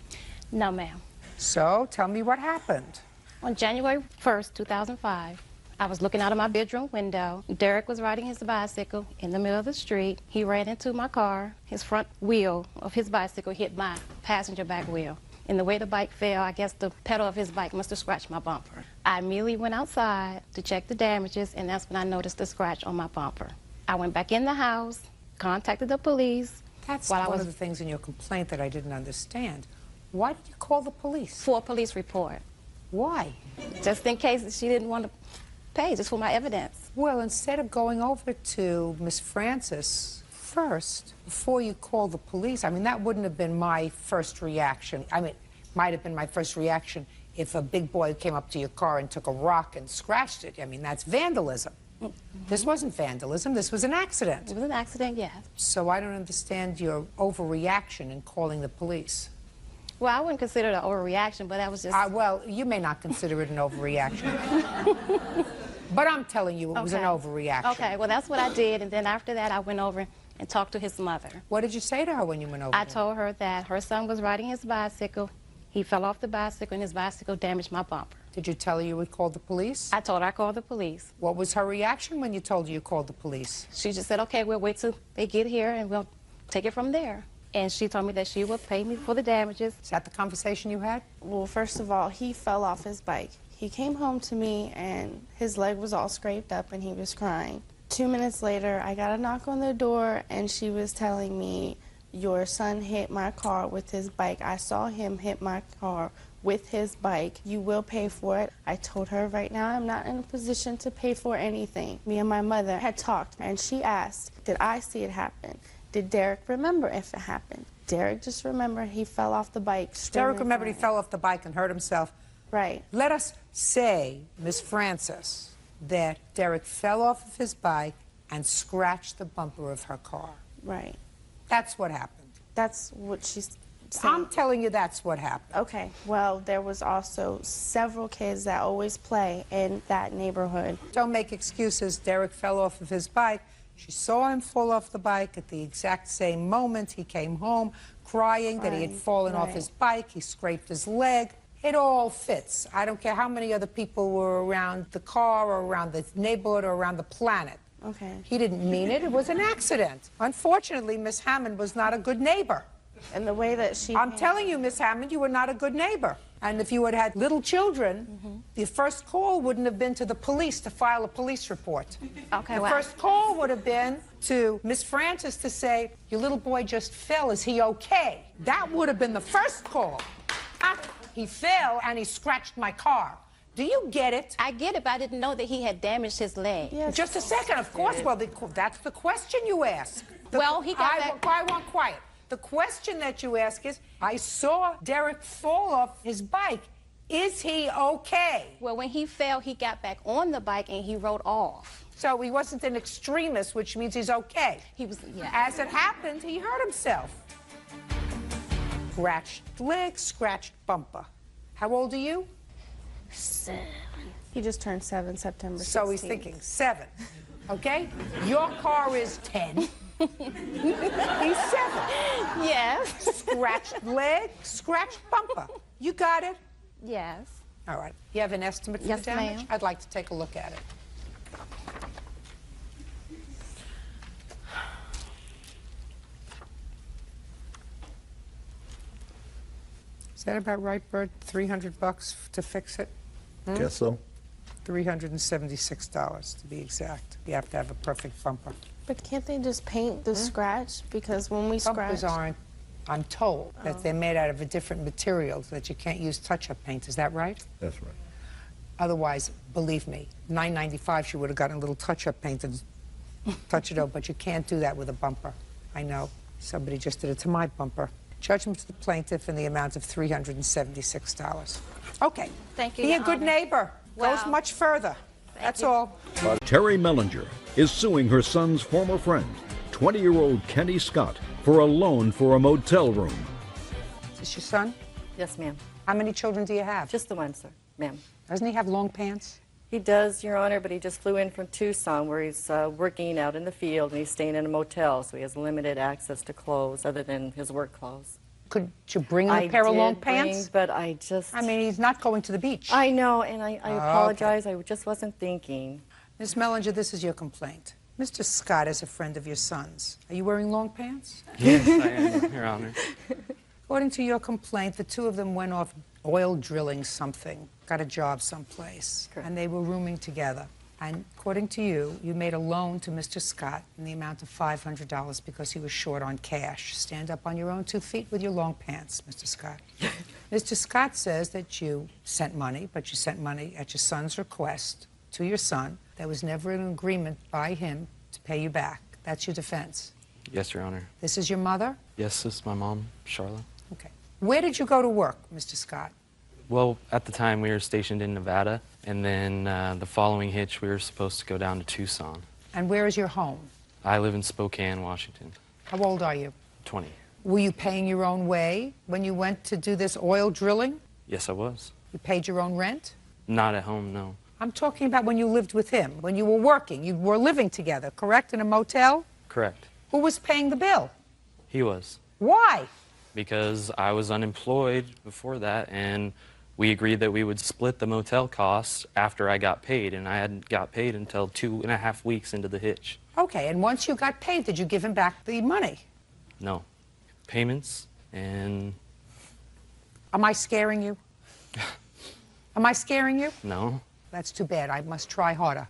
No, ma'am. So, tell me what happened. On January 1st, 2005, I was looking out of my bedroom window. Derek was riding his bicycle in the middle of the street. He ran into my car. His front wheel of his bicycle hit my passenger back wheel. And the way the bike fell, I guess the pedal of his bike must have scratched my bumper. I immediately went outside to check the damages, and that's when I noticed the scratch on my bumper. I went back in the house, contacted the police. That's one of the things in your complaint that I didn't understand. Why did you call the police? For a police report. Why? Just in case she didn't want to pay, just for my evidence. Well, instead of going over to Miss Francis first, before you call the police, I mean, that wouldn't have been my first reaction. I mean, it might have been my first reaction if a big boy came up to your car and took a rock and scratched it. I mean, that's vandalism. This wasn't vandalism, this was an accident. It was an accident, yes. So I don't understand your overreaction in calling the police. Well, I wouldn't consider it an overreaction, but that was just... Well, you may not consider it an overreaction. But I'm telling you it was an overreaction. Okay, well, that's what I did, and then after that, I went over and talked to his mother. What did you say to her when you went over I there? told her that her son was riding his bicycle. He fell off the bicycle, and his bicycle damaged my bumper. Did you tell her you would call the police? I told her I called the police. What was her reaction when you told her you called the police? She just said, okay, we'll wait till they get here, and we'll take it from there. And she told me that she would pay me for the damages. Is that the conversation you had? Well, first of all, he fell off his bike. He came home to me, and his leg was all scraped up, and he was crying. 2 minutes later, I got a knock on the door, and she was telling me, your son hit my car with his bike. I saw him hit my car with his bike. You will pay for it. I told her right now I'm not in a position to pay for anything. Me and my mother had talked, and she asked, did I see it happen? Did Derek remember if it happened? Derek just remembered he fell off the bike. Derek remembered he fell off the bike and hurt himself. Right. Let us say, Miss Francis, that Derek fell off of his bike and scratched the bumper of her car. Right. That's what happened. That's what she's saying. I'm telling you that's what happened. Okay. Well, there was also several kids that always play in that neighborhood. Don't make excuses. Derek fell off of his bike. She saw him fall off the bike at the exact same moment. He came home crying that he had fallen off his bike. He scraped his leg. It all fits. I don't care how many other people were around the car or around the neighborhood or around the planet. Okay. He didn't mean it. It was an accident. Unfortunately, Miss Hammond was not a good neighbor. And the way that she... I'm telling you, Miss Hammond, you were not a good neighbor. And if you had had little children, the first call wouldn't have been to the police to file a police report. Okay, The well, first call would have been to Miss Francis to say, your little boy just fell, is he okay? That would have been the first call. He fell and he scratched my car. Do you get it? I get it, but I didn't know that he had damaged his leg. Yes. Just a second, of course. Well, that's the question you ask. Well, he got back... I want quiet. The question that you ask is, I saw Derek fall off his bike. Is he okay? Well, when he fell, he got back on the bike and he rode off. So he wasn't an extremist, which means he's okay. He was, yeah. As it happened, he hurt himself. Scratched leg, scratched bumper. How old are you? 7. He just turned 7 September 16th. So he's thinking 7, okay? Your car is 10. He's 7. Yes. Scratched leg, scratched bumper. You got it? Yes. All right. You have an estimate for Yes, the damage? ma'am. I'd like to take a look at it. Is that about right, Bert? $300 to fix it? Guess so. $376 to be exact. You have to have a perfect bumper. But can't they just paint the scratch? Because when we Bumpers scratch... aren't, I'm told, that they're made out of a different material, so that you can't use touch-up paint. Is that right? That's right. Otherwise, believe me, $9.95 she would have gotten a little touch-up paint and touch it up, but you can't do that with a bumper. I know. Somebody just did it to my bumper. Judgment to the plaintiff in the amount of $376. Okay. Thank you, Be a Your good Honor. neighbor. Goes Wow. much further. That's all. Terry Mellinger is suing her son's former friend, 20-year-old Kenny Scott, for a loan for a motel room. Is this your son? Yes, ma'am. How many children do you have? Just the one, sir, ma'am. Doesn't he have long pants? He does, Your Honor, but he just flew in from Tucson where he's working out in the field and he's staying in a motel, so he has limited access to clothes other than his work clothes. Could you bring him a pair of long pants? But I just... I mean, he's not going to the beach. I know, and I apologize. Okay. I just wasn't thinking. Ms. Mellinger, this is your complaint. Mr. Scott is a friend of your son's. Are you wearing long pants? Yes, I am, Your Honor. According to your complaint, the two of them went off oil drilling something, got a job someplace, and they were rooming together. And according to you, you made a loan to Mr. Scott in the amount of $500 because he was short on cash. Stand up on your own 2 feet with your long pants, Mr. Scott. Mr. Scott says that you sent money, but you sent money at your son's request to your son. There was never an agreement by him to pay you back. That's your defense. Yes, Your Honor. This is your mother? Yes, this is my mom, Charlotte. Okay. Where did you go to work, Mr. Scott? Well, at the time we were stationed in Nevada, And then the following hitch, we were supposed to go down to Tucson. And where is your home? I live in Spokane, Washington. How old are you? 20. Were you paying your own way when you went to do this oil drilling? Yes, I was. You paid your own rent? Not at home, no. I'm talking about when you lived with him, when you were working. You were living together, correct, in a motel? Correct. Who was paying the bill? He was. Why? Because I was unemployed before that, and we agreed that we would split the motel costs after I got paid, and I hadn't got paid until 2.5 weeks into the hitch. Okay, and once you got paid, did you give him back the money? No. Payments and... Am I scaring you? Am I scaring you? No. That's too bad. I must try harder.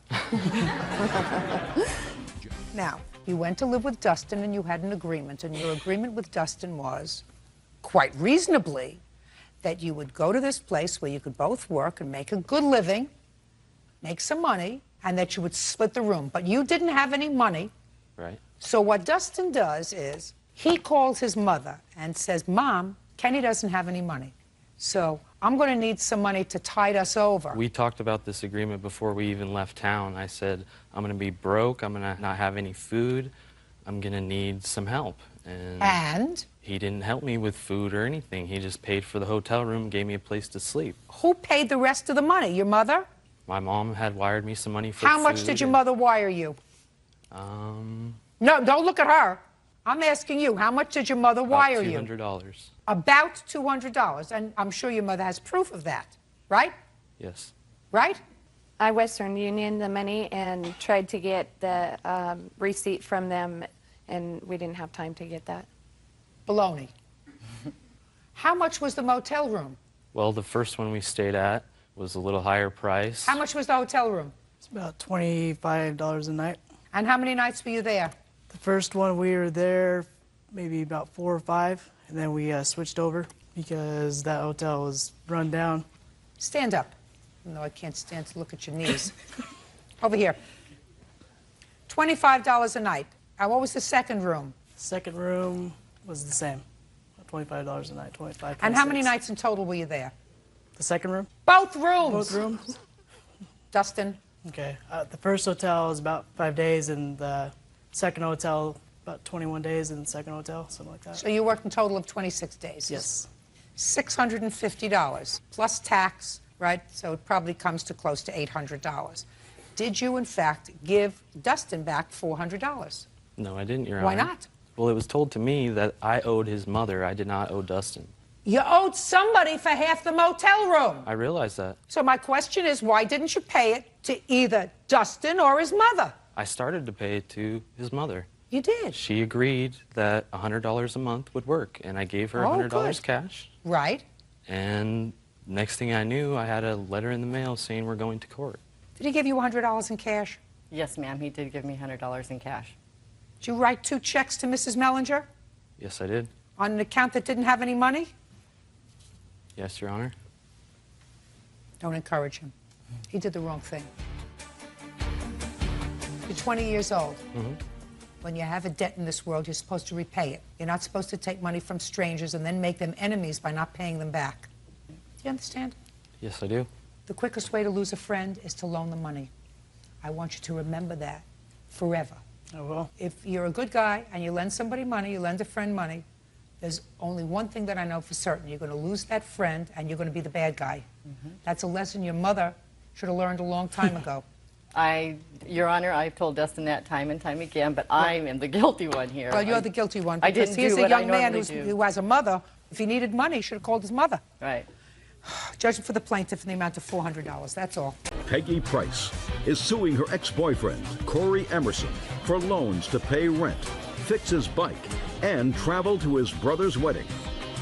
Now, you went to live with Dustin and you had an agreement, and your agreement with Dustin was, quite reasonably, that you would go to this place where you could both work and make a good living, make some money, and that you would split the room. But you didn't have any money. Right. So what Dustin does is he calls his mother and says, Mom, Kenny doesn't have any money. So I'm going to need some money to tide us over. We talked about this agreement before we even left town. I said, I'm going to be broke. I'm going to not have any food. I'm going to need some help. And? He didn't help me with food or anything. He just paid for the hotel room, gave me a place to sleep. Who paid the rest of the money? Your mother? My mom had wired me some money for How much did your mother wire you? No, don't look at her. I'm asking you, how much did your mother wire you? $200. About $200. And I'm sure your mother has proof of that, right? Yes. Right? I Western Union the money and tried to get the receipt from them, and we didn't have time to get that. Baloney. How much was the motel room? Well, the first one we stayed at was a little higher price. How much was the hotel room? It's about $25 a night. And how many nights were you there? The first one we were there maybe about 4 or 5, and then we switched over because that hotel was run down. Stand up. No, I can't stand to look at your knees. Over here. $25 a night. What was the second room? Second room was the same. $25 a night, 25. And how many nights in total were you there? The second room? Both rooms. Both rooms. Dustin? Okay. The first hotel was about 5 days, and the second hotel about 21 days in the second hotel, something like that. So you worked a total of 26 days? Yes. $650 plus tax, right? So it probably comes to close to $800. Did you, in fact, give Dustin back $400? No, I didn't, Your Honor. Why not? Well, it was told to me that I owed his mother. I did not owe Dustin. You owed somebody for half the motel room. I realize that. So my question is, why didn't you pay it to either Dustin or his mother? I started to pay it to his mother. You did? She agreed that $100 a month would work, and I gave her $100 good. cash. Right. And next thing I knew, I had a letter in the mail saying we're going to court. Did he give you $100 in cash? Yes, ma'am, he did give me $100 in cash. Did you write 2 checks to Mrs. Mellinger Yes, I did. on an account that didn't have any money? Yes, Your Honor. Don't encourage him. He did the wrong thing. You're 20 years old. Mm-hmm. When you have a debt in this world, you're supposed to repay it. You're not supposed to take money from strangers and then make them enemies by not paying them back. Do you understand? Yes, I do. The quickest way to lose a friend is to loan them money. I want you to remember that forever. I will. If you're a good guy and you lend somebody money, you lend a friend money, there's only one thing that I know for certain. You're going to lose that friend and you're going to be the bad guy. That's a lesson your mother should have learned a long time ago. Your Honor, I've told Dustin that time and time again, but I am the guilty one here. Well, you're the guilty one. I Because didn't he's do a what I young man normally do. who has a mother. If he needed money, he should have called his mother. Right. Judgment for the plaintiff in the amount of $400. That's all. Peggy Price is suing her ex-boyfriend, Corey Emerson, for loans to pay rent, fix his bike, and travel to his brother's wedding.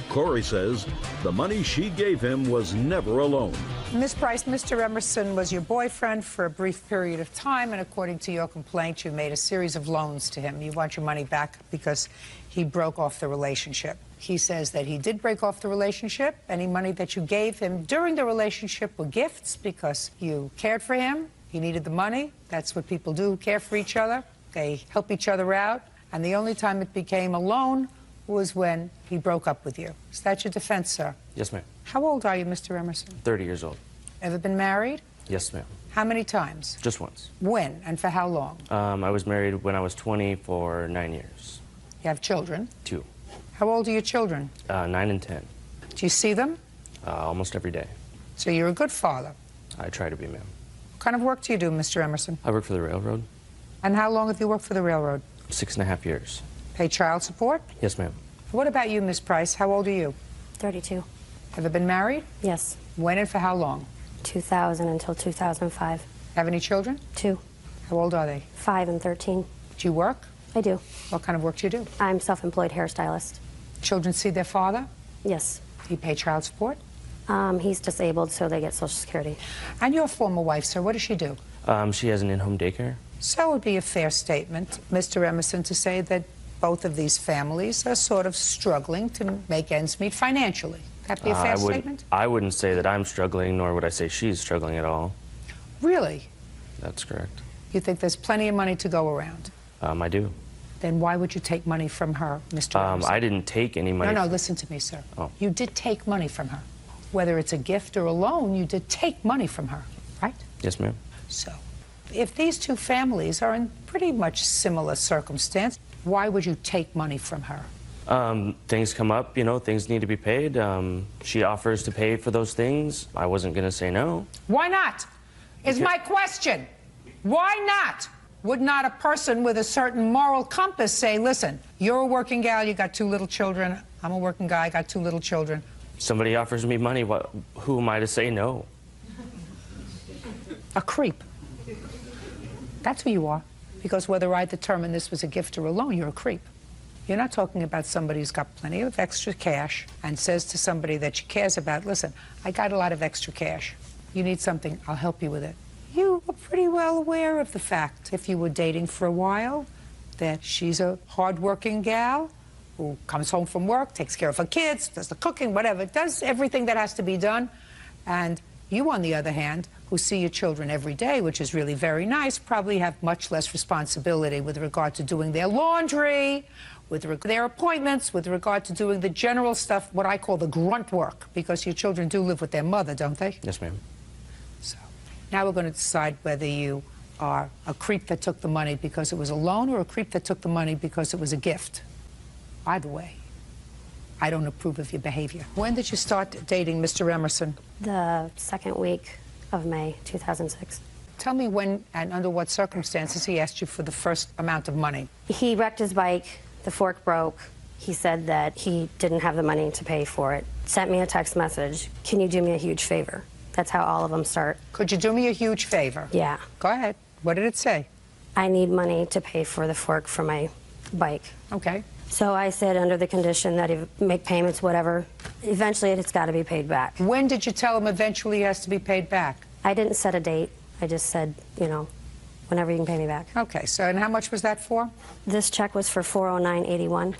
Corey says the money she gave him was never a loan. Miss Price, Mr. Emerson was your boyfriend for a brief period of time, and according to your complaint, you made a series of loans to him. You want your money back because he broke off the relationship. He says that he did break off the relationship. Any money that you gave him during the relationship were gifts because you cared for him. He needed the money. That's what people do, care for each other. They help each other out. And the only time it became a loan was when he broke up with you. Is that your defense, sir? Yes, ma'am. How old are you, Mr. Emerson? 30 years old. Ever been married? Yes, ma'am. How many times? Just once. When and for how long? I was married when I was 20 for 9 years. You have children? 2. How old are your children? 9 and 10. Do you see them? Almost every day. So you're a good father. I try to be, ma'am. What kind of work do you do, Mr. Emerson? I work for the railroad. And how long have you worked for the railroad? 6.5 years. Pay child support? Yes, ma'am. What about you, Miss Price? How old are you? 32. Ever been married? Yes. When and for how long? 2000 until 2005. Have any children? 2. How old are they? 5 and 13. Do you work? I do. What kind of work do you do? I'm self-employed hairstylist. Children see their father? Yes. You pay child support? He's disabled, so they get Social Security. And your former wife, sir, what does she do? She has an in-home daycare. So it would be a fair statement, Mr. Emerson, to say that both of these families are sort of struggling to make ends meet financially. That be a fair statement? I wouldn't say that I'm struggling, nor would I say she's struggling at all. Really? That's correct. You think there's plenty of money to go around? I do. Then why would you take money from her, Mr. Emerson? I didn't take any money. No, listen to me, sir. Oh. You did take money from her. Whether it's a gift or a loan, you did take money from her, right? Yes, ma'am. So, if these two families are in pretty much similar circumstance, why would you take money from her? Things come up, you know, things need to be paid. She offers to pay for those things. I wasn't going to say no. Why not? Is my question. Why not? Would not a person with a certain moral compass say, listen, you're a working gal, you got 2 little children. I'm a working guy, I got 2 little children. Somebody offers me money, who am I to say no? A creep. That's who you are. Because whether I determine this was a gift or a loan, you're a creep. You're not talking about somebody who's got plenty of extra cash and says to somebody that she cares about, listen, I got a lot of extra cash. You need something, I'll help you with it. You were pretty well aware of the fact, if you were dating for a while, that she's a hard-working gal who comes home from work, takes care of her kids, does the cooking, whatever, does everything that has to be done. And you, on the other hand, who see your children every day, which is really very nice, probably have much less responsibility with regard to doing their laundry, with their appointments, with regard to doing the general stuff, what I call the grunt work, because your children do live with their mother, don't they? Yes, ma'am. So now we're going to decide whether you are a creep that took the money because it was a loan or a creep that took the money because it was a gift. Either way, I don't approve of your behavior. When did you start dating Mr. Emerson? The second week of May, 2006. Tell me when and under what circumstances he asked you for the first amount of money. He wrecked his bike, the fork broke. He said that he didn't have the money to pay for it. Sent me a text message, can you do me a huge favor? That's how all of them start. Could you do me a huge favor? Yeah. Go ahead. What did it say? I need money to pay for the fork for my bike. Okay. So I said under the condition that he make payments, whatever, eventually it's got to be paid back. When did you tell him eventually he has to be paid back? I didn't set a date. I just said, you know, whenever you can pay me back. Okay, so and how much was that for? This check was for $409.81.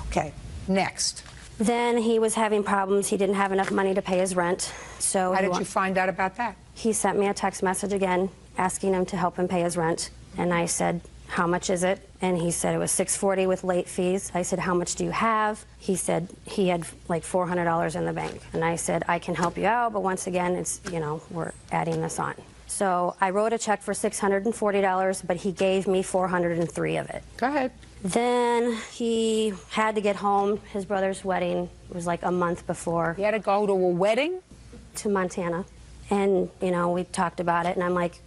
Okay, next. Then he was having problems. He didn't have enough money to pay his rent. So how did you find out about that? He sent me a text message again asking him to help him pay his rent. And I said, how much is it? And he said it was $640 with late fees. I said, how much do you have? He said he had like $400 in the bank. And I said, I can help you out, but once again, it's, you know, we're adding this on. So I wrote a check for $640, but he gave me $403 of it. Go ahead. Then he had to get home. His brother's wedding was like a month before. He had to go to a wedding? To Montana. And, you know, we talked about it, and I'm like,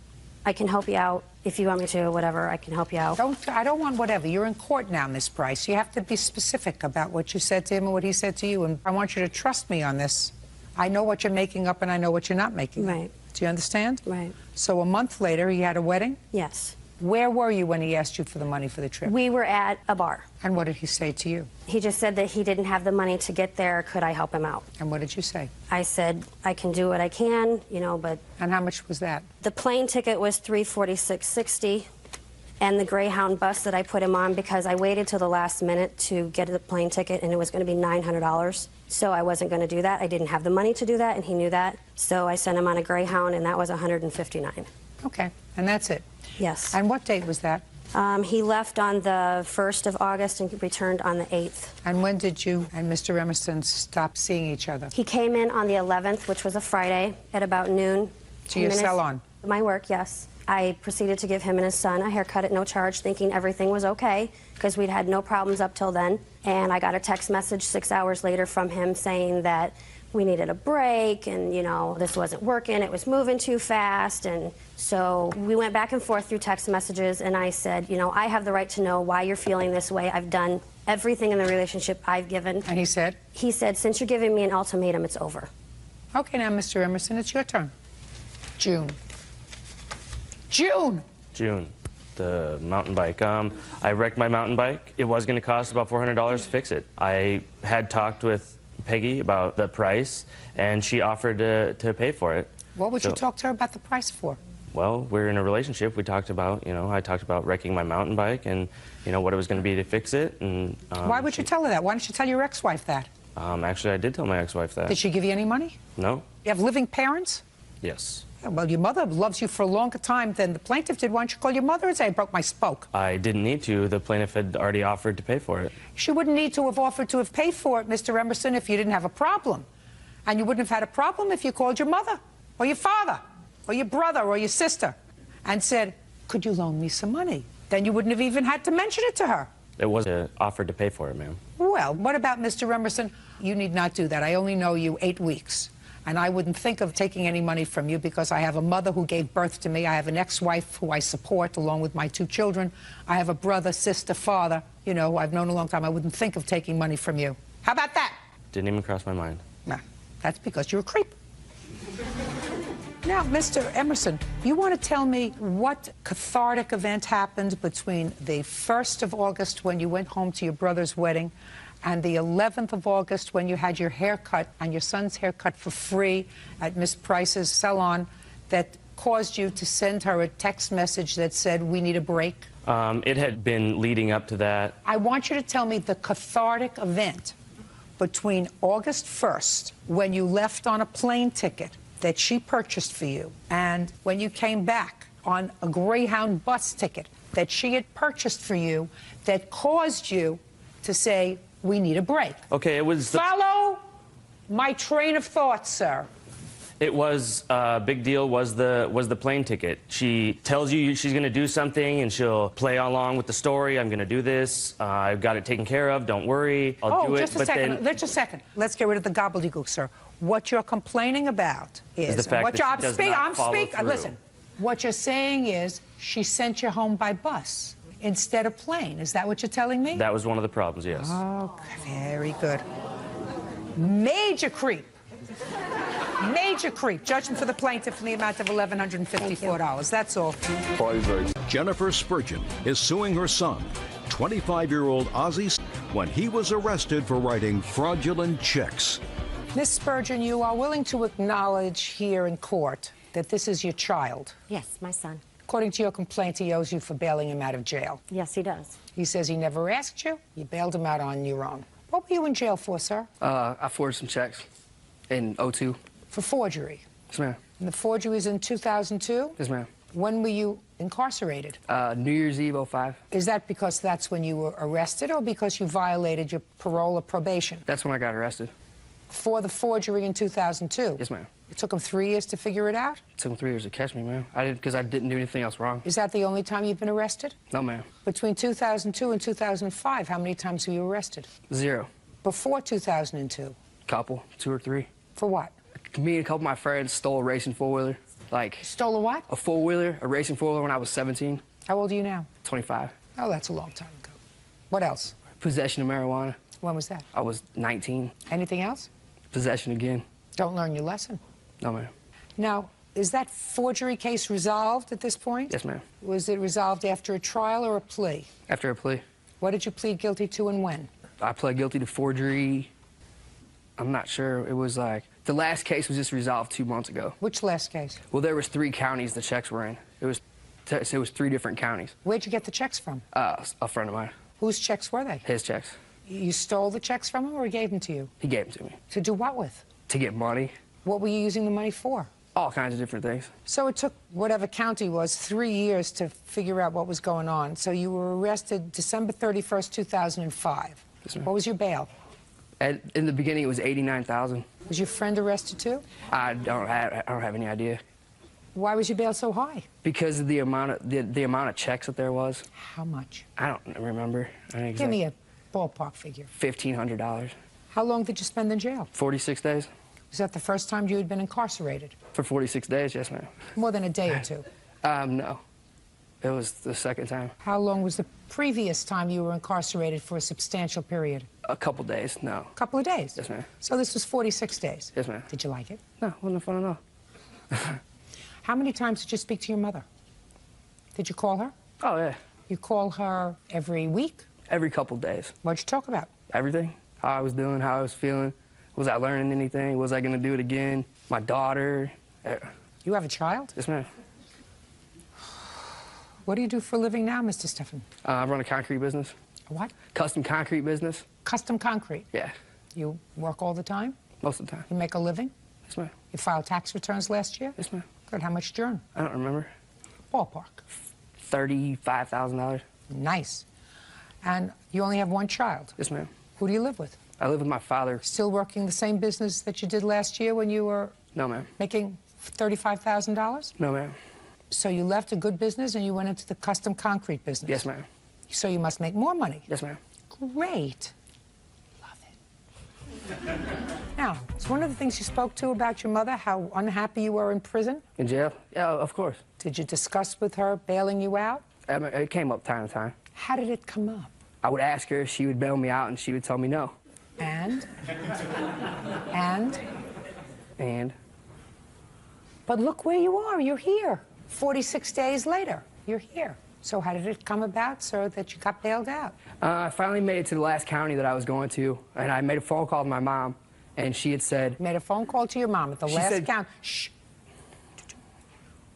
I can help you out. If you want me to, whatever, I can help you out. I don't want whatever. You're in court now, Miss Price. You have to be specific about what you said to him and what he said to you, and I want you to trust me on this. I know what you're making up, and I know what you're not making up. Right. Do you understand? Right. So a month later, he had a wedding? Yes. Where were you when he asked you for the money for the trip? We were at a bar. And what did he say to you? He just said that he didn't have the money to get there. Could I help him out? And what did you say? I said, I can do what I can, you know, but... And how much was that? The plane ticket was $346.60, and the Greyhound bus that I put him on, because I waited till the last minute to get the plane ticket, and it was going to be $900. So I wasn't going to do that. I didn't have the money to do that, and he knew that. So I sent him on a Greyhound, and that was $159. Okay, and that's it? Yes. And what date was that? He left on the 1st of August and returned on the 8th. And when did you and Mr. Emerson stop seeing each other? He came in on the 11th, which was a Friday, at about noon. To your salon? My work, yes. I proceeded to give him and his son a haircut at no charge, thinking everything was okay, because we'd had no problems up till then. And I got a text message 6 hours later from him saying that we needed a break, and, you know, this wasn't working, it was moving too fast. And so we went back and forth through text messages, and I said, you know, I have the right to know why you're feeling this way. I've done everything in the relationship I've given. And he said? He said, since you're giving me an ultimatum, it's over. Okay, now, Mr. Emerson, it's your turn. June. June! June, the mountain bike. I wrecked my mountain bike. It was going to cost about $400 to fix it. I had talked with Peggy about the price, and she offered to pay for it. What would you talk to her about the price for? Well, we're in a relationship. We talked about, you know, I talked about wrecking my mountain bike and, you know, what it was going to be to fix it. And why would you tell her that? Why don't you tell your ex-wife that? Actually, I did tell my ex-wife that. Did she give you any money? No. You have living parents? Yes. Yeah, well, your mother loves you for a longer time than the plaintiff did. Why don't you call your mother and say, I broke my spoke? I didn't need to. The plaintiff had already offered to pay for it. She wouldn't need to have offered to have paid for it, Mr. Emerson, if you didn't have a problem. And you wouldn't have had a problem if you called your mother or your father or your brother or your sister and said, could you loan me some money? Then you wouldn't have even had to mention it to her. It was offered to pay for it, ma'am. Well, what about Mr. Emerson? You need not do that. I only know you 8 weeks. And I wouldn't think of taking any money from you because I have a mother who gave birth to me. I have an ex-wife who I support along with my 2 children. I have a brother, sister, father, you know, who I've known a long time. I wouldn't think of taking money from you. How about that? Didn't even cross my mind. No, that's because you're a creep. Now, Mr. Emerson, you want to tell me what cathartic event happened between the 1st of August when you went home to your brother's wedding and the 11th of August when you had your hair cut and your son's hair cut for free at Miss Price's salon that caused you to send her a text message that said, we need a break? It had been leading up to that. I want you to tell me the cathartic event between August 1st, when you left on a plane ticket that she purchased for you, and when you came back on a Greyhound bus ticket that she had purchased for you that caused you to say, we need a break. Okay, it was... Follow my train of thought, sir. It was big deal was the plane ticket. She tells you she's going to do something, and she'll play along with the story. I'm going to do this. I've got it taken care of. Don't worry. I'll do it. Just a second. Just a second. Let's get rid of the gobbledygook, sir. What you're complaining about is the fact that she does not follow through. Listen. What you're saying is she sent you home by bus instead of plane. Is that what you're telling me? That was one of the problems, yes. Oh, very good. Major creep. Major creep. Judgment for the plaintiff in the amount of $1,154. That's all. Jennifer Spurgeon is suing her son, 25-year-old Ozzie, when he was arrested for writing fraudulent checks. Miss Spurgeon, you are willing to acknowledge here in court that this is your child? Yes, my son. According to your complaint, he owes you for bailing him out of jail. Yes, he does. He says he never asked you. You bailed him out on your own. What were you in jail for, sir? I forged some checks in 2002. For forgery? Yes, ma'am. And the forgery was in 2002? Yes, ma'am. When were you incarcerated? New Year's Eve, 05. Is that because that's when you were arrested or because you violated your parole or probation? That's when I got arrested. For the forgery in 2002? Yes, ma'am. It took him 3 years to figure it out? It took him 3 years to catch me, ma'am. Because I didn't do anything else wrong. Is that the only time you've been arrested? No, ma'am. Between 2002 and 2005, how many times were you arrested? 0. Before 2002? Couple, 2 or 3. For what? Me and a couple of my friends stole a racing four-wheeler. Stole a what? A four-wheeler, a racing four-wheeler when I was 17. How old are you now? 25. Oh, that's a long time ago. What else? Possession of marijuana. When was that? I was 19. Anything else? Possession again. Don't learn your lesson. No, ma'am. Now, is that forgery case resolved at this point? Yes, ma'am. Was it resolved after a trial or a plea? After a plea. What did you plead guilty to and when? I pled guilty to forgery. I'm not sure. It was the last case was just resolved 2 months ago. Which last case? Well, there was 3 counties the checks were in. It was 3 different counties. Where'd you get the checks from? A friend of mine. Whose checks were they? His checks. You stole the checks from him or he gave them to you? He gave them to me. To do what with? To get money. What were you using the money for? All kinds of different things. So it took whatever county was 3 years to figure out what was going on. So you were arrested December 31st, 2005. Yes, ma'am. What was your bail? In the beginning, it was $89,000. Was your friend arrested too? I don't have any idea. Why was your bail so high? Because of the amount of checks that there was. How much? I don't remember. Give me a ballpark figure. $1,500. How long did you spend in jail? 46 days. Was that the first time you had been incarcerated? For 46 days, yes, ma'am. More than a day or two? No. It was the second time. How long was the previous time you were incarcerated for a substantial period? A couple days, no. A couple of days? Yes, ma'am. So this was 46 days? Yes, ma'am. Did you like it? No, wasn't fun at all. How many times did you speak to your mother? Did you call her? Oh, yeah. You call her every week? Every couple days. What'd you talk about? Everything. How I was doing, how I was feeling. Was I learning anything? Was I going to do it again? My daughter. You have a child? Yes, ma'am. What do you do for a living now, Mr. Stephan? I run a concrete business. A what? Custom concrete business. Custom concrete? Yeah. You work all the time? Most of the time. You make a living? Yes, ma'am. You filed tax returns last year? Yes, ma'am. Good. How much did you earn? I don't remember. Ballpark. $35,000. Nice. And you only have one child? Yes, ma'am. Who do you live with? I live with my father. Still working the same business that you did last year when you were... No, ma'am. Making $35,000? No, ma'am. So you left a good business and you went into the custom concrete business? Yes, ma'am. So you must make more money? Yes, ma'am. Great. Love it. Now, it's one of the things you spoke to about your mother, how unhappy you were in prison? In jail? Yeah, of course. Did you discuss with her bailing you out? It came up time to time. How did it come up? I would ask her if she would bail me out, and she would tell me no. And? And? But look where you are. You're here. 46 days later, you're here. So how did it come about, sir, that you got bailed out? I finally made it to the last county that I was going to, and I made a phone call to my mom, and she had said... You made a phone call to your mom at the last county. Shh.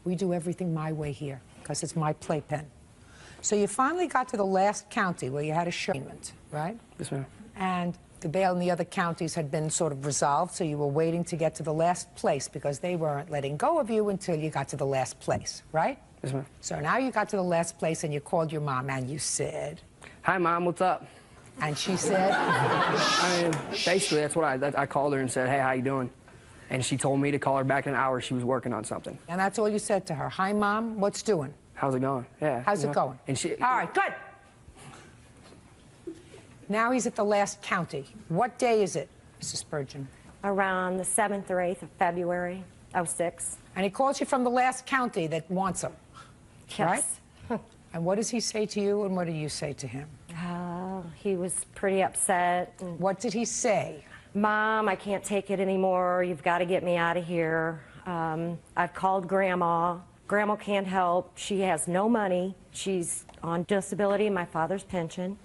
We do everything my way here, because it's my playpen. So you finally got to the last county where you had a shipment, right? Yes, ma'am. And the bail in the other counties had been sort of resolved, so you were waiting to get to the last place because they weren't letting go of you until you got to the last place, right? Yes, ma'am. So now you got to the last place and you called your mom and you said... Hi, Mom, what's up? And she said... I mean, basically, that's what I called her and said, hey, how you doing? And she told me to call her back in an hour. She was working on something. And that's all you said to her. Hi, Mom, what's doing? How's it going? Yeah. How's it going? And she... All right, good. Now he's at the last county. What day is it, Mrs. Spurgeon? Around the 7th or 8th of February, 06. And he calls you from the last county that wants him, Yes. right? And what does he say to you, and what do you say to him? He was pretty upset. What did he say? Mom, I can't take it anymore. You've got to get me out of here. I've called Grandma. Grandma can't help. She has no money. She's on disability, my father's pension.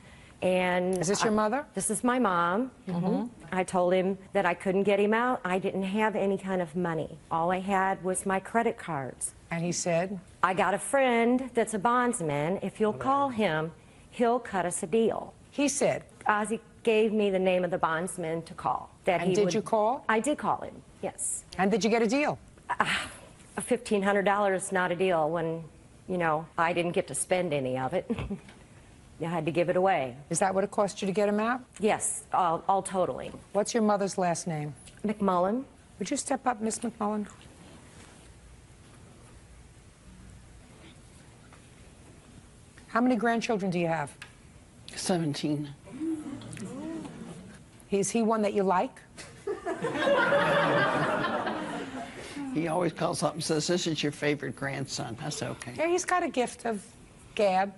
And is this your mother? This is my mom. Mm-hmm. I told him that I couldn't get him out. I didn't have any kind of money. All I had was my credit cards. And he said? I got a friend that's a bondsman. If you'll call him, he'll cut us a deal. He said? Ozzy gave me the name of the bondsman to call. And did you call? I did call him, yes. And did you get a deal? $1,500 is not a deal when, you know, I didn't get to spend any of it. I had to give it away. Is that what it cost you to get him out? Yes, all totally. What's your mother's last name? McMullen. Would you step up, Miss McMullen? How many grandchildren do you have? 17. Is he one that you like? He always calls up and says, this is your favorite grandson. That's okay. Yeah, he's got a gift of gab.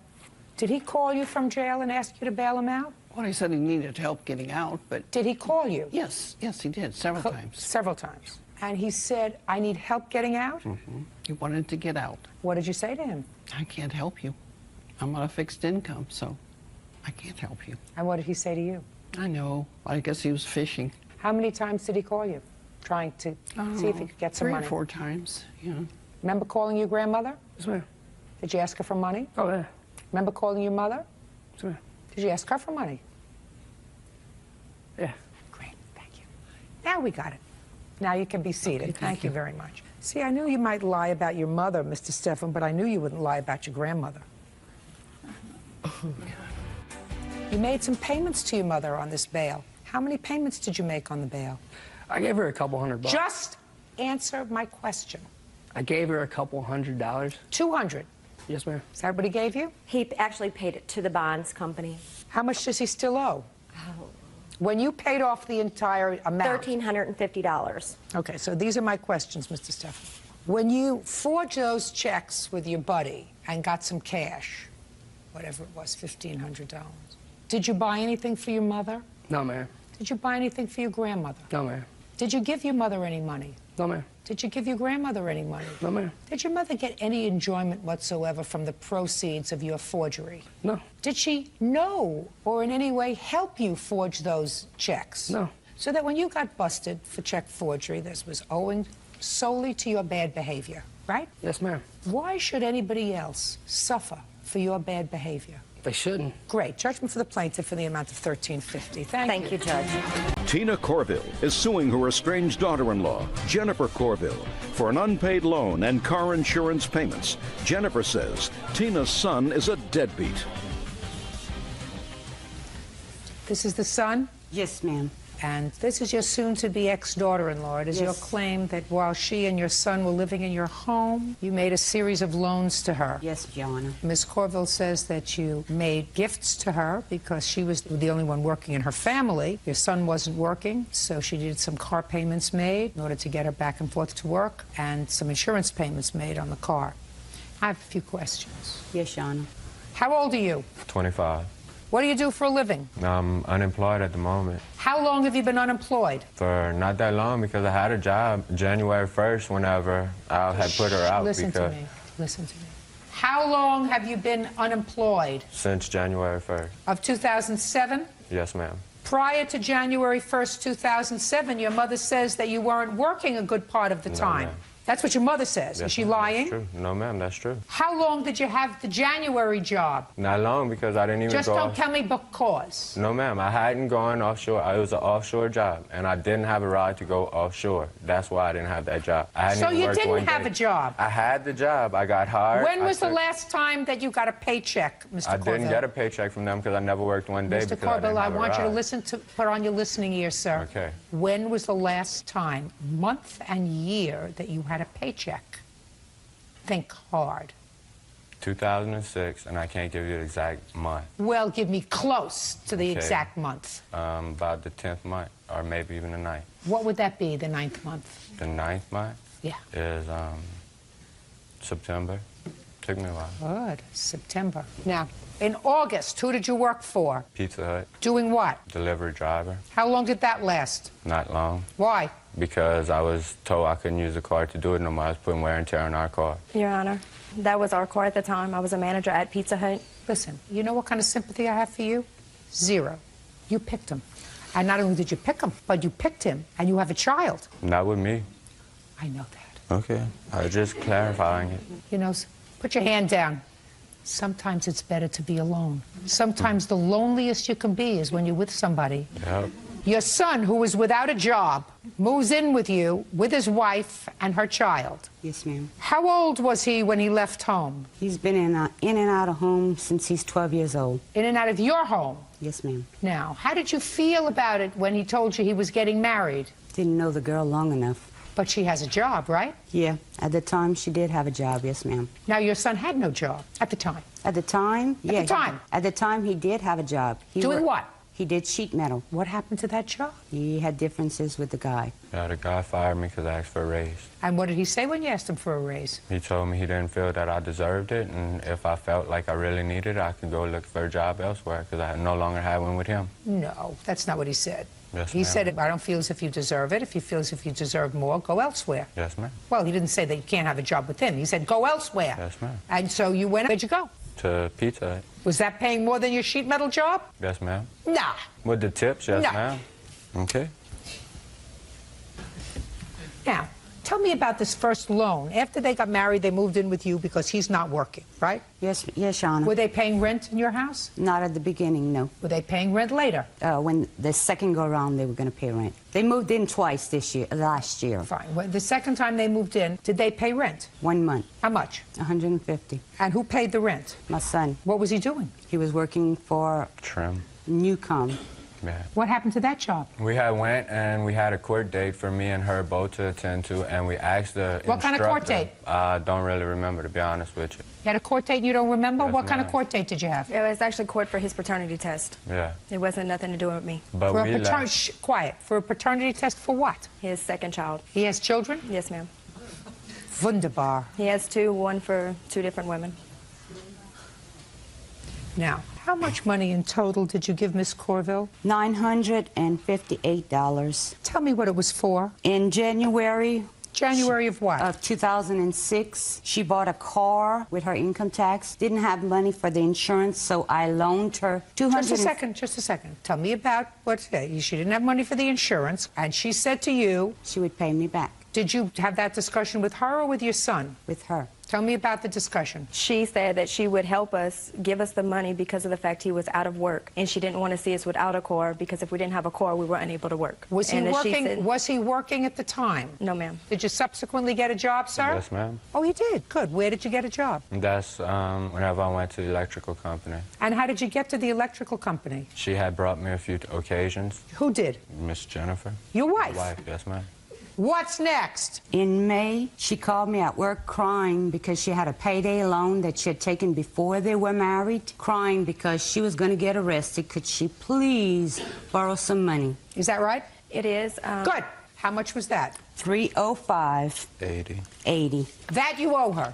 Did he call you from jail and ask you to bail him out? Well, he said he needed help getting out, but... Did he call you? Yes, he did, several times. Several times. And he said, I need help getting out? Mm-hmm. He wanted to get out. What did you say to him? I can't help you. I'm on a fixed income, so I can't help you. And what did he say to you? I know. I guess he was fishing. How many times did he call you? Trying to see if he could get some money? 3 or 4 times, yeah. Remember calling your grandmother? Yes, ma'am. Did you ask her for money? Oh, yeah. Remember calling your mother? Yes, ma'am. Did you ask her for money? Yeah. Great, thank you. Now we got it. Now you can be seated. Okay, thank you very much. See, I knew you might lie about your mother, Mr. Stephan, but I knew you wouldn't lie about your grandmother. You made some payments to your mother on this bail. How many payments did you make on the bail? I gave her a couple $100. Just answer my question. I gave her a couple $100. 200. Yes, ma'am. Is that what he gave you? He actually paid it to the bonds company. How much does he still owe? When you paid off the entire amount? $1,350. Okay, so these are my questions, Mr. Stephan. When you forged those checks with your buddy and got some cash, whatever it was, $1,500, did you buy anything for your mother? No, ma'am. Did you buy anything for your grandmother? No, ma'am. Did you give your mother any money? No, ma'am. Did you give your grandmother any money? No, ma'am. Did your mother get any enjoyment whatsoever from the proceeds of your forgery? No. Did she know or in any way help you forge those checks? No. So that when you got busted for check forgery, this was owing solely to your bad behavior, right? Yes, ma'am. Why should anybody else suffer for your bad behavior? They shouldn't. Great. Judgment for the plaintiff for the amount of $1,350. Thank you, Judge. Tina Corville is suing her estranged daughter-in-law, Jennifer Corville, for an unpaid loan and car insurance payments. Jennifer says Tina's son is a deadbeat. This is the son? Yes, ma'am. And this is your soon-to-be ex-daughter-in-law. It is your claim that while she and your son were living in your home, you made a series of loans to her. Yes, Your Honor. Ms. Corville says that you made gifts to her because she was the only one working in her family. Your son wasn't working, so she needed some car payments made in order to get her back and forth to work, and some insurance payments made on the car. I have a few questions. Yes, Your Honor. How old are you? 25. What do you do for a living? I'm unemployed at the moment. How long have you been unemployed? For not that long, because I had a job January 1st whenever I had put her out. Listen to me. Listen to me. How long have you been unemployed? Since January 1st. Of 2007? Yes, ma'am. Prior to January 1st, 2007, your mother says that you weren't working a good part of the time. Ma'am. That's what your mother says. Yes, Is she ma'am, lying? That's true. No, ma'am, that's true. How long did you have the January job? Not long, because I didn't even Just go don't tell me because. No, ma'am, I hadn't gone offshore. It was an offshore job, and I didn't have a ride to go offshore. That's why I didn't have that job. I hadn't So even you worked didn't one have day. a job? I had the job. I got hired. When was the took- last time that you got a paycheck, Mr. I Corville? didn't get a paycheck from them because I never worked one day Mr. because Corville, I I didn't have want a you to ride. listen to, put on your listening ear, sir. Okay. When was the last time, month and year, that you had a paycheck? Think hard. 2006, and I can't give you the exact month. Well, give me close to the Okay. exact month. About the 10th month, or maybe even the 9th. What would that be, the 9th month? The 9th month Yeah. is September. Took me a while. Good. September. Now, in August, who did you work for? Pizza Hut, Doing what? delivery driver. How long did that last? Not long, Why? because I was told I couldn't use the car to do it no more. I was putting wear and tear on our car. Your Honor, that was our car at the time. I was a manager at Pizza Hut. Listen, you know what kind of sympathy I have for you? Zero. You picked him. And not only did you pick him, but you picked him, and you have a child. Not with me. I know that. Okay. I was just clarifying it. You know, put your hand down. Sometimes it's better to be alone. Sometimes the loneliest you can be is when you're with somebody. Yep. Your son, who is without a job, moves in with you with his wife and her child. Yes, ma'am. How old was he when he left home? He's been in and out of home since he's 12 years old. In and out of your home? Yes, ma'am. Now, how did you feel about it when he told you he was getting married? Didn't know the girl long enough. But she has a job, right? Yeah, at the time she did have a job, yes, ma'am. Now, your son had no job at the time. At the time? At the time? At the time he did have a job. Doing what? He did sheet metal. What happened to that job? He had differences with the guy. Yeah, the guy fired me because I asked for a raise. And what did he say when you asked him for a raise? He told me he didn't feel that I deserved it, and if I felt like I really needed it, I could go look for a job elsewhere because I no longer had one with him. No, that's not what he said. Yes, He ma'am. said, I don't feel as if you deserve it. If you feel as if you deserve more, go elsewhere. Yes, ma'am. Well, he didn't say that you can't have a job with him. He said, go elsewhere. Yes, ma'am. And so you went, where'd you go? To Pizza Hut. Was that paying more than your sheet metal job? Yes, ma'am. Nah. With the tips, yes, No. ma'am. Okay. Now, tell me about this first loan. After they got married, they moved in with you because he's not working, right? Yes, yes, Your Honor. Were they paying rent in your house? Not at the beginning, no. Were they paying rent later? When the second go around, they were going to pay rent. They moved in twice last year. Fine. Well, the second time they moved in, did they pay rent? 1 month. How much? $150. And who paid the rent? My son. What was he doing? He was working for Trim. Newcom. Yeah. What happened to that job? We had went and we had a court date for me and her both to attend to, and we asked the What kind of court instructor- date? I don't really remember, to be honest with you. You had a court date and you don't remember? Yes, What kind of ma'am. court date did you have? It was actually court for his paternity test. Yeah. It wasn't nothing to do with me. But For we a left. quiet. For a paternity test for what? His second child. He has children? Yes, ma'am. Wunderbar. He has two, one for two different women. Now, how much money in total did you give Miss Corville? $958. Tell me what it was for. In January. January of what? Of 2006. She bought a car with her income tax. Didn't have money for the insurance, so I loaned her $200. Just a second. Tell me about what she didn't have money for the insurance, and she said to you she would pay me back. Did you have that discussion with her or with your son? With her. Tell me about the discussion. She said that she would help us, give us the money because of the fact he was out of work, and she didn't want to see us without a car because if we didn't have a car, we were unable to work. Was he working? Was he working at the time? No, ma'am. Did you subsequently get a job, sir? Yes, ma'am. Oh, you did. Good. Where did you get a job? That's whenever I went to the electrical company. And how did you get to the electrical company? She had brought me a few occasions. Who did? Miss Jennifer. Your wife? My wife, yes, ma'am. What's next? In May, she called me at work crying because she had a payday loan that she had taken before they were married, crying because she was going to get arrested. Could she please borrow some money? Is that right? It is. Good. How much was that? $305.80. 80. That you owe her.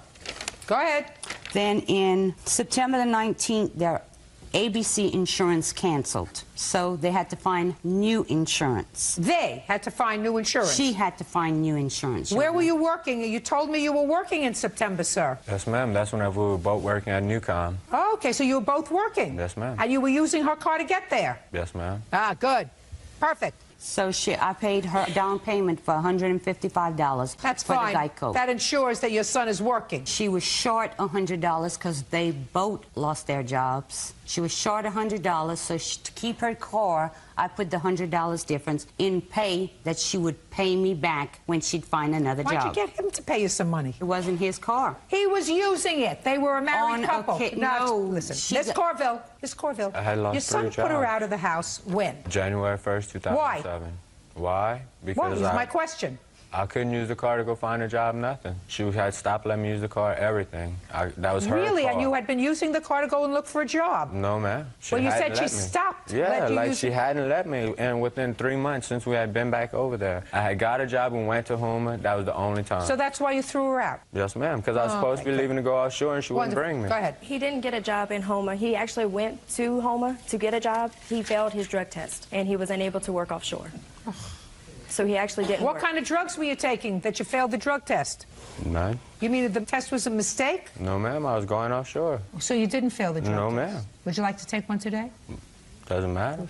Go ahead. Then in September the 19th, their ABC insurance canceled. So they had to find new insurance. They had to find new insurance? She had to find new insurance. Where were you working? You told me you were working in September, sir. Yes, ma'am. That's whenever we were both working at Newcom. Oh, okay, so you were both working? Yes, ma'am. And you were using her car to get there? Yes, ma'am. Ah, good. Perfect. So I paid her down payment for $155. That's for fine. the Geico. That ensures that your son is working. She was short $100 because they both lost their jobs. She was short $100, so to keep her car, I put the $100 difference in pay that she would pay me back when she'd find another job. Why'd you get him to pay you some money? It wasn't his car. He was using it. They were a married couple. No, listen. Miss Corville. I had lost your son 3 put her jobs. out of the house when? January 1st, 2007. Why? Because What was my question? I couldn't use the car to go find a job, nothing. She had stopped letting me use the car, everything. That was her Really? car. And you had been using the car to go and look for a job? No, ma'am. Well, you said hadn't she let me. stopped. Yeah, let you like use she hadn't let me. And within 3 months since we had been back over there, I had got a job and went to Houma. That was the only time. So that's why you threw her out? Yes, ma'am, because I was supposed to be leaving to go offshore and she wouldn't bring me. Go ahead. He didn't get a job in Houma. He actually went to Houma to get a job. He failed his drug test, and he was unable to work offshore. So he actually didn't What work. kind of drugs were you taking that you failed the drug test? None. You mean that the test was a mistake? No, ma'am, I was going offshore. So you didn't fail the drug No, test? ma'am. Would you like to take one today? Doesn't matter.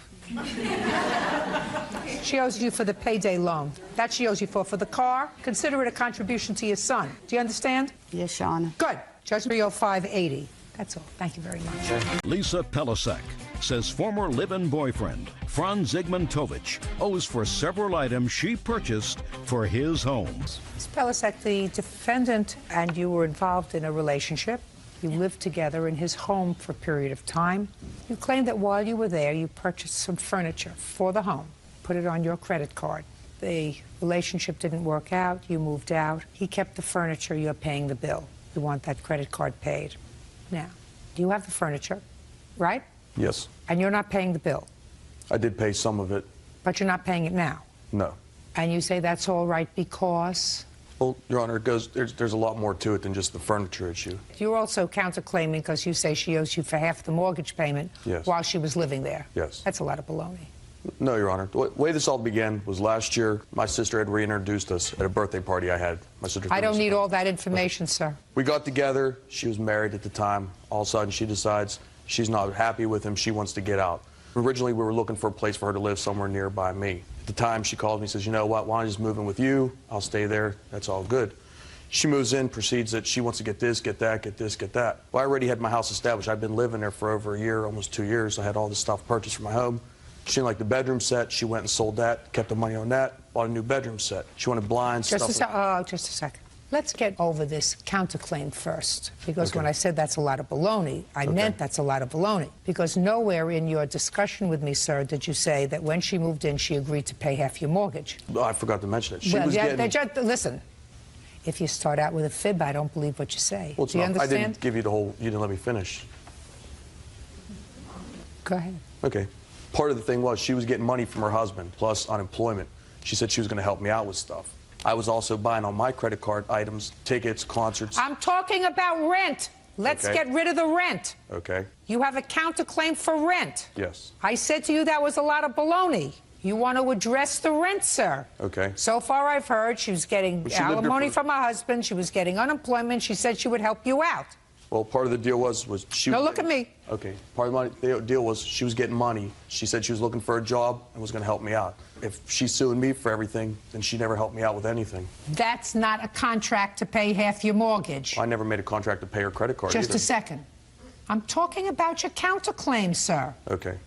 She owes you for the payday loan. That she owes you for. For the car, consider it a contribution to your son. Do you understand? Yes, Your Honor. Good. Judge 30580. That's all. Thank you very much. Lisa Pelisek says former live-in boyfriend, Franz Zygmuntovich, owes for several items she purchased for his home. Ms. Pelisek, the defendant and you were involved in a relationship. You lived together in his home for a period of time. You claim that while you were there, you purchased some furniture for the home, put it on your credit card. The relationship didn't work out. You moved out. He kept the furniture. You're paying the bill. You want that credit card paid. Now, you have the furniture, right? Yes. And you're not paying the bill. I did pay some of it. But you're not paying it now. No. And you say that's all right because? Well, Your Honor, there's a lot more to it than just the furniture issue. You're also counterclaiming because you say she owes you for half the mortgage payment Yes. while she was living there. Yes. That's a lot of baloney. No, Your Honor. The way this all began was last year. My sister had reintroduced us at a birthday party I had. My sister. I don't need all that information, sir. We got together. She was married at the time. All of a sudden, she decides she's not happy with him. She wants to get out. Originally, we were looking for a place for her to live somewhere nearby me. At the time, she called me and says, you know what, why don't I just move in with you? I'll stay there. That's all good. She moves in, proceeds that she wants to get this, get that, get this, get that. Well, I already had my house established. I'd been living there for over a year, almost 2 years. I had all this stuff purchased for my home. She didn't like the bedroom set. She went and sold that, kept the money on that, bought a new bedroom set. She wanted blinds, Just stuff. a second. Let's get over this counterclaim first, because Okay. when I said that's a lot of baloney, I meant that's a lot of baloney. Because nowhere in your discussion with me, sir, did you say that when she moved in, she agreed to pay half your mortgage. Oh, I forgot to mention it. She Well, was yeah, getting... listen, if you start out with a fib, I don't believe what you say. Well, it's Do you not- I understand? didn't give you the whole... You didn't let me finish. Go ahead. Okay. Part of the thing was she was getting money from her husband, plus unemployment. She said she was going to help me out with stuff. I was also buying on my credit card items, tickets, concerts. I'm talking about rent. Let's Okay. get rid of the rent. Okay. You have a counterclaim for rent. Yes. I said to you that was a lot of baloney. You want to address the rent, sir. Okay. So far, I've heard she was getting Well, she lived here alimony for- from her husband. She was getting unemployment. She said she would help you out. Well, part of the deal was she... No, was look at me. Okay. Part of the deal was she was getting money. She said she was looking for a job and was going to help me out. If she's suing me for everything, then she never helped me out with anything. That's not a contract to pay half your mortgage. I never made a contract to pay her credit card Just either. a second. I'm talking about your counterclaim, sir. Okay.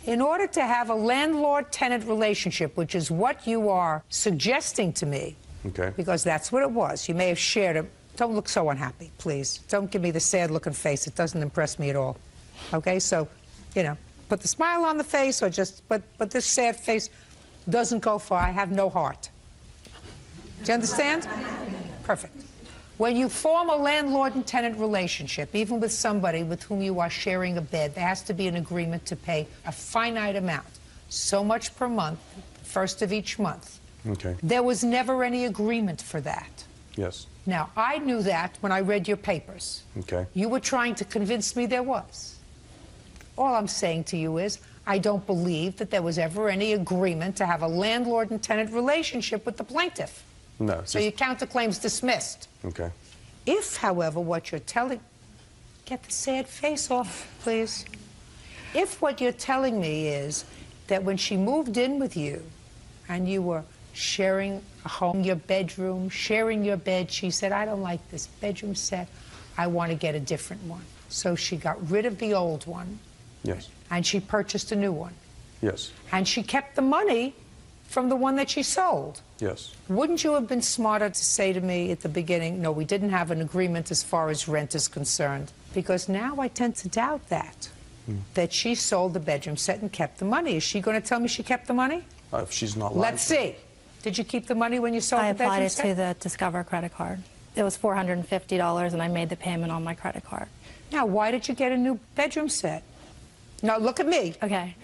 In order to have a landlord-tenant relationship, which is what you are suggesting to me, Okay. because that's what it was. You may have shared it. Don't look so unhappy, please. Don't give me the sad-looking face. It doesn't impress me at all. Okay, so, you know, put the smile on the face, or just, but this sad face doesn't go far. I have no heart. Do you understand? Perfect. When you form a landlord and tenant relationship, even with somebody with whom you are sharing a bed, there has to be an agreement to pay a finite amount, so much per month, first of each month. Okay. There was never any agreement for that. Yes. Now, I knew that when I read your papers. Okay. You were trying to convince me there was. All I'm saying to you is, I don't believe that there was ever any agreement to have a landlord and tenant relationship with the plaintiff. No. It's So just, your counterclaim's dismissed. okay. If, however, what you're telling... Get the sad face off, please. If what you're telling me is that when she moved in with you and you were sharing a home, your bedroom, sharing your bed, she said, I don't like this bedroom set. I want to get a different one. So she got rid of the old one Yes. and she purchased a new one. Yes. And she kept the money from the one that she sold. Yes. Wouldn't you have been smarter to say to me at the beginning, no, we didn't have an agreement as far as rent is concerned? Because now I tend to doubt that, that she sold the bedroom set and kept the money. Is she going to tell me she kept the money? If she's not lying. Let's see. Did you keep the money when you sold I the bedroom applied it set? to the Discover credit card. It was $450, and I made the payment on my credit card. Now, why did you get a new bedroom set? No, look at me. Okay.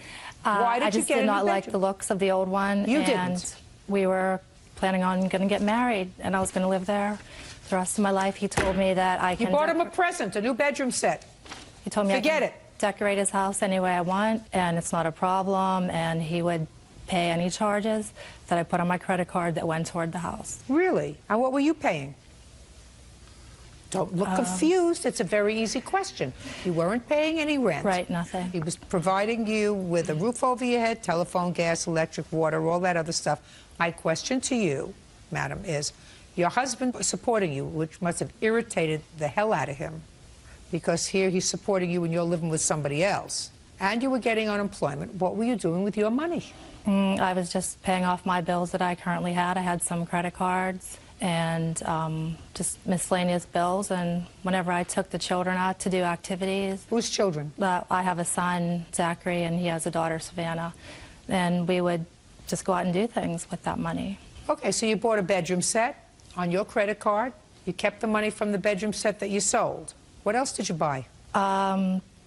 Why did I you just get did a new not like bedroom? the looks of the old one. You and didn't. We were planning on going to get married, and I was going to live there the rest of my life. He told me that I You can... bought him a present, a new bedroom set. He told me Forget I it. can decorate his house any way I want, and it's not a problem, and he would pay any charges that I put on my credit card that went toward the house. Really? And what were you paying? Don't look confused. It's a very easy question. You weren't paying any rent. Right, nothing. He was providing you with a roof over your head, telephone, gas, electric, water, all that other stuff. My question to you, madam, is your husband was supporting you, which must have irritated the hell out of him, because here he's supporting you and you're living with somebody else, and you were getting unemployment. What were you doing with your money? I was just paying off my bills that I currently had. I had some credit cards and just miscellaneous bills, and whenever I took the children out to do activities. Whose children? I have a son, Zachary, and he has a daughter, Savannah, and we would just go out and do things with that money. Okay, so you bought a bedroom set on your credit card. You kept the money from the bedroom set that you sold. What else did you buy?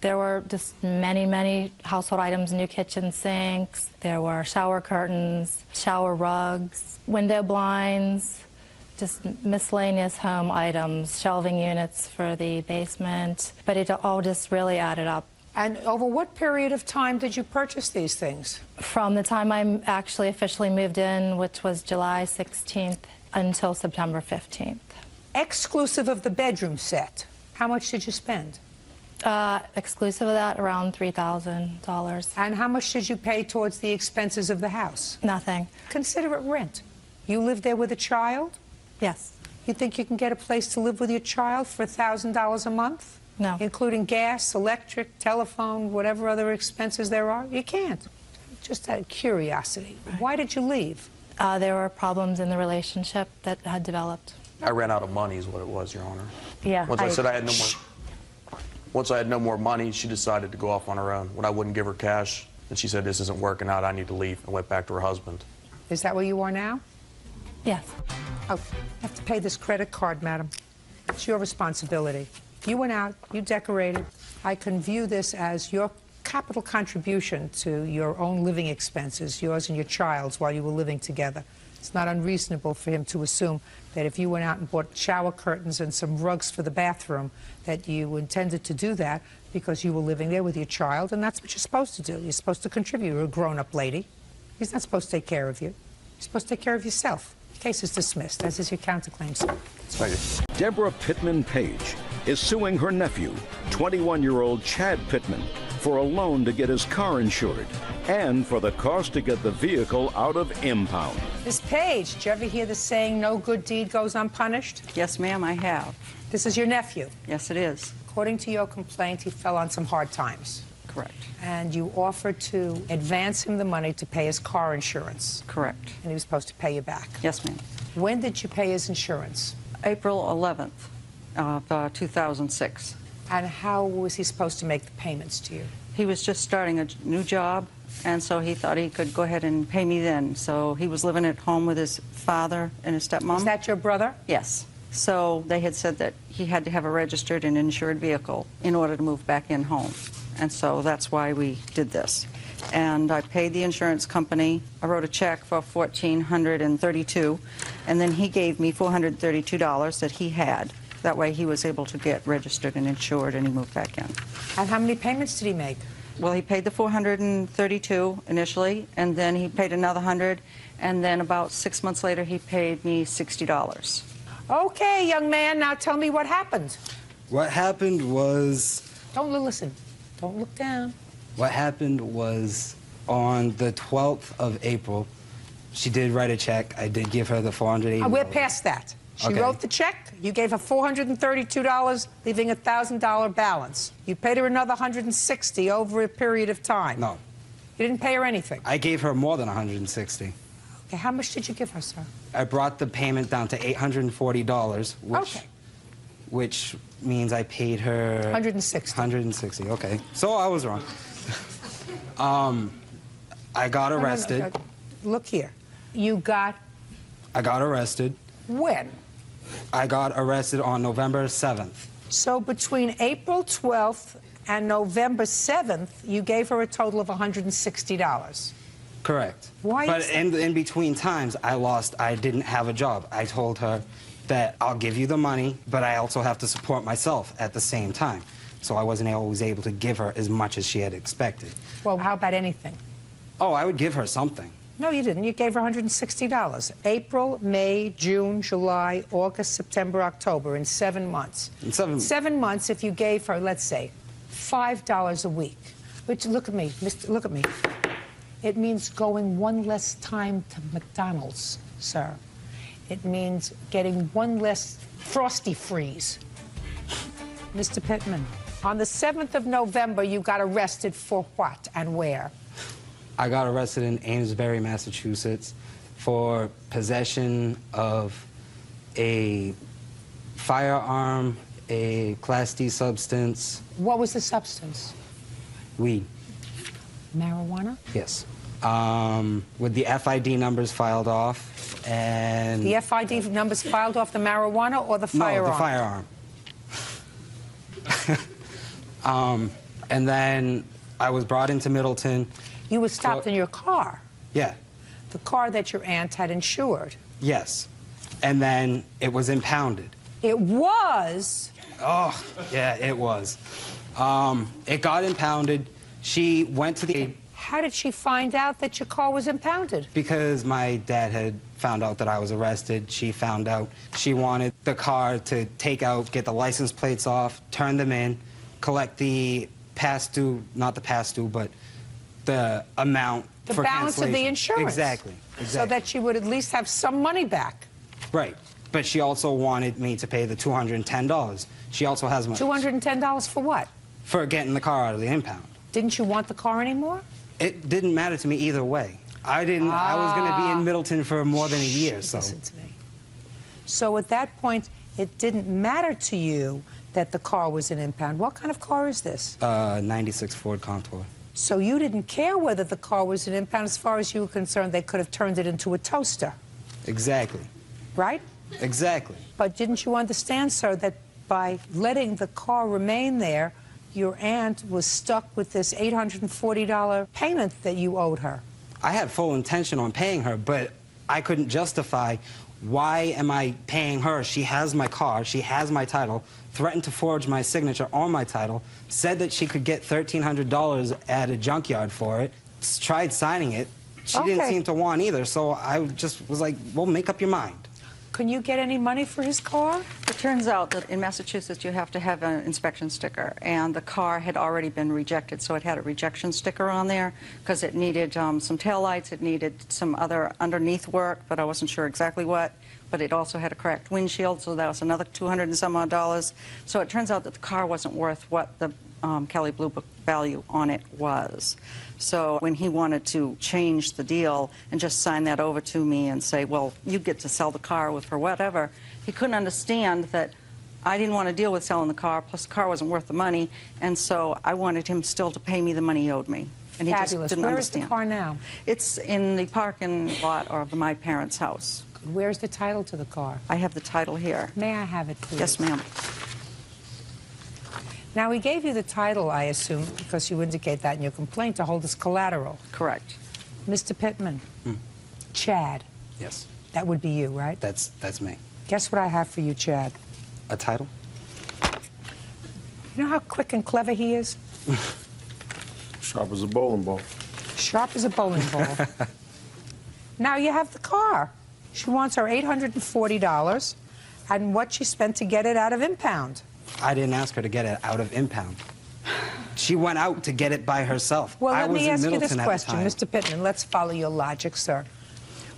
There were just many, many household items, new kitchen sinks. There were shower curtains, shower rugs, window blinds, just miscellaneous home items, shelving units for the basement. But it all just really added up. And over what period of time did you purchase these things? From the time I actually officially moved in, which was July 16th, until September 15th. Exclusive of the bedroom set, how much did you spend? Exclusive of that, around $3,000. And how much did you pay towards the expenses of the house? Nothing. Consider it rent. You live there with a child? Yes. You think you can get a place to live with your child for $1,000 a month? No. Including gas, electric, telephone, whatever other expenses there are? You can't. Just out of curiosity. Why did you leave? There were problems in the relationship that had developed. I ran out of money is what it was, Your Honor. Yeah. Once I said I had no more. Once I had no more money, she decided to go off on her own. When I wouldn't give her cash, and she said, "This isn't working out, I need to leave," and went back to her husband. Is that where you are now? Yes. Oh, you have to pay this credit card, madam. It's your responsibility. You went out, you decorated. I can view this as your capital contribution to your own living expenses, yours and your child's, while you were living together. It's not unreasonable for him to assume that if you went out and bought shower curtains and some rugs for the bathroom, that you intended to do that because you were living there with your child, and that's what you're supposed to do. You're supposed to contribute. You're a grown-up lady. He's not supposed to take care of you. You're supposed to take care of yourself. Case is dismissed, as is your counterclaim, sir. Thank you. Deborah Pittman Page is suing her nephew, 21-year-old Chad Pittman, for a loan to get his car insured and for the cost to get the vehicle out of impound. Miss Page, did you ever hear the saying, no good deed goes unpunished? Yes, ma'am, I have. This is your nephew. Yes, it is. According to your complaint, he fell on some hard times. Correct. And you offered to advance him the money to pay his car insurance. Correct. And he was supposed to pay you back. Yes, ma'am. When did you pay his insurance? April 11th of 2006. And how was he supposed to make the payments to you? He was just starting a new job, and so he thought he could go ahead and pay me then. So he was living at home with his father and his stepmom. Is that your brother? Yes. So they had said that he had to have a registered and insured vehicle in order to move back in home. And so that's why we did this. And I paid the insurance company. I wrote a check for $1,432, and then he gave me $432 that he had. That way he was able to get registered and insured, and he moved back in. And how many payments did he make? Well, he paid the $432 initially, and then he paid another $100, and then about 6 months later he paid me $60. Okay, young man, now tell me what happened. What happened was... Don't listen. Don't look down. What happened was on the 12th of April, she did write a check. I did give her the $480. We're past that. She Okay. wrote the check. You gave her $432, leaving a $1,000 balance. You paid her another $160 over a period of time. No. You didn't pay her anything. I gave her more than $160. Okay, how much did you give her, sir? I brought the payment down to $840, which means I paid her... 160. 160, okay. So I was wrong. I got arrested. No. Look here. You got... I got arrested. When? I got arrested on November 7th. So between April 12th and November 7th, you gave her a total of $160. Correct. Why But is in between times, I didn't have a job. I told her that I'll give you the money, but I also have to support myself at the same time. So I wasn't always able to give her as much as she had expected. Well, how about anything? Oh, I would give her something. No, you didn't. You gave her $160. April, May, June, July, August, September, October, in 7 months. In 7 months. 7 months, if you gave her, let's say, $5 a week. Which, look at me, mister, look at me. It means going one less time to McDonald's, sir. It means getting one less Frosty Freeze. Mr. Pittman, on the 7th of November, you got arrested for what and where? I got arrested in Amesbury, Massachusetts for possession of a firearm, a Class D substance. What was the substance? Weed. Marijuana? Yes. With the FID numbers filed off, and... The FID numbers filed off the marijuana or the firearm? No, the firearm. And then I was brought into Middleton. You were stopped in your car? Yeah. The car that your aunt had insured? Yes. And then it was impounded. It was? Oh, yeah, it was. It got impounded. She went to the... How did she find out that your car was impounded? Because my dad had found out that I was arrested. She found out. She wanted the car to take out, get the license plates off, turn them in, collect the past due, not the past due, but the amount the for balance of the insurance. Exactly. So that she would at least have some money back. Right. But she also wanted me to pay the $210. She also has money. $210 for what? For getting the car out of the impound. Didn't you want the car anymore? It didn't matter to me either way. I was going to be in Middleton for more than a year, so. Listen to me. So at that point, it didn't matter to you that the car was an impound. What kind of car is this? 96 Ford Contour. So you didn't care whether the car was an impound. As far as you were concerned, they could have turned it into a toaster. Exactly. Right? Exactly. But didn't you understand, sir, that by letting the car remain there, your aunt was stuck with this $840 payment that you owed her? I had full intention on paying her, but I couldn't justify why am I paying her. She has my car, she has my title, threatened to forge my signature on my title, said that she could get $1,300 at a junkyard for it, tried signing it. She didn't seem to want either, so I just was like, well, make up your mind. Can you get any money for his car? It turns out that in Massachusetts you have to have an inspection sticker, and the car had already been rejected, so it had a rejection sticker on there because it needed some taillights, it needed some other underneath work, but I wasn't sure exactly what. But it also had a cracked windshield, so that was another $200 and some odd. So it turns out that the car wasn't worth what the Kelley Blue Book value on it was. So when he wanted to change the deal and just sign that over to me and say, well, you get to sell the car with for whatever, he couldn't understand that I didn't want to deal with selling the car, plus the car wasn't worth the money, and so I wanted him still to pay me the money he owed me. And he Fabulous. just didn't Where understand. is the car now? It's in the parking lot of my parents' house. Where's the title to the car? I have the title here. May I have it, please? Yes, ma'am. Now, he gave you the title, I assume, because you indicate that in your complaint, to hold as collateral. Correct. Mr. Pittman, Chad. Yes. That would be you, right? That's me. Guess what I have for you, Chad? A title? You know how quick and clever he is? Sharp as a bowling ball. Sharp as a bowling ball. Now you have the car. She wants her $840 and what she spent to get it out of impound. I didn't ask her to get it out of impound. She went out to get it by herself. Well, I let was me in ask you Middleton this at the question, time. Mr. Pittman. Let's follow your logic, sir.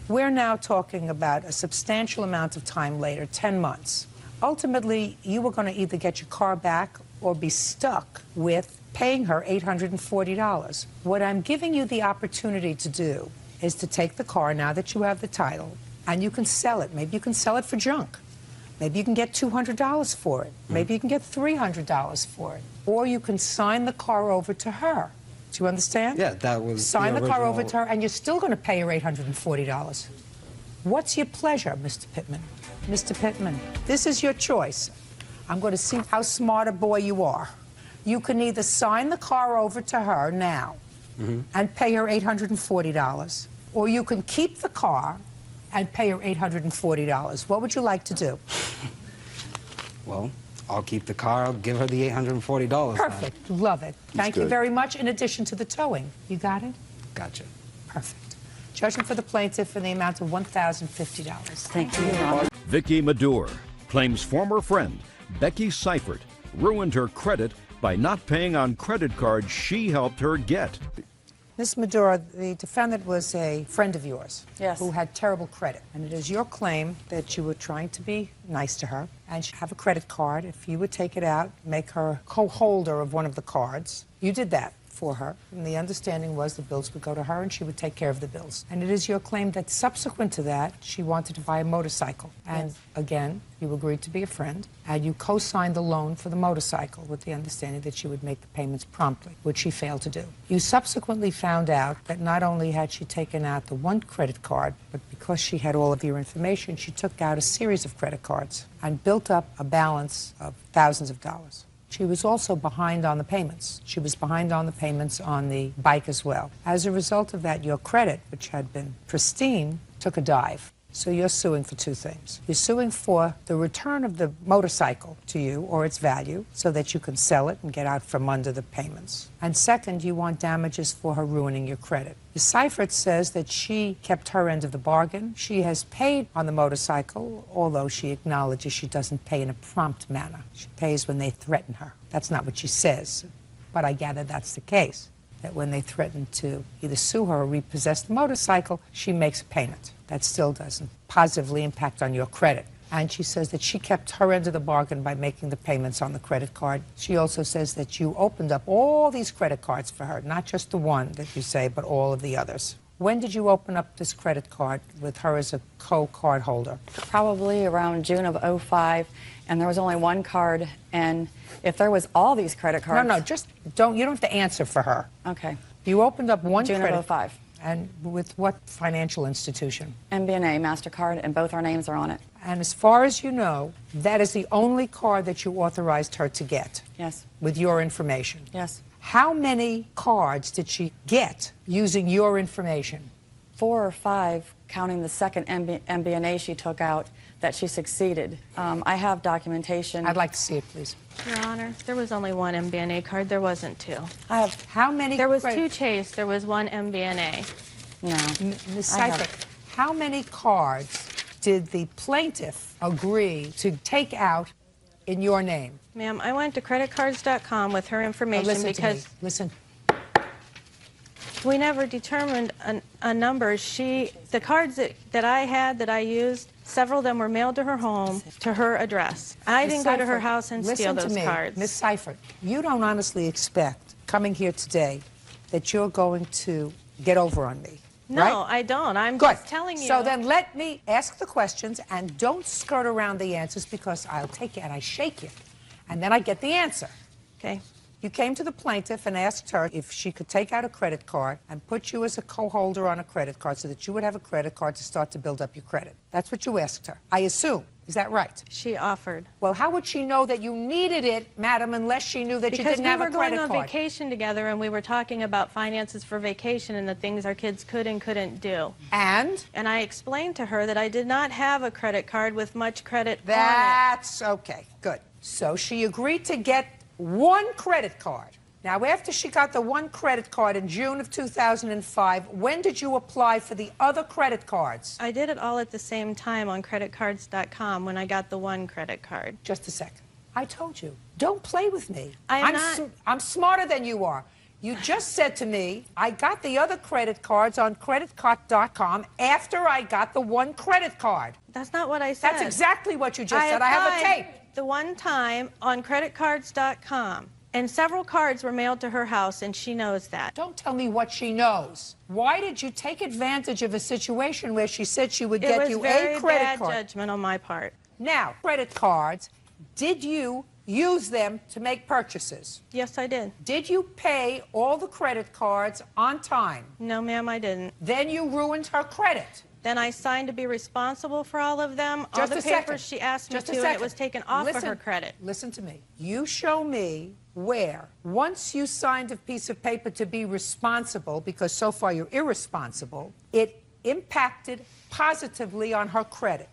We're now talking about a substantial amount of time later, 10 months. Ultimately, you were going to either get your car back or be stuck with paying her $840. What I'm giving you the opportunity to do is to take the car now that you have the title, and you can sell it. Maybe you can sell it for junk. Maybe you can get $200 for it. Maybe you can get $300 for it. Or you can sign the car over to her. Do you understand? Yeah, that was Sign the car over original- to her, and you're still going to pay her $840. What's your pleasure, Mr. Pittman? Mr. Pittman, this is your choice. I'm going to see how smart a boy you are. You can either sign the car over to her now and pay her $840, or you can keep the car and pay her $840. What would you like to do? Well, I'll keep the car. I'll give her the $840. Perfect. Love it. Thank you good. very much, in addition to the towing. You got it? Gotcha. Perfect. Judgment for the plaintiff in the amount of $1,050. Thank you, Your Honor. Vicky Madure claims former friend Becky Seifert ruined her credit by not paying on credit cards she helped her get. Ms. Madura, the defendant was a friend of yours. Yes. Who had terrible credit. And it is your claim that you were trying to be nice to her and she have a credit card. If you would take it out, make her co-holder of one of the cards. You did that for her. And the understanding was the bills would go to her and she would take care of the bills. And it is your claim that subsequent to that, she wanted to buy a motorcycle. And again, you agreed to be a friend and you co-signed the loan for the motorcycle with the understanding that she would make the payments promptly, which she failed to do. You subsequently found out that not only had she taken out the one credit card, but because she had all of your information, she took out a series of credit cards and built up a balance of thousands of dollars. She was also behind on the payments. She was behind on the payments on the bike as well. As a result of that, your credit, which had been pristine, took a dive. So you're suing for two things. You're suing for the return of the motorcycle to you or its value so that you can sell it and get out from under the payments. And second, you want damages for her ruining your credit. Ms. Seifert says that she kept her end of the bargain. She has paid on the motorcycle, although she acknowledges she doesn't pay in a prompt manner. She pays when they threaten her. That's not what she says, but I gather that's the case, that when they threaten to either sue her or repossess the motorcycle, she makes a payment. That still doesn't positively impact on your credit. And she says that she kept her end of the bargain by making the payments on the credit card. She also says that you opened up all these credit cards for her, not just the one that you say, but all of the others. When did you open up this credit card with her as a co-card holder? Probably around June of '05, and there was only one card, and if there was all these credit cards... No, just don't, you don't have to answer for her. Okay. You opened up one June credit... of '05. And with what financial institution? MBNA, MasterCard, and both our names are on it. And as far as you know, that is the only card that you authorized her to get? Yes. With your information? Yes. How many cards did she get using your information? 4 or 5, counting the second MBNA she took out, that she succeeded. I have documentation. I'd like to see it, please. Your Honor, there was only one MBNA card. There wasn't two. I have how many? There was two Chase. There was one MBNA. No. Ms. Seifert, how many cards did the plaintiff agree to take out in your name? Ma'am, I went to creditcards.com with her information because... Listen. We never determined a number. The cards that I had, that I used, several of them were mailed to her home, to her address. I didn't go to her house and steal those cards. Ms. Seifert, you don't honestly expect, coming here today, that you're going to get over on me, No, right? I don't. I'm Good. just telling you. So then let me ask the questions and don't skirt around the answers, because I'll take you and I shake you, and then I get the answer. Okay. You came to the plaintiff and asked her if she could take out a credit card and put you as a co-holder on a credit card so that you would have a credit card to start to build up your credit. That's what you asked her, I assume. Is that right? She offered. Well, how would she know that you needed it, madam, unless she knew that you didn't have a credit card? Because we were going on vacation together, and we were talking about finances for vacation and the things our kids could and couldn't do. And? And I explained to her that I did not have a credit card with much credit on it. That's okay, good. So she agreed to get one credit card. Now, after she got the one credit card in June of 2005, when did you apply for the other credit cards? I did it all at the same time on creditcards.com when I got the one credit card. Just a second. I told you, don't play with me. I'm smarter than you are. You just said to me, I got the other credit cards on creditcard.com after I got the one credit card. That's not what I said. That's exactly what you just said. I have a tape. The one time on creditcards.com, and several cards were mailed to her house, and she knows that. Don't tell me what she knows. Why did you take advantage of a situation where she said she would get you a credit It was very bad card? judgment on my part. Now, credit cards, did you use them to make purchases? Yes, I did. Did you pay all the credit cards on time? No, ma'am, I didn't. Then you ruined her credit. Then I signed to be responsible for all of them, all the papers she asked me to, and it was taken off of her credit. Listen to me. You show me where, once you signed a piece of paper to be responsible, because so far you're irresponsible, it impacted positively on her credit.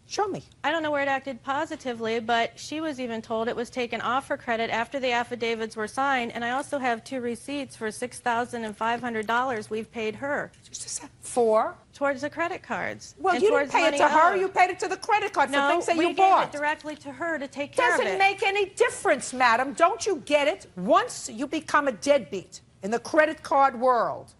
Show me. I don't know where it acted positively, but she was even told it was taken off her credit after the affidavits were signed, and I also have 2 receipts for $6,500 we've paid her. Just a sec. For? Towards the credit cards. Well, you didn't pay it to her, you paid it to the credit card for things that you bought. No, we gave it directly to her to take care of it. Doesn't make any difference, madam. Don't you get it? Once you become a deadbeat in the credit card world,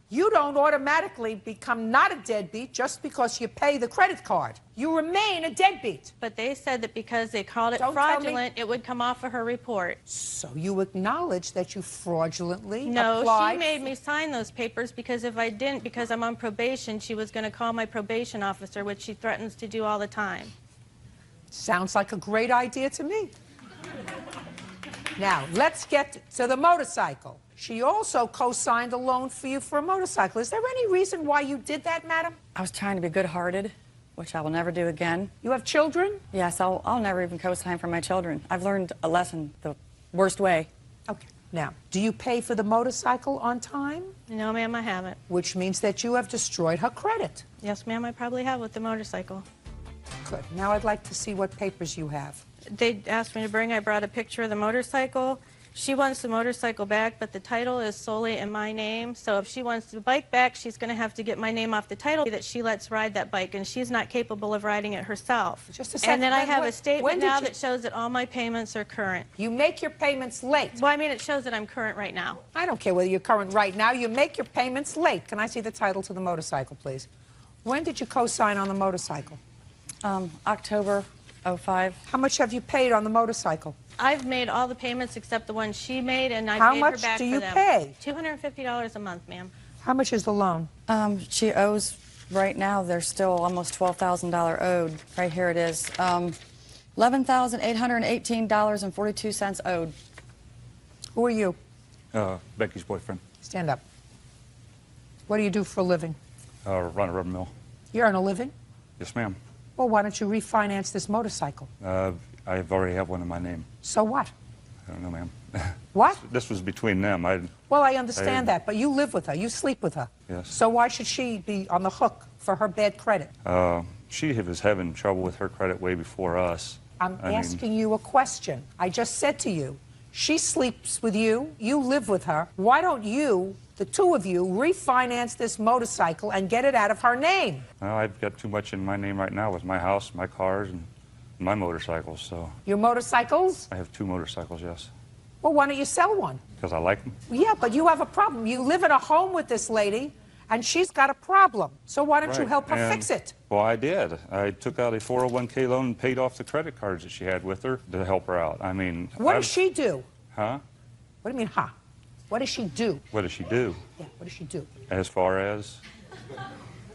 you don't automatically become not a deadbeat just because you pay the credit card. You remain a deadbeat. But they said that because they called it fraudulent, it would come off of her report. So you acknowledge that you fraudulently No, applied? she made me sign those papers because if I didn't, because I'm on probation, she was going to call my probation officer, which she threatens to do all the time. Sounds like a great idea to me. Now, let's get to the motorcycle. She also co-signed a loan for you for a motorcycle. Is there any reason why you did that, madam? I was trying to be good-hearted, which I will never do again. You have children? Yes, I'll never even co-sign for my children. I've learned a lesson the worst way. Okay. Now, do you pay for the motorcycle on time? No, ma'am, I haven't. Which means that you have destroyed her credit. Yes, ma'am, I probably have with the motorcycle. Good. Now I'd like to see what papers you have. They asked me to bring, I brought a picture of the motorcycle. She wants the motorcycle back, but the title is solely in my name. So if she wants the bike back, she's going to have to get my name off the title that she lets ride that bike, and she's not capable of riding it herself. Just a second. And then I have a statement now that shows that all my payments are current. You make your payments late. Well, I mean, it shows that I'm current right now. I don't care whether you're current right now. You make your payments late. Can I see the title to the motorcycle, please? When did you co-sign on the motorcycle? October 05. How much have you paid on the motorcycle? I've made all the payments except the one she made, and I How paid much her back do you for them. pay? $250 a month, ma'am. How much is the loan? She owes, right now, there's still almost $12,000 owed. Right here it is. $11,818.42 owed. Who are you? Becky's boyfriend. Stand up. What do you do for a living? Run a rubber mill. You earn a living? Yes, ma'am. Well, why don't you refinance this motorcycle? I already have one in my name. So what? I don't know, ma'am. What? This was between them. Well, I understand that, but you live with her. You sleep with her. Yes. So why should she be on the hook for her bad credit? She was having trouble with her credit way before us. I'm asking you a question. I just said to you, she sleeps with you, you live with her. Why don't you, the two of you, refinance this motorcycle and get it out of her name? I've got too much in my name right now with my house, my cars, and my motorcycles, so... Your motorcycles? I have 2 motorcycles, yes. Well, why don't you sell one? Because I like them. Yeah, but you have a problem. You live in a home with this lady, and she's got a problem. So why don't you help her fix it? Well, I did. I took out a 401k loan and paid off the credit cards that she had with her to help her out. I mean... What does she do? Huh? What do you mean, huh? What does she do? What does she do? Yeah, what does she do? As far as?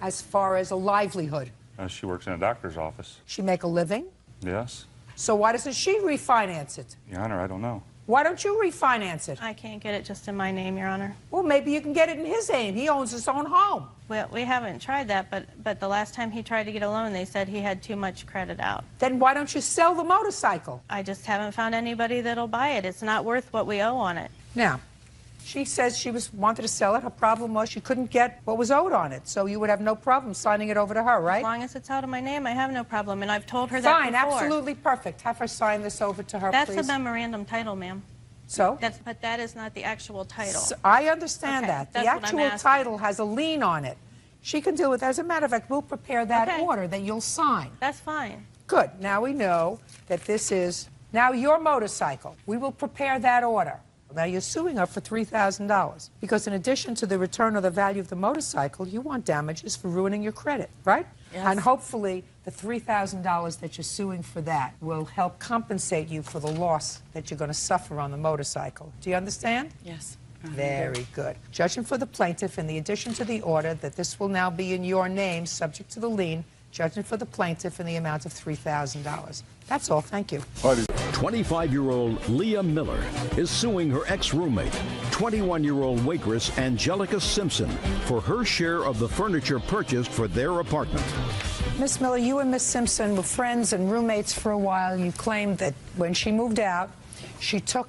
As far as a livelihood. She works in a doctor's office. She make a living? Yes. So why doesn't she refinance it? Your Honor, I don't know. Why don't you refinance it? I can't get it just in my name, Your Honor. Well, maybe you can get it in his name. He owns his own home. Well, we haven't tried that, but the last time he tried to get a loan, they said he had too much credit out. Then why don't you sell the motorcycle? I just haven't found anybody that'll buy it. It's not worth what we owe on it. Now, she says she wanted to sell it. Her problem was she couldn't get what was owed on it. So you would have no problem signing it over to her, right? As long as it's out of my name, I have no problem, and I've told her that Fine, before. absolutely perfect. Have her sign this over to her, That's please. a memorandum title, ma'am. So? But that is not the actual title. So I understand that. The that's what I'm actual asking. title has a lien on it. She can deal with it. As a matter of fact, we'll prepare that order that you'll sign. That's fine. Good. Now we know that this is now your motorcycle. We will prepare that order. Now you're suing her for $3,000 because in addition to the return of the value of the motorcycle, you want damages for ruining your credit, right? Yes. And hopefully the $3,000 that you're suing for that will help compensate you for the loss that you're going to suffer on the motorcycle. Do you understand? Yes. Very good. Judging for the plaintiff, in the addition to the order that this will now be in your name, subject to the lien, judging for the plaintiff in the amount of $3,000. That's all. Thank you. 25-year-old Leah Miller is suing her ex-roommate, 21-year-old waitress Angelica Simpson, for her share of the furniture purchased for their apartment. Miss Miller, you and Miss Simpson were friends and roommates for a while. You claimed that when she moved out, she took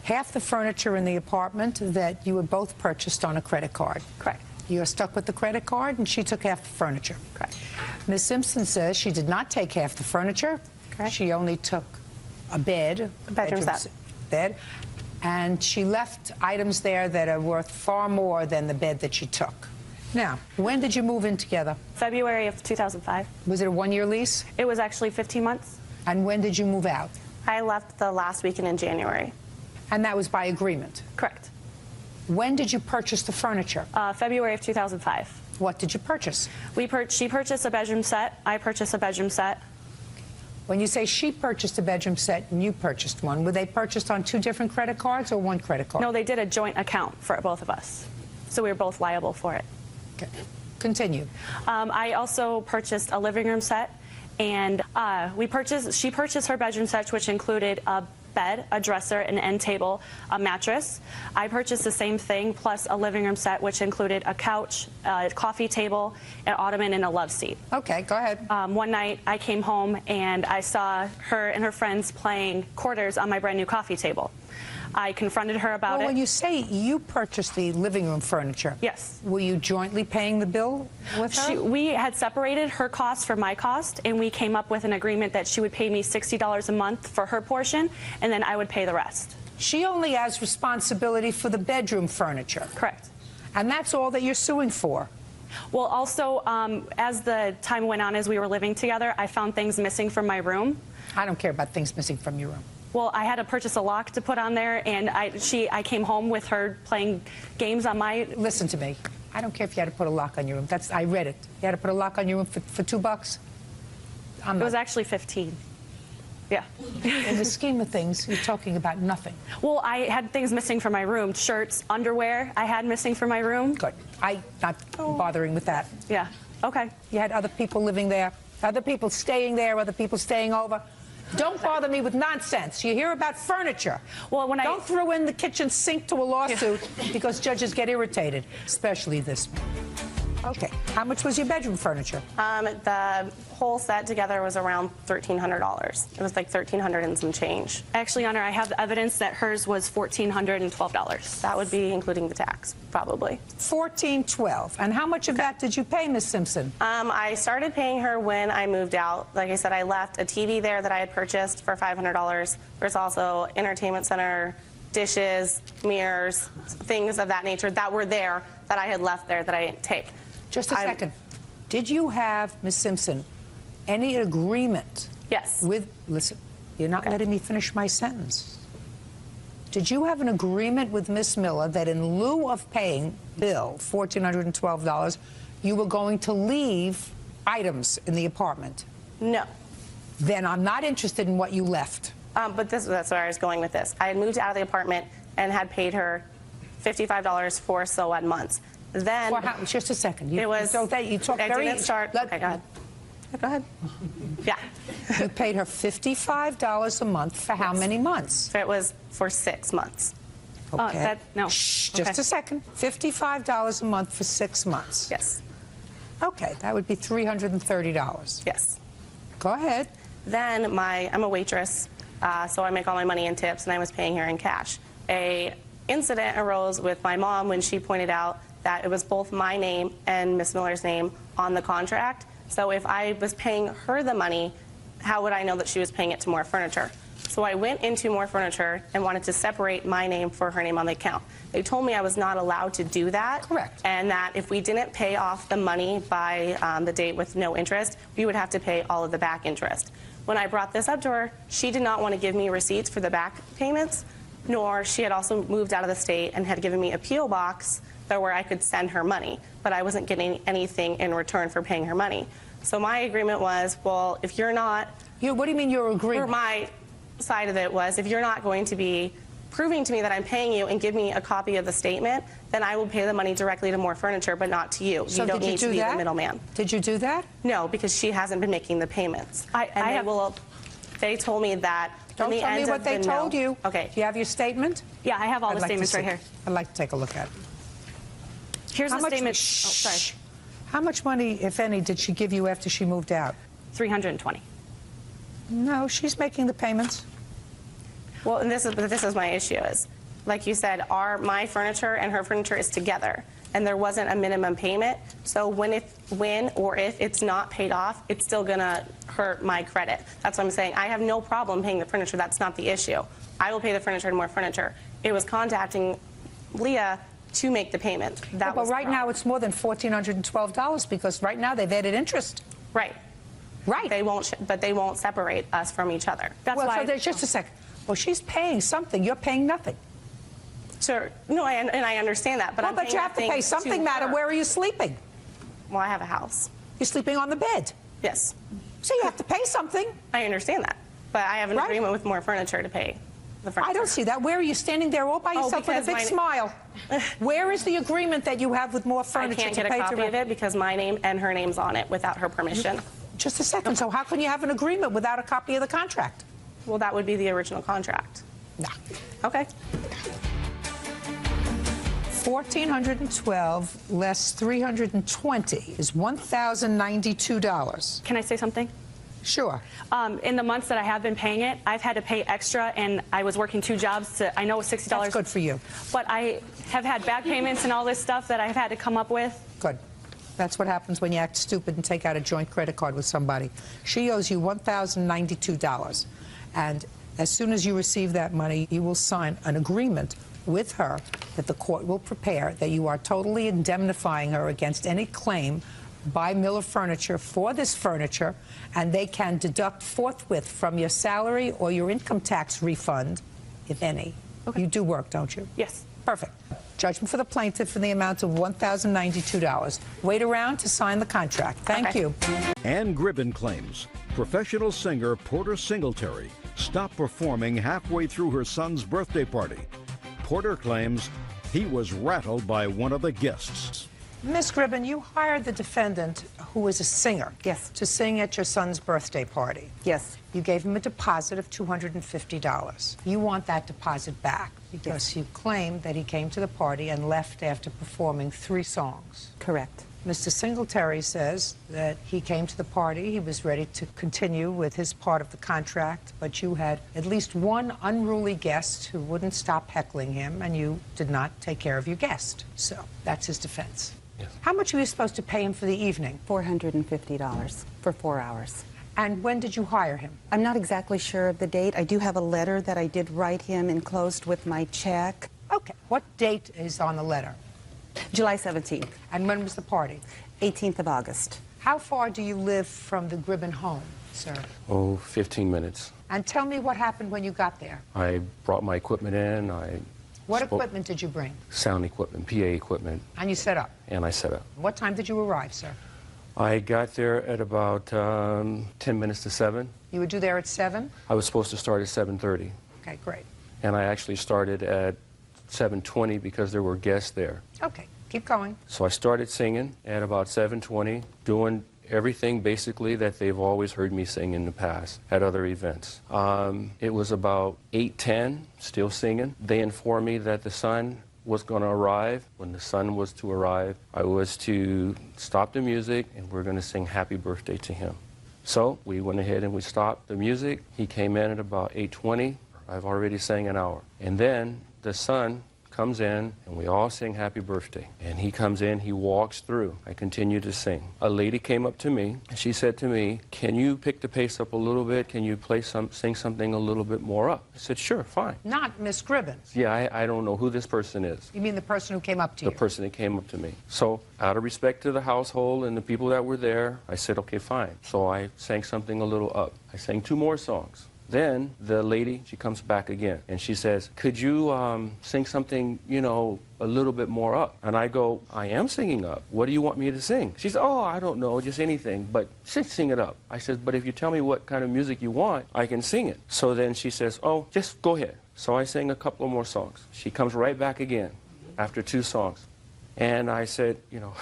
half the furniture in the apartment that you had both purchased on a credit card. Correct. You're stuck with the credit card, and she took half the furniture. Correct. Ms. Simpson says she did not take half the furniture. Correct. She only took a bed. A bedroom set. Bed. And she left items there that are worth far more than the bed that she took. Now, when did you move in together? February of 2005. Was it a one-year lease? It was actually 15 months. And when did you move out? I left the last weekend in January. And that was by agreement? Correct. When did you purchase the furniture? February of 2005. What did you purchase? She purchased a bedroom set. I purchased a bedroom set. When you say she purchased a bedroom set and you purchased one, were they purchased on 2 different credit cards or 1 credit card? No, they did a joint account for both of us. So we were both liable for it. Okay. Continue. I also purchased a living room set, and she purchased her bedroom set, which included a bed, a dresser, an end table, a mattress. I purchased the same thing, plus a living room set, which included a couch, a coffee table, an ottoman, and a love seat. Okay, go ahead. One night, I came home, and I saw her and her friends playing quarters on my brand new coffee table. I confronted her about it. When you say you purchased the living room furniture, yes, were you jointly paying the bill with her? We had separated her cost from my cost, and we came up with an agreement that she would pay me $60 a month for her portion, and then I would pay the rest. She only has responsibility for the bedroom furniture. Correct. And that's all that you're suing for. Well, also, as the time went on, as we were living together, I found things missing from my room. I don't care about things missing from your room. Well, I had to purchase a lock to put on there, and I came home with her playing games on my... Listen to me. I don't care if you had to put a lock on your room. I read it. You had to put a lock on your room for $2? It was actually 15. Yeah. In the scheme of things, you're talking about nothing. Well, I had things missing from my room. Shirts, underwear I had missing from my room. Good. I'm not bothering with that. Yeah. Okay. You had other people living there, other people staying there, other people staying over. Don't bother me with nonsense. You hear about furniture. Well, when Don't throw in the kitchen sink to a lawsuit because judges get irritated, especially this one. Okay. How much was your bedroom furniture? The whole set together was around $1,300. It was like $1,300 and some change. Actually, Your Honor, I have the evidence that hers was $1,412. That would be including the tax, probably. $1,412. And how much of that did you pay, Miss Simpson? I started paying her when I moved out. Like I said, I left a TV there that I had purchased for $500. There's also entertainment center, dishes, mirrors, things of that nature that were there that I had left there that I didn't take. Just a second. Did you have, Ms. Simpson, any agreement? Yes. Listen, you're not letting me finish my sentence. Did you have an agreement with Miss Miller that in lieu of paying Bill $1,412, you were going to leave items in the apartment? No. Then I'm not interested in what you left. But that's where I was going with this. I had moved out of the apartment and had paid her $55 for so-on months. Then just a second. You talk I very. didn't start. Okay, go ahead. Go ahead. Yeah. You paid her $55 a month for how many months? It was for 6 months. Okay. No. Shh, just a second. $55 a month for 6 months. Yes. Okay, that would be $330. Yes. Go ahead. Then I'm a waitress, so I make all my money in tips, and I was paying her in cash. A incident arose with my mom when she pointed out that it was both my name and Miss Miller's name on the contract. So if I was paying her the money, how would I know that she was paying it to More Furniture? So I went into More Furniture and wanted to separate my name for her name on the account. They told me I was not allowed to do that. Correct. And that if we didn't pay off the money by the date with no interest, we would have to pay all of the back interest. When I brought this up to her, she did not want to give me receipts for the back payments, nor she had also moved out of the state and had given me a P.O. box where I could send her money, but I wasn't getting anything in return for paying her money. So my agreement was, well, if you're not... What do you mean your agreement? Or my side of it was, if you're not going to be proving to me that I'm paying you and give me a copy of the statement, then I will pay the money directly to More Furniture, but not to you. So you don't need to be the middleman. Did you do that? No, because she hasn't been making the payments. They told me that... Don't tell me what they told you. Okay. Do you have your statement? Yeah, I have all the statements right here. I'd like to take a look at it. Here's the statement. Sorry. How much money, if any, did she give you after she moved out? $320. No, she's making the payments. Well, and this is my issue is, like you said, my furniture and her furniture is together, and there wasn't a minimum payment. So when or if it's not paid off, it's still gonna hurt my credit. That's what I'm saying. I have no problem paying the furniture. That's not the issue. I will pay the furniture and More Furniture. It was contacting Leah to make the payment. But right now it's more than $1,412 because right now they've added interest. Right. Right. But they won't separate us from each other. That's why. So there's just a second. Well, she's paying something. You're paying nothing. Sure. No, and I understand that. But But you have to pay something, madam. Where are you sleeping? Well, I have a house. You're sleeping on the bed. Yes. So you have to pay something. I understand that. But I have an agreement with More Furniture to pay the furniture. I don't see that. Where are you standing there all by yourself with a big smile? Where is the agreement that you have with More Furniture? I can't get a copy of it because my name and her name's on it without her permission. Just a second. So how can you have an agreement without a copy of the contract? Well, that would be the original contract. No. Okay. $1,412 less $320 is $1,092. Can I say something? Sure. In the months that I have been paying it, I've had to pay extra, and I was working 2 jobs to, I know it's $60. That's good for you. But I have had back payments and all this stuff that I've had to come up with. Good. That's what happens when you act stupid and take out a joint credit card with somebody. She owes you $1,092. And as soon as you receive that money, you will sign an agreement with her that the court will prepare that you are totally indemnifying her against any claim by Miller Furniture for this furniture, and they can deduct forthwith from your salary or your income tax refund, if any. Okay. You do work, don't you? Yes. Perfect. Judgment for the plaintiff in the amount of $1,092. Wait around to sign the contract. Thank you. Ann Gribben claims professional singer Porter Singletary stopped performing halfway through her son's birthday party. Porter claims he was rattled by one of the guests. Miss Gribben, you hired the defendant, who was a singer, yes, to sing at your son's birthday party. Yes. You gave him a deposit of $250. You want that deposit back because you claim that he came to the party and left after performing 3 songs. Correct. Mr. Singletary says that he came to the party, he was ready to continue with his part of the contract, but you had at least one unruly guest who wouldn't stop heckling him, and you did not take care of your guest. So that's his defense. Yes. How much were you supposed to pay him for the evening? $450 for 4 hours. And when did you hire him? I'm not exactly sure of the date. I do have a letter that I did write him enclosed with my check. Okay. What date is on the letter? July 17th. And when was the party? 18th of August. How far do you live from the Gribben home, sir? Oh, 15 minutes. And tell me what happened when you got there. I brought my equipment in. What equipment did you bring? Sound equipment, PA equipment. And you set up? And I set up. What time did you arrive, sir? I got there at about 10 minutes to 7. You were due there at 7? I was supposed to start at 7:30. Okay, great. And I actually started at 7:20 because there were guests there. Okay, keep going. So I started singing at about 7:20, doing everything basically that they've always heard me sing in the past at other events. It was about 8:10, still singing. They informed me that the son was going to arrive. When the son was to arrive, I was to stop the music and we're going to sing happy birthday to him. So we went ahead and we stopped the music. He came in at about 8:20. I've already sang an hour. And then the son comes in and we all sing happy birthday. And he comes in, he walks through. I continue to sing. A lady came up to me and she said to me, "Can you pick the pace up a little bit? Can you sing something a little bit more up?" I said, "Sure, fine." Not Miss Gribben. Yeah, I don't know who this person is. You mean the person who came up to you? The person that came up to me. So out of respect to the household and the people that were there, I said, "Okay, fine." So I sang something a little up. I sang 2 more songs. Then the lady, she comes back again, and she says, "Could you sing something, you know, a little bit more up?" And I go, "I am singing up. What do you want me to sing?" She said, "Oh, I don't know, just anything, but sing it up." I said, "But if you tell me what kind of music you want, I can sing it." So then she says, "Oh, just go ahead." So I sang a couple of more songs. She comes right back again after 2 songs. And I said, you know,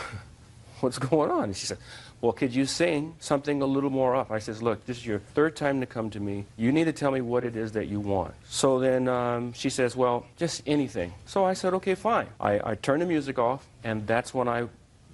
"What's going on?" And she said, "Well, could you sing something a little more up?" I says, "Look, this is your 3rd time to come to me. You need to tell me what it is that you want." So then she says, "Well, just anything." So I said, "Okay, fine." I turned the music off, and that's when I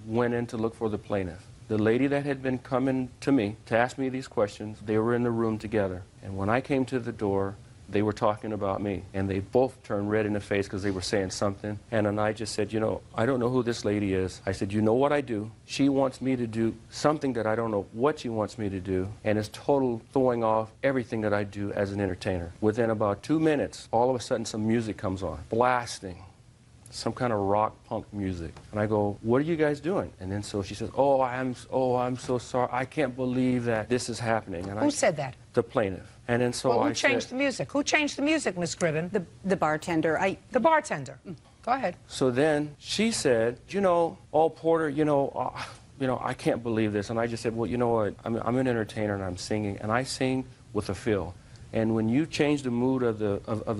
went in to look for the plaintiff. The lady that had been coming to me to ask me these questions, they were in the room together. And when I came to the door, they were talking about me, and they both turned red in the face because they were saying something. And then I just said, "You know, I don't know who this lady is." I said, "You know what I do? She wants me to do something that I don't know what she wants me to do, and it's total throwing off everything that I do as an entertainer." Within about 2 minutes, all of a sudden some music comes on, blasting, some kind of rock punk music. And I go, "What are you guys doing?" And then so she says, "Oh, I'm so sorry. I can't believe that this is happening." And Who said that? The plaintiff. And then so well, who I changed said, the music? Who changed the music, Miss Gribben? The bartender. The bartender. Go ahead. So then she said, "You know, oh, Porter, you know, I can't believe this." And I just said, "Well, you know what? I'm an entertainer and I'm singing, and I sing with a feel. And when you change the mood of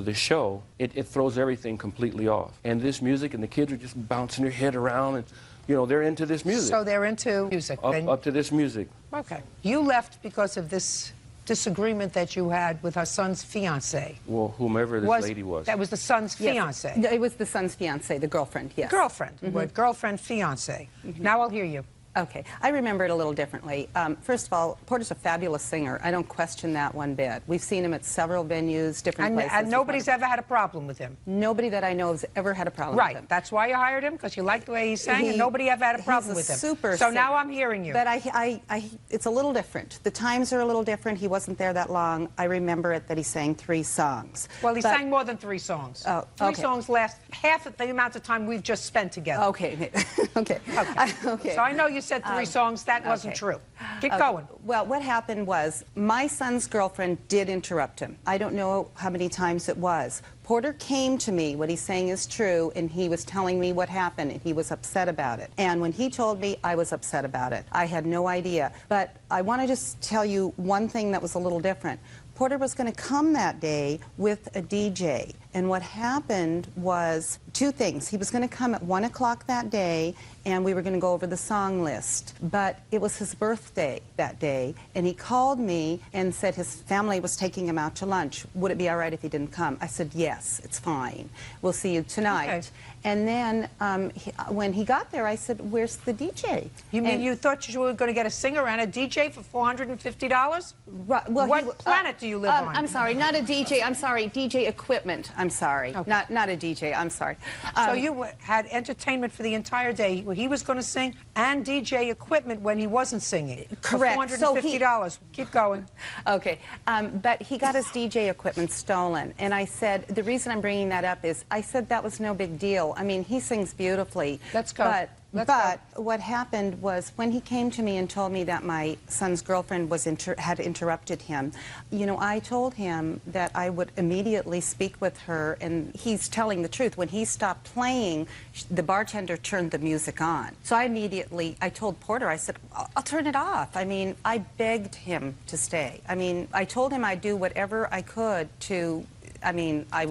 the show, it throws everything completely off. And this music, and the kids are just bouncing their head around, and you know, they're into this music. So they're into music. Up to this music." Okay. You left because of this disagreement that you had with her son's fiancé. Well, whomever this lady was. That was the son's fiancé. Yes. It was the son's fiancé, the girlfriend, yes. Girlfriend. Girlfriend, fiancé. Now I'll hear you. Okay. I remember it a little differently. First of all, Porter's a fabulous singer. I don't question that one bit. We've seen him at several venues, different places. And nobody's ever had a problem with him? Nobody that I know has ever had a problem with him. Right. That's why you hired him, because you liked the way he sang, and nobody ever had a problem with him. Super so singer. now I'm hearing you. But it's a little different. The times are a little different. He wasn't there that long. I remember it that he sang 3 songs. Well, he sang more than 3 songs. Oh, okay. 3 songs last half of the amount of time we've just spent together. Okay. Okay. Okay. So I know you said 3 songs. That wasn't true. Keep going. Well, what happened was my son's girlfriend did interrupt him. I don't know how many times it was. Porter came to me, what he's saying is true, and he was telling me what happened, and he was upset about it. And when he told me, I was upset about it. I had no idea. But I want to just tell you one thing that was a little different. Porter was going to come that day with a DJ. And what happened was two things. He was going to come at 1 o'clock that day, and we were going to go over the song list. But it was his birthday that day, and he called me and said his family was taking him out to lunch. Would it be all right if he didn't come? I said, yes, it's fine. We'll see you tonight. Okay. And then when he got there, I said, where's the DJ? You mean you thought you were going to get a singer and a DJ for $450? Right, well, what planet do you live on? I'm sorry, not a DJ. I'm sorry, DJ equipment. I'm sorry, okay. not a DJ. I'm sorry. So you had entertainment for the entire day. He was going to sing and DJ equipment when he wasn't singing. Correct. For $450. Keep going. Okay, but he got his DJ equipment stolen, and I said the reason I'm bringing that up is I said that was no big deal. I mean, he sings beautifully. Let's go. But what happened was when he came to me and told me that my son's girlfriend was had interrupted him, you know, I told him that I would immediately speak with her, and he's telling the truth. When he stopped playing, the bartender turned the music on. So I told Porter, I said, I'll turn it off. I mean, I begged him to stay. I mean, I told him I'd do whatever I could to,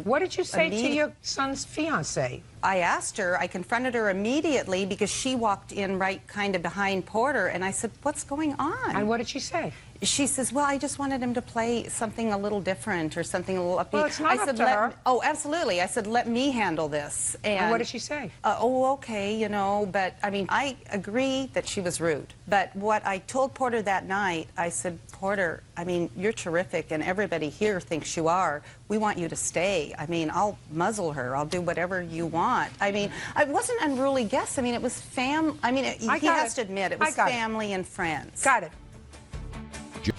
What did you say to your son's fiancée? I asked her, I confronted her immediately because she walked in right kind of behind Porter, and I said, what's going on? And what did she say? She says, well, I just wanted him to play something a little different or something a little upbeat. Well, it's not I up said, to her. Oh, absolutely. I said, let me handle this. And what did she say? Oh, okay, you know, but, I mean, I agree that she was rude. But what I told Porter that night, I said, Porter, I mean, you're terrific, and everybody here thinks you are. We want you to stay. I mean, I'll muzzle her. I'll do whatever you want. I mean, it wasn't unruly guests. I mean, it was he has to admit, it was family and friends. Got it.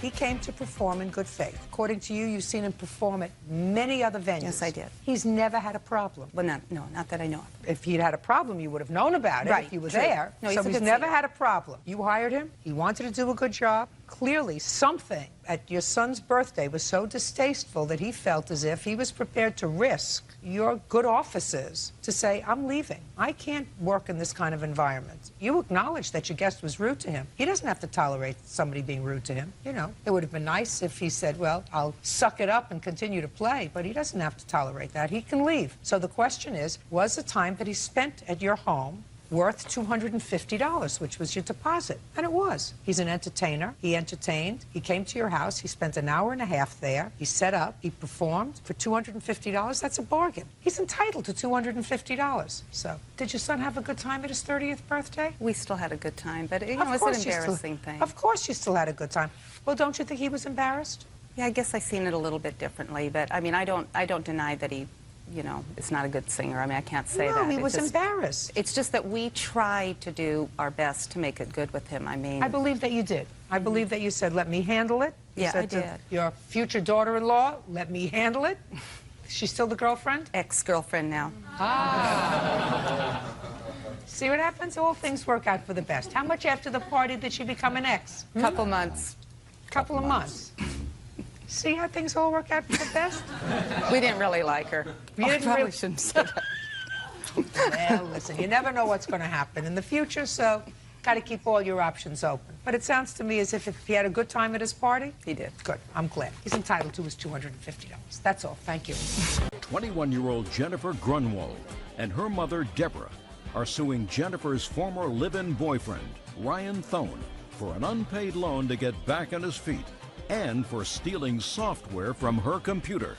He came to perform in good faith. According to you, you've seen him perform at many other venues. Yes, I did. He's never had a problem. Well, no, not that I know of. If he'd had a problem, you would have known about it if you were there. No, so he's never had a problem. You hired him. He wanted to do a good job. Clearly, something at your son's birthday was so distasteful that he felt as if he was prepared to risk your good offices to say, I'm leaving. I can't work in this kind of environment. You acknowledge that your guest was rude to him. He doesn't have to tolerate somebody being rude to him. You know, it would have been nice if he said, well, I'll suck it up and continue to play, but he doesn't have to tolerate that. He can leave. So the question is, was the time that he spent at your home worth $250, which was your deposit? And it was. He's an entertainer. He entertained. He came to your house. He spent an hour and a half there. He set up. He performed for $250. That's a bargain. He's entitled to $250. So, did your son have a good time at his 30th birthday? We still had a good time, but it was an embarrassing thing. Of course you still had a good time. Well, don't you think he was embarrassed? Yeah, I guess I've seen it a little bit differently, but I mean, I don't deny that he, you know, is not a good singer. I mean, I can't say that. No, he was embarrassed. It's just that we tried to do our best to make it good with him. I mean, I believe that you did. I believe that you said, let me handle it. You yeah, said I did. To your future daughter-in-law, let me handle it. She's still the girlfriend? Ex-girlfriend now. Ah. See what happens? All things work out for the best. How much after the party did she become an ex? Couple months. Couple of months. See how things all work out for the best? We didn't really like her. Probably shouldn't say that. Well, listen, you never know what's going to happen in the future, so got to keep all your options open. But it sounds to me as if he had a good time at his party. He did. Good. I'm glad. He's entitled to his $250. That's all. Thank you. 21-year-old Jennifer Grunwald and her mother, Deborah, are suing Jennifer's former live-in boyfriend, Ryan Thone, for an unpaid loan to get back on his feet and for stealing software from her computer.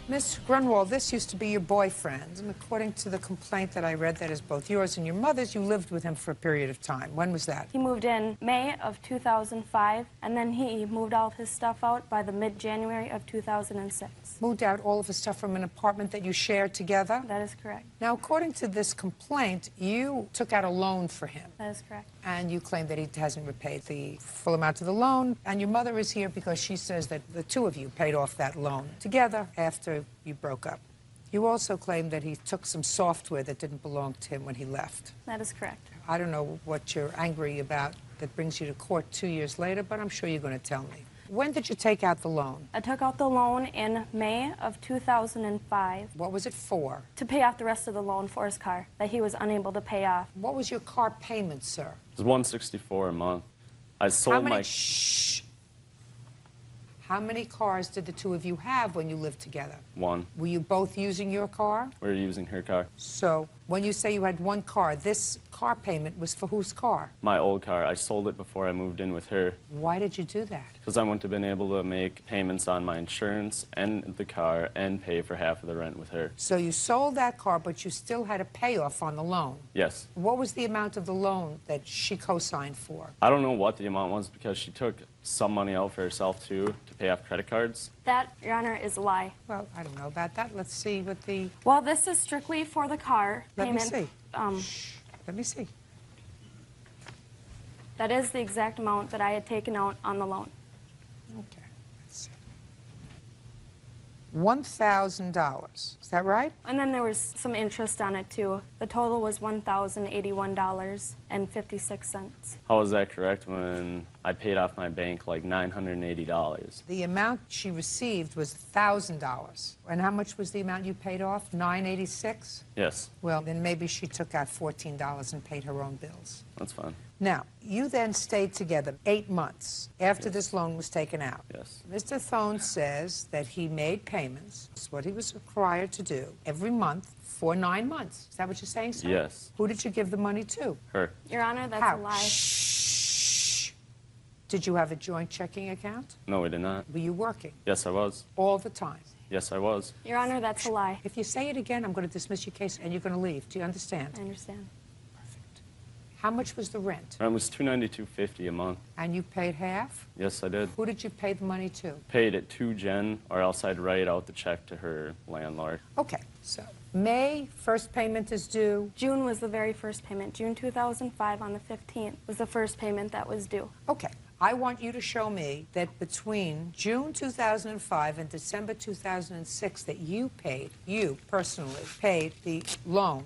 Miss Grunwald, this used to be your boyfriend, and according to the complaint that I read that is both yours and your mother's, you lived with him for a period of time. When was that? He moved in May of 2005, and then he moved all of his stuff out by the mid-January of 2006. Moved out all of his stuff from an apartment that you shared together? That is correct. Now, according to this complaint, you took out a loan for him. That is correct. And you claim that he hasn't repaid the full amount of the loan, and your mother is here because she says that the two of you paid off that loan together after you broke up. You also claim that he took some software that didn't belong to him when he left. That is correct. I don't know what you're angry about that brings you to court 2 years later, but I'm sure you're going to tell me. When did you take out the loan? I took out the loan in May of 2005. What was it for? To pay off the rest of the loan for his car that he was unable to pay off. What was your car payment, sir? It was $164 a month. I sold my... Shh. How many cars did the two of you have when you lived together? One. Were you both using your car? We were using her car. So when you say you had one car, this car payment was for whose car? My old car. I sold it before I moved in with her. Why did you do that? Because I wouldn't have been able to make payments on my insurance and the car and pay for half of the rent with her. So you sold that car, but you still had a payoff on the loan. Yes. What was the amount of the loan that she co-signed for? I don't know what the amount was because she took some money out for herself too to pay off credit cards. That, Your Honor, is a lie. Well, I don't know about that. Let's see what the... Well, this is strictly for the car Let me payment. see. Let me see. That is the exact amount that I had taken out on the loan. Okay, let's see. $1,000. Is that right? And then there was some interest on it, too. The total was $1,081.56. How is that correct when I paid off my bank like $980? The amount she received was $1,000. And how much was the amount you paid off? $986? Yes. Well, then maybe she took out $14 and paid her own bills. That's fine. Now, you then stayed together 8 months after this loan was taken out. Yes. Mr. Thone says that he made payments. It's what he was required to do every month for 9 months. Is that what you're saying, sir? Yes. Who did you give the money to? Her. Your Honor, that's How? a lie. Shh. Did you have a joint checking account? No, we did not. Were you working? Yes, I was. All the time? Yes, I was. Your Honor, that's a lie. If you say it again, I'm going to dismiss your case and you're going to leave. Do you understand? I understand. How much was the rent? Rent was $292.50 a month. And you paid half? Yes, I did. Who did you pay the money to? Paid it to Jen, or else I'd write out the check to her landlord. Okay, so May, first payment is due. June was the very first payment. June 2005 on the 15th was the first payment that was due. Okay. I want you to show me that between June 2005 and December 2006 that you personally paid the loan.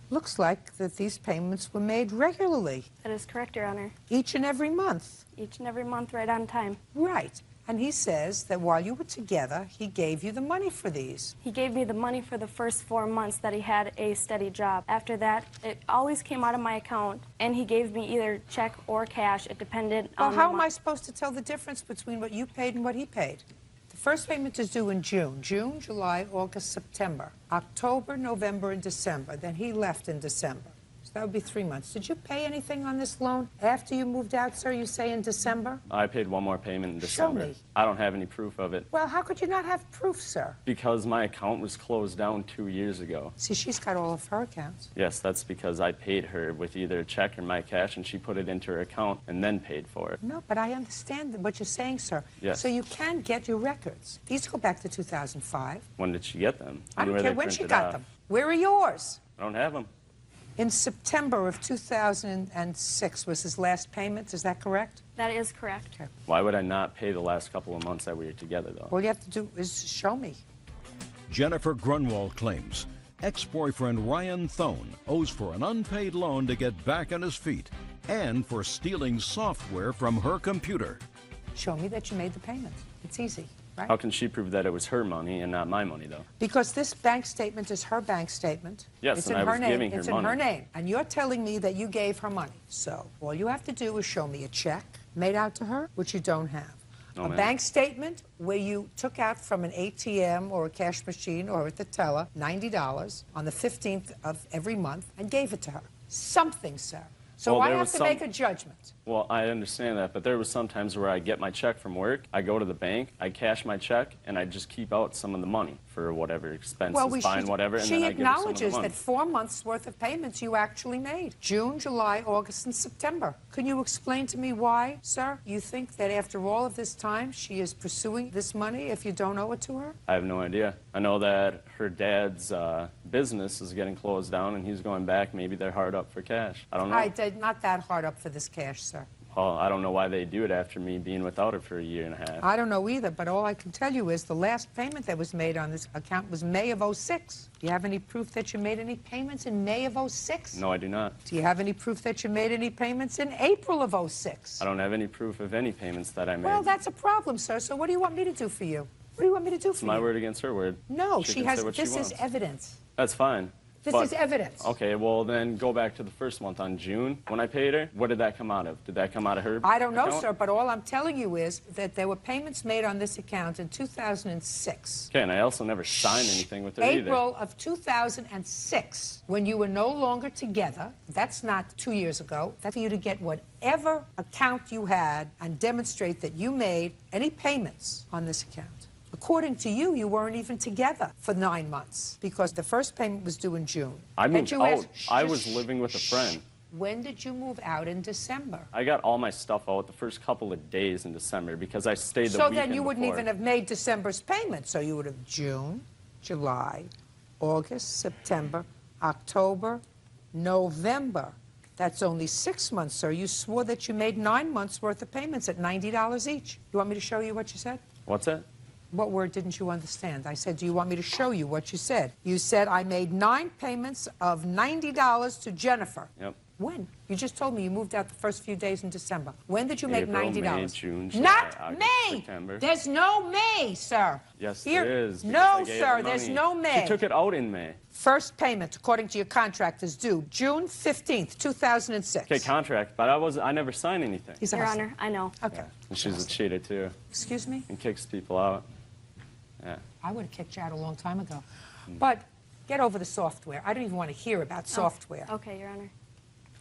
Looks like that these payments were made regularly. That is correct, Your Honor. Each and every month. Each and every month, right on time. Right. And he says that while you were together, he gave you the money for these. He gave me the money for the first 4 months that he had a steady job. After that, it always came out of my account, and he gave me either check or cash. It depended on Well, how am I supposed to tell the difference between what you paid and what he paid? The first payment is due in June. June, July, August, September. October, November, and December. Then he left in December. So that would be 3 months. Did you pay anything on this loan after you moved out, sir? You say in December? I paid one more payment in Show December. me. I don't have any proof of it. Well, how could you not have proof, sir? Because my account was closed down 2 years ago. See, she's got all of her accounts. Yes, that's because I paid her with either a check or my cash, and she put it into her account and then paid for it. No, but I understand what you're saying, sir. Yes. So you can get your records. These go back to 2005. When did she get them? I don't were care they when she printed got off? them. Where are yours? I don't have them. In September of 2006 was his last payment, is that correct? That is correct. Okay. Why would I not pay the last couple of months that we were together, though? All you have to do is show me. Jennifer Grunwald claims ex-boyfriend Ryan Thone owes for an unpaid loan to get back on his feet and for stealing software from her computer. Show me that you made the payment. It's easy, right? How can she prove that it was her money and not my money, though? Because this bank statement is her bank statement. Yes, it's and in I her was name. giving her It's money. in her name. And you're telling me that you gave her money. So all you have to do is show me a check made out to her, which you don't have. No, a ma'am. bank statement where you took out from an ATM or a cash machine or at the teller $90 on the 15th of every month and gave it to her. Something, sir. So Well, I there have was to make a judgment. Well, I understand that, but there was some times where I get my check from work, I go to the bank, I cash my check, and I just keep out some of the money for whatever expenses, fine, whatever, and she then I give her some of the acknowledges money. that 4 months worth of payments you actually made. June, July, August, and September. Can you explain to me why, sir, you think that after all of this time she is pursuing this money if you don't owe it to her? I have no idea. I know that her dad's business is getting closed down, and he's going back. Maybe they're hard up for cash. I don't know. I did not that hard up for this cash, sir. Well, I don't know why they do it after me being without her for a year and a half. I don't know either, but all I can tell you is the last payment that was made on this account was May of '06. Do you have any proof that you made any payments in May of '06? No, I do not. Do you have any proof that you made any payments in April of '06? I don't have any proof of any payments that I made. Well, that's a problem, sir. So what do you want me to do for you? What do you want me to do It's for my you? word against her word. No, She she can has. say what she This is wants. evidence. That's fine. This But- is evidence. Okay, well then go back to the first month on June when I paid her. What did that come out of? Did that come out of her I don't know, account? sir, but all I'm telling you is that there were payments made on this account in 2006. Okay, and I also never signed anything with her either. April of 2006, when you were no longer together. That's not 2 years ago. That's for you to get whatever account you had and demonstrate that you made any payments on this account. According to you, you weren't even together for 9 months because the first payment was due in June. I And moved you out. asked- I was living with a friend. When did you move out in December? I got all my stuff out the first couple of days in December because I stayed the So weekend then you wouldn't before. even have made December's payment. So you would have June, July, August, September, October, November. That's only 6 months, sir. You swore that you made 9 months' worth of payments at $90 each. You want me to show you what you said? What's that? What word didn't you understand? I said, do you want me to show you what you said? You said, I made 9 payments of $90 to Jennifer. Yep. When? You just told me you moved out the first few days in December. When did you make April, $90? May, June, July, Not August, May! September. There's no May, sir. Yes, Here- there is. because No, I gave sir, her there's money. no May. She took it out in May. First payment, according to your contract, is due June 15th, 2006. Okay, contract, but I never signed anything. He's a Your hustler. Honor, I know. Okay. And she's a cheater too. Excuse me? And kicks people out. Yeah. I would have kicked you out a long time ago. But get over the software. I don't even want to hear about software. Okay, Your Honor.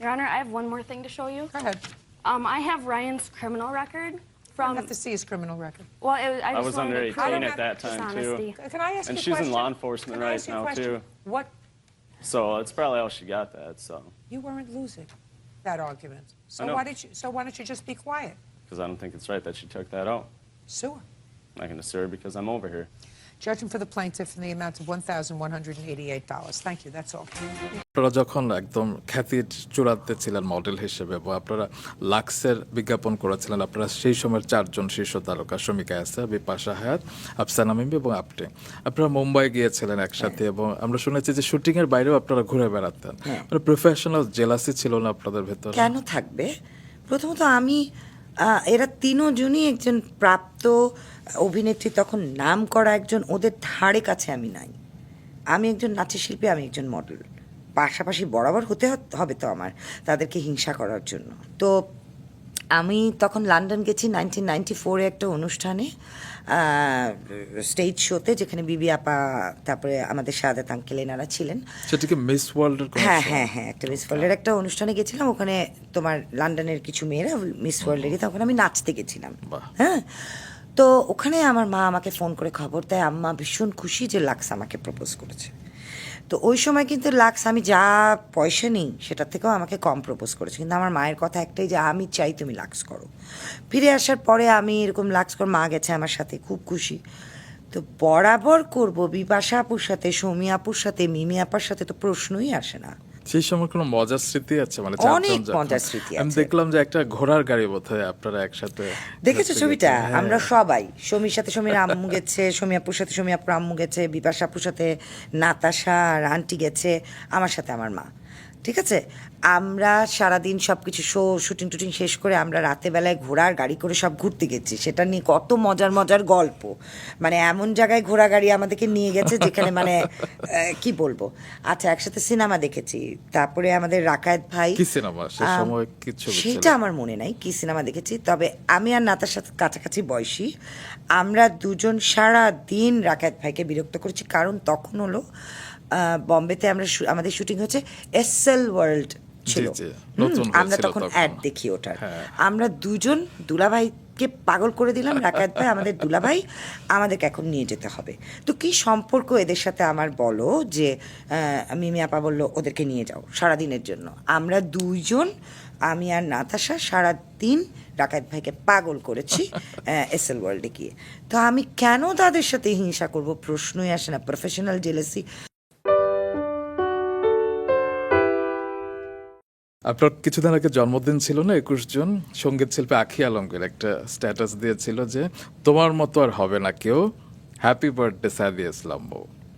Your Honor, I have one more thing to show you. Go ahead. I have Ryan's criminal record I from. have to see his criminal record. Well, I I just was wanted under to prove 18 at that time dishonesty. too. Can I ask And you a she's question? in law enforcement Can I right ask you a now question? too. What? So it's probably how she got that. So You weren't losing that argument. I know. So why don't you just be quiet? because I don't think it's right that she took that out. Sue her. I can sue her because I'm over here. Judgment for the plaintiff in the amount of $1,188. Thank you. That's all. আপনারা যখন একদম খ্যাতির চূড়ান্তে ছিলেন model হিসেবে এবং আপনারা লাক্সের বিজ্ঞাপন করেছিলেন, আপনারা সেই সময়ের 4 জন শীর্ষ তারকা শমিকা আয়াসা, বিপাশা হায়াত, আফসানা মিমি এবং আপনি, আপনারা মুম্বাই গিয়েছিলেন একসাথে এবং আমরা শুনেছি যে শুটিং এর বাইরেও আপনারা ঘুরে বেড়াতেন। মানে প্রফেশনাল জেলাসি ছিল না আপনাদের ভেতর? কেন থাকবে? প্রথমত আমি এরা তিনজনই একজন প্রাপ্ত অভিনেত্রী, তখন নাম করা একজন, ওদের ধারে কাছে আমি নাই। আমি একজন নাট্য শিল্পী, আমি একজন মডেল, পাশাপাশি বরাবর হতে হবে তো আমার তাদেরকে হিংসা করার জন্য। তো আমি তখন লন্ডন গেছি 1994-এ একটা অনুষ্ঠানে, স্টেজ শোতে, যেখানে বিবি আপা, তারপরে আমাদের সাদাত আঙ্কেল এনারা ছিলেন। সেটা কি মিস ওয়ার্ল্ডের? হ্যাঁ হ্যাঁ হ্যাঁ, একটা মিস ওয়ার্ল্ডের একটা অনুষ্ঠানে গেছিলাম। ওখানে তোমার লন্ডনের কিছু মেয়েরা মিস ওয়ার্ল্ডেরই, তখন আমি নাচতে গেছিলাম। হ্যাঁ, তো ওখানে আমার মা আমাকে ফোন করে খবর দেয়, আম্মা ভীষণ খুশি যে লাক্স আমাকে প্রপোজ করেছে। তো ওই সময় কিন্তু লাক্স আমি যা পয়সা নিই সেটার থেকেও আমাকে কম প্রপোজ করেছে, কিন্তু আমার মায়ের কথা একটাই যে আমি চাই তুমি লাক্স করো। ফিরে আসার পরে আমি এরকম লাক্স কর, মা গেছে আমার সাথে, খুব খুশি। তো বরাবর করব বিপাশা আপুর সাথে, সৌমি আপুর সাথে, মিমি আপার সাথে, তো প্রশ্নই আসে না। সেই সময় কোনো মজার স্মৃতি আছে? মানে অনেক মজার স্মৃতি আছে। আমি দেখলাম যে একটা ঘোড়ার গাড়ি বোধহয় আপনারা একসাথে, দেখেছো ছবিটা? আমরা সবাই, সৌমির সাথে সৌমির আম্মু গেছে, সৌমি আপুর সাথে সৌমি আপুর আম্মু গেছে, বিপাশা আপুর সাথে নাতাশা আর আন্টি গেছে, আমার সাথে আমার মা। ঠিক আছে, আমরা সারাদিন সব কিছু শুটিং টুটিং শেষ করে আমরা রাতেবেলায় ঘোড়ার গাড়ি করে সব ঘুরতে গেছি। সেটা নিয়ে কত মজার মজার গল্প, মানে এমন জায়গায় ঘোড়া গাড়ি আমাদেরকে নিয়ে গেছে যেখানে মানে কি বলবো। আচ্ছা, একসাথে সিনেমা দেখেছি, তারপরে আমাদের রাকায়েত ভাই, কি সিনেমা সে সময় কিছু সেটা আমার মনে নাই কি সিনেমা দেখেছি, তবে আমি আর নাতার সাথে কাছাকাছি বয়সী, আমরা দুজন সারা দিন রাকায়েত ভাইকে বিরক্ত করেছি। কারণ তখন হলো বম্বেতে আমাদের শুটিং হচ্ছে এসএল ওয়ার্ল্ড ছিল, আমরা তখন অ্যাড দেখি ওটার। আমরা দুজন দুলাভাইকে পাগল করে দিলাম, রাকায়েত ভাই আমাদের দুলাভাই, আমাদেরকে এখন নিয়ে যেতে হবে। তো কি সম্পর্ক এদের সাথে আমার বলো, যে মিমি আপা বললো ওদেরকে নিয়ে যাও সারাদিনের জন্য। আমরা দুইজন, আমি আর নাতাশা, সারাদিন রাকায়েত ভাইকে পাগল করেছি এসএল ওয়ার্ল্ডে গিয়ে। তো আমি কেন তাদের সাথে হিংসা করব, প্রশ্নই আসে না। Professional jealousy. আপনার কিছুদিন আগে জন্মদিন ছিল না, 21 জুন, সঙ্গীত শিল্পী আখি আলমগীর একটা স্ট্যাটাস দিয়েছিল যে তোমার মতো আর হবে না কেউ, হ্যাপি বার্থডে সাদিয়া ইসলাম।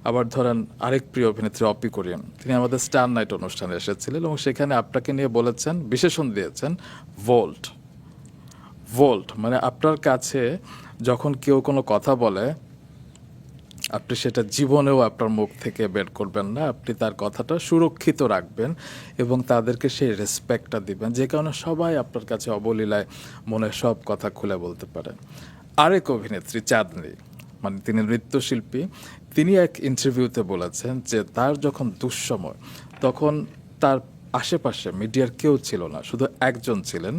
আবার ধরেন আরেক প্রিয় অভিনেত্রী অপি কোরিয়ান, তিনি আমাদের স্টার নাইট অনুষ্ঠানে এসেছিলেন এবং সেখানে আপনাকে নিয়ে বলেছেন, বিশেষণ দিয়েছেন ভোল্ট। ভোল্ট মানে আপনার কাছে যখন কেউ কোনো কথা বলে আপনি সেটা জীবনেও আপনার মুখ থেকে বের করবেন না, আপনি তার কথাটা সুরক্ষিত রাখবেন এবং তাদেরকে সেই রেসপেক্টটা দিবেন, যে কারণে সবাই আপনার কাছে অবলীলায় মনে সব কথা খুলে বলতে পারেন। আরেক অভিনেত্রী চাঁদনী, মানে তিনি নৃত্যশিল্পী, তিনি এক ইন্টারভিউতে বলেছেন যে তার যখন দুঃসময় তখন তার আশেপাশে মিডিয়ার কেউ ছিল না, শুধু একজন ছিলেন,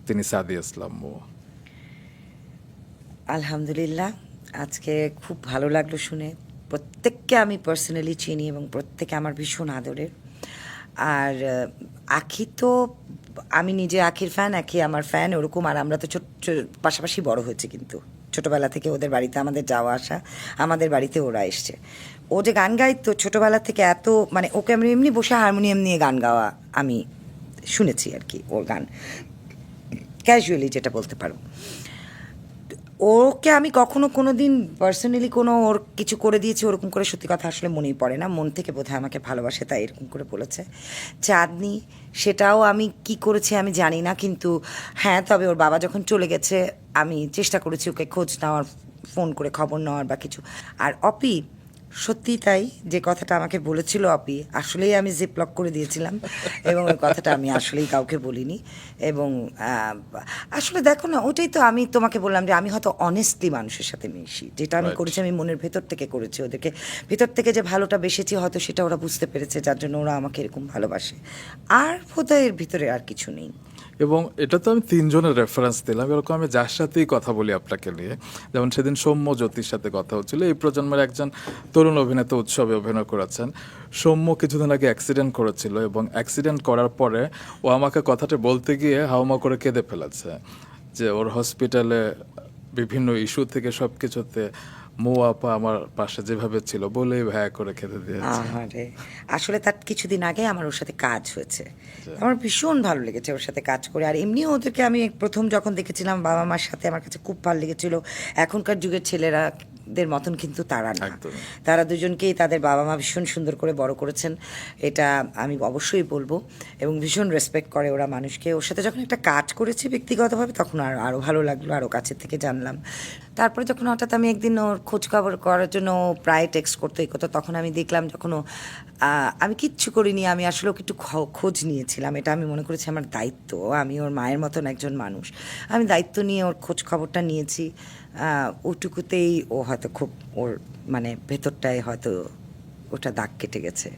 তিনি সাদিয়া ইসলাম মৌ। আলহামদুলিল্লাহ, আজকে খুব ভালো লাগলো শুনে। প্রত্যেককে আমি পার্সোনালি চিনি এবং প্রত্যেকে আমার ভীষণ আদরের। আর আখি তো, আমি নিজে আখির ফ্যান, আখি আমার ফ্যান, ওরকম। আর আমরা তো পাশাপাশি বড় হয়েছে, কিন্তু ছোটোবেলা থেকে ওদের বাড়িতে আমাদের যাওয়া আসা, আমাদের বাড়িতে ওরা এসছে। ও যে গান গাইতো ছোটোবেলা থেকে, এত মানে ওকে আমি এমনি বসে হারমোনিয়াম নিয়ে গান গাওয়া আমি শুনেছি আর কি, ওর গান ক্যাজুয়ালি যেটা বলতে পারো। ওকে আমি কখনো কোনো দিন পার্সোনালি কোনো ওর কিছু করে দিয়েছি ওরকম করে, সত্যি কথা আসলে মনেই পড়ে না। মন থেকে বোধহয় আমাকে ভালোবাসে, তাই এরকম করে বলেছে। চাঁদনি, সেটাও আমি কি করেছি আমি জানি না, কিন্তু হ্যাঁ, তবে ওর বাবা যখন চলে গেছে আমি চেষ্টা করেছি ওকে খোঁজ নেওয়ার, ফোন করে খবর নেওয়ার বা কিছু। আর অপি, সত্যি তাই, যে কথাটা আমাকে বলেছিল অপি, আসলেই আমি জিপলক করে দিয়েছিলাম এবং ওই কথাটা আমি আসলেই কাউকে বলিনি। এবং আসলে দেখো না, ওটাই তো আমি তোমাকে বললাম যে আমি হয়তো অনেস্টলি মানুষের সাথে মিশি, যেটা আমি করেছি আমি মনের ভেতর থেকে করেছি। ওদেরকে ভেতর থেকে যে ভালোটা বেসেছি হয়তো সেটা ওরা বুঝতে পেরেছে, যার জন্য ওরা আমাকে এরকম ভালোবাসে। আর বোধহয় এর ভিতরে আর কিছু নেই। এবং এটা তো আমি 3 জনের রেফারেন্স দিলাম, এরকম আমি যার সাথেই কথা বলি আপনাকে নিয়ে, যেমন সেদিন সৌম্য জ্যোতির সাথে কথা হচ্ছিল, এই প্রজন্মের একজন তরুণ অভিনেতা উৎসবে অভিনয় করেছেন। সৌম্য কিছুদিন আগে অ্যাক্সিডেন্ট করেছিল এবং অ্যাক্সিডেন্ট করার পরে ও আমাকে কথাটা বলতে গিয়ে হাউমা করে কেঁদে ফেলেছে, যে ওর হসপিটালে বিভিন্ন ইস্যু থেকে সব কিছুতে মৌ আপা আমার পাশে যেভাবে ছিল বলেই ভায়া করে খেতে দিয়েছে। আরে আসলে তার কিছুদিন আগে আমার ওর সাথে কাজ হয়েছে, আমার ভীষণ ভালো লেগেছে ওর সাথে কাজ করে। আর এমনিও ওদেরকে আমি প্রথম যখন দেখেছিলাম বাবা মার সাথে, আমার কাছে খুব ভালো লেগেছিল। এখনকার যুগের ছেলেরা দের মতন কিন্তু তারা না, তারা দুজনকেই তাদের বাবা মা ভীষণ সুন্দর করে বড় করেছেন, এটা আমি অবশ্যই বলবো। এবং ভীষণ রেসপেক্ট করে ওরা মানুষকে। ওর সাথে যখন একটা কাজ করেছি ব্যক্তিগতভাবে তখন আরও ভালো লাগলো, আরও কাছের থেকে জানলাম। তারপরে যখন হঠাৎ আমি একদিন ওর খোঁজ খবর করার জন্য প্রায় টেক্সট করতে তখন আমি দেখলাম, যখন আমি কিচ্ছু করিনি, আমি আসলে ওকে একটু খোঁজ নিয়েছিলাম, এটা আমি মনে করেছি আমার দায়িত্ব। আমি ওর মায়ের মতন একজন মানুষ, আমি দায়িত্ব নিয়ে ওর খোঁজ খবরটা নিয়েছি। ওটুকুতেই ও হয়তো খুব ওর মানে ভেতরটায় হয়তো ওটা দাগ কেটে গেছে।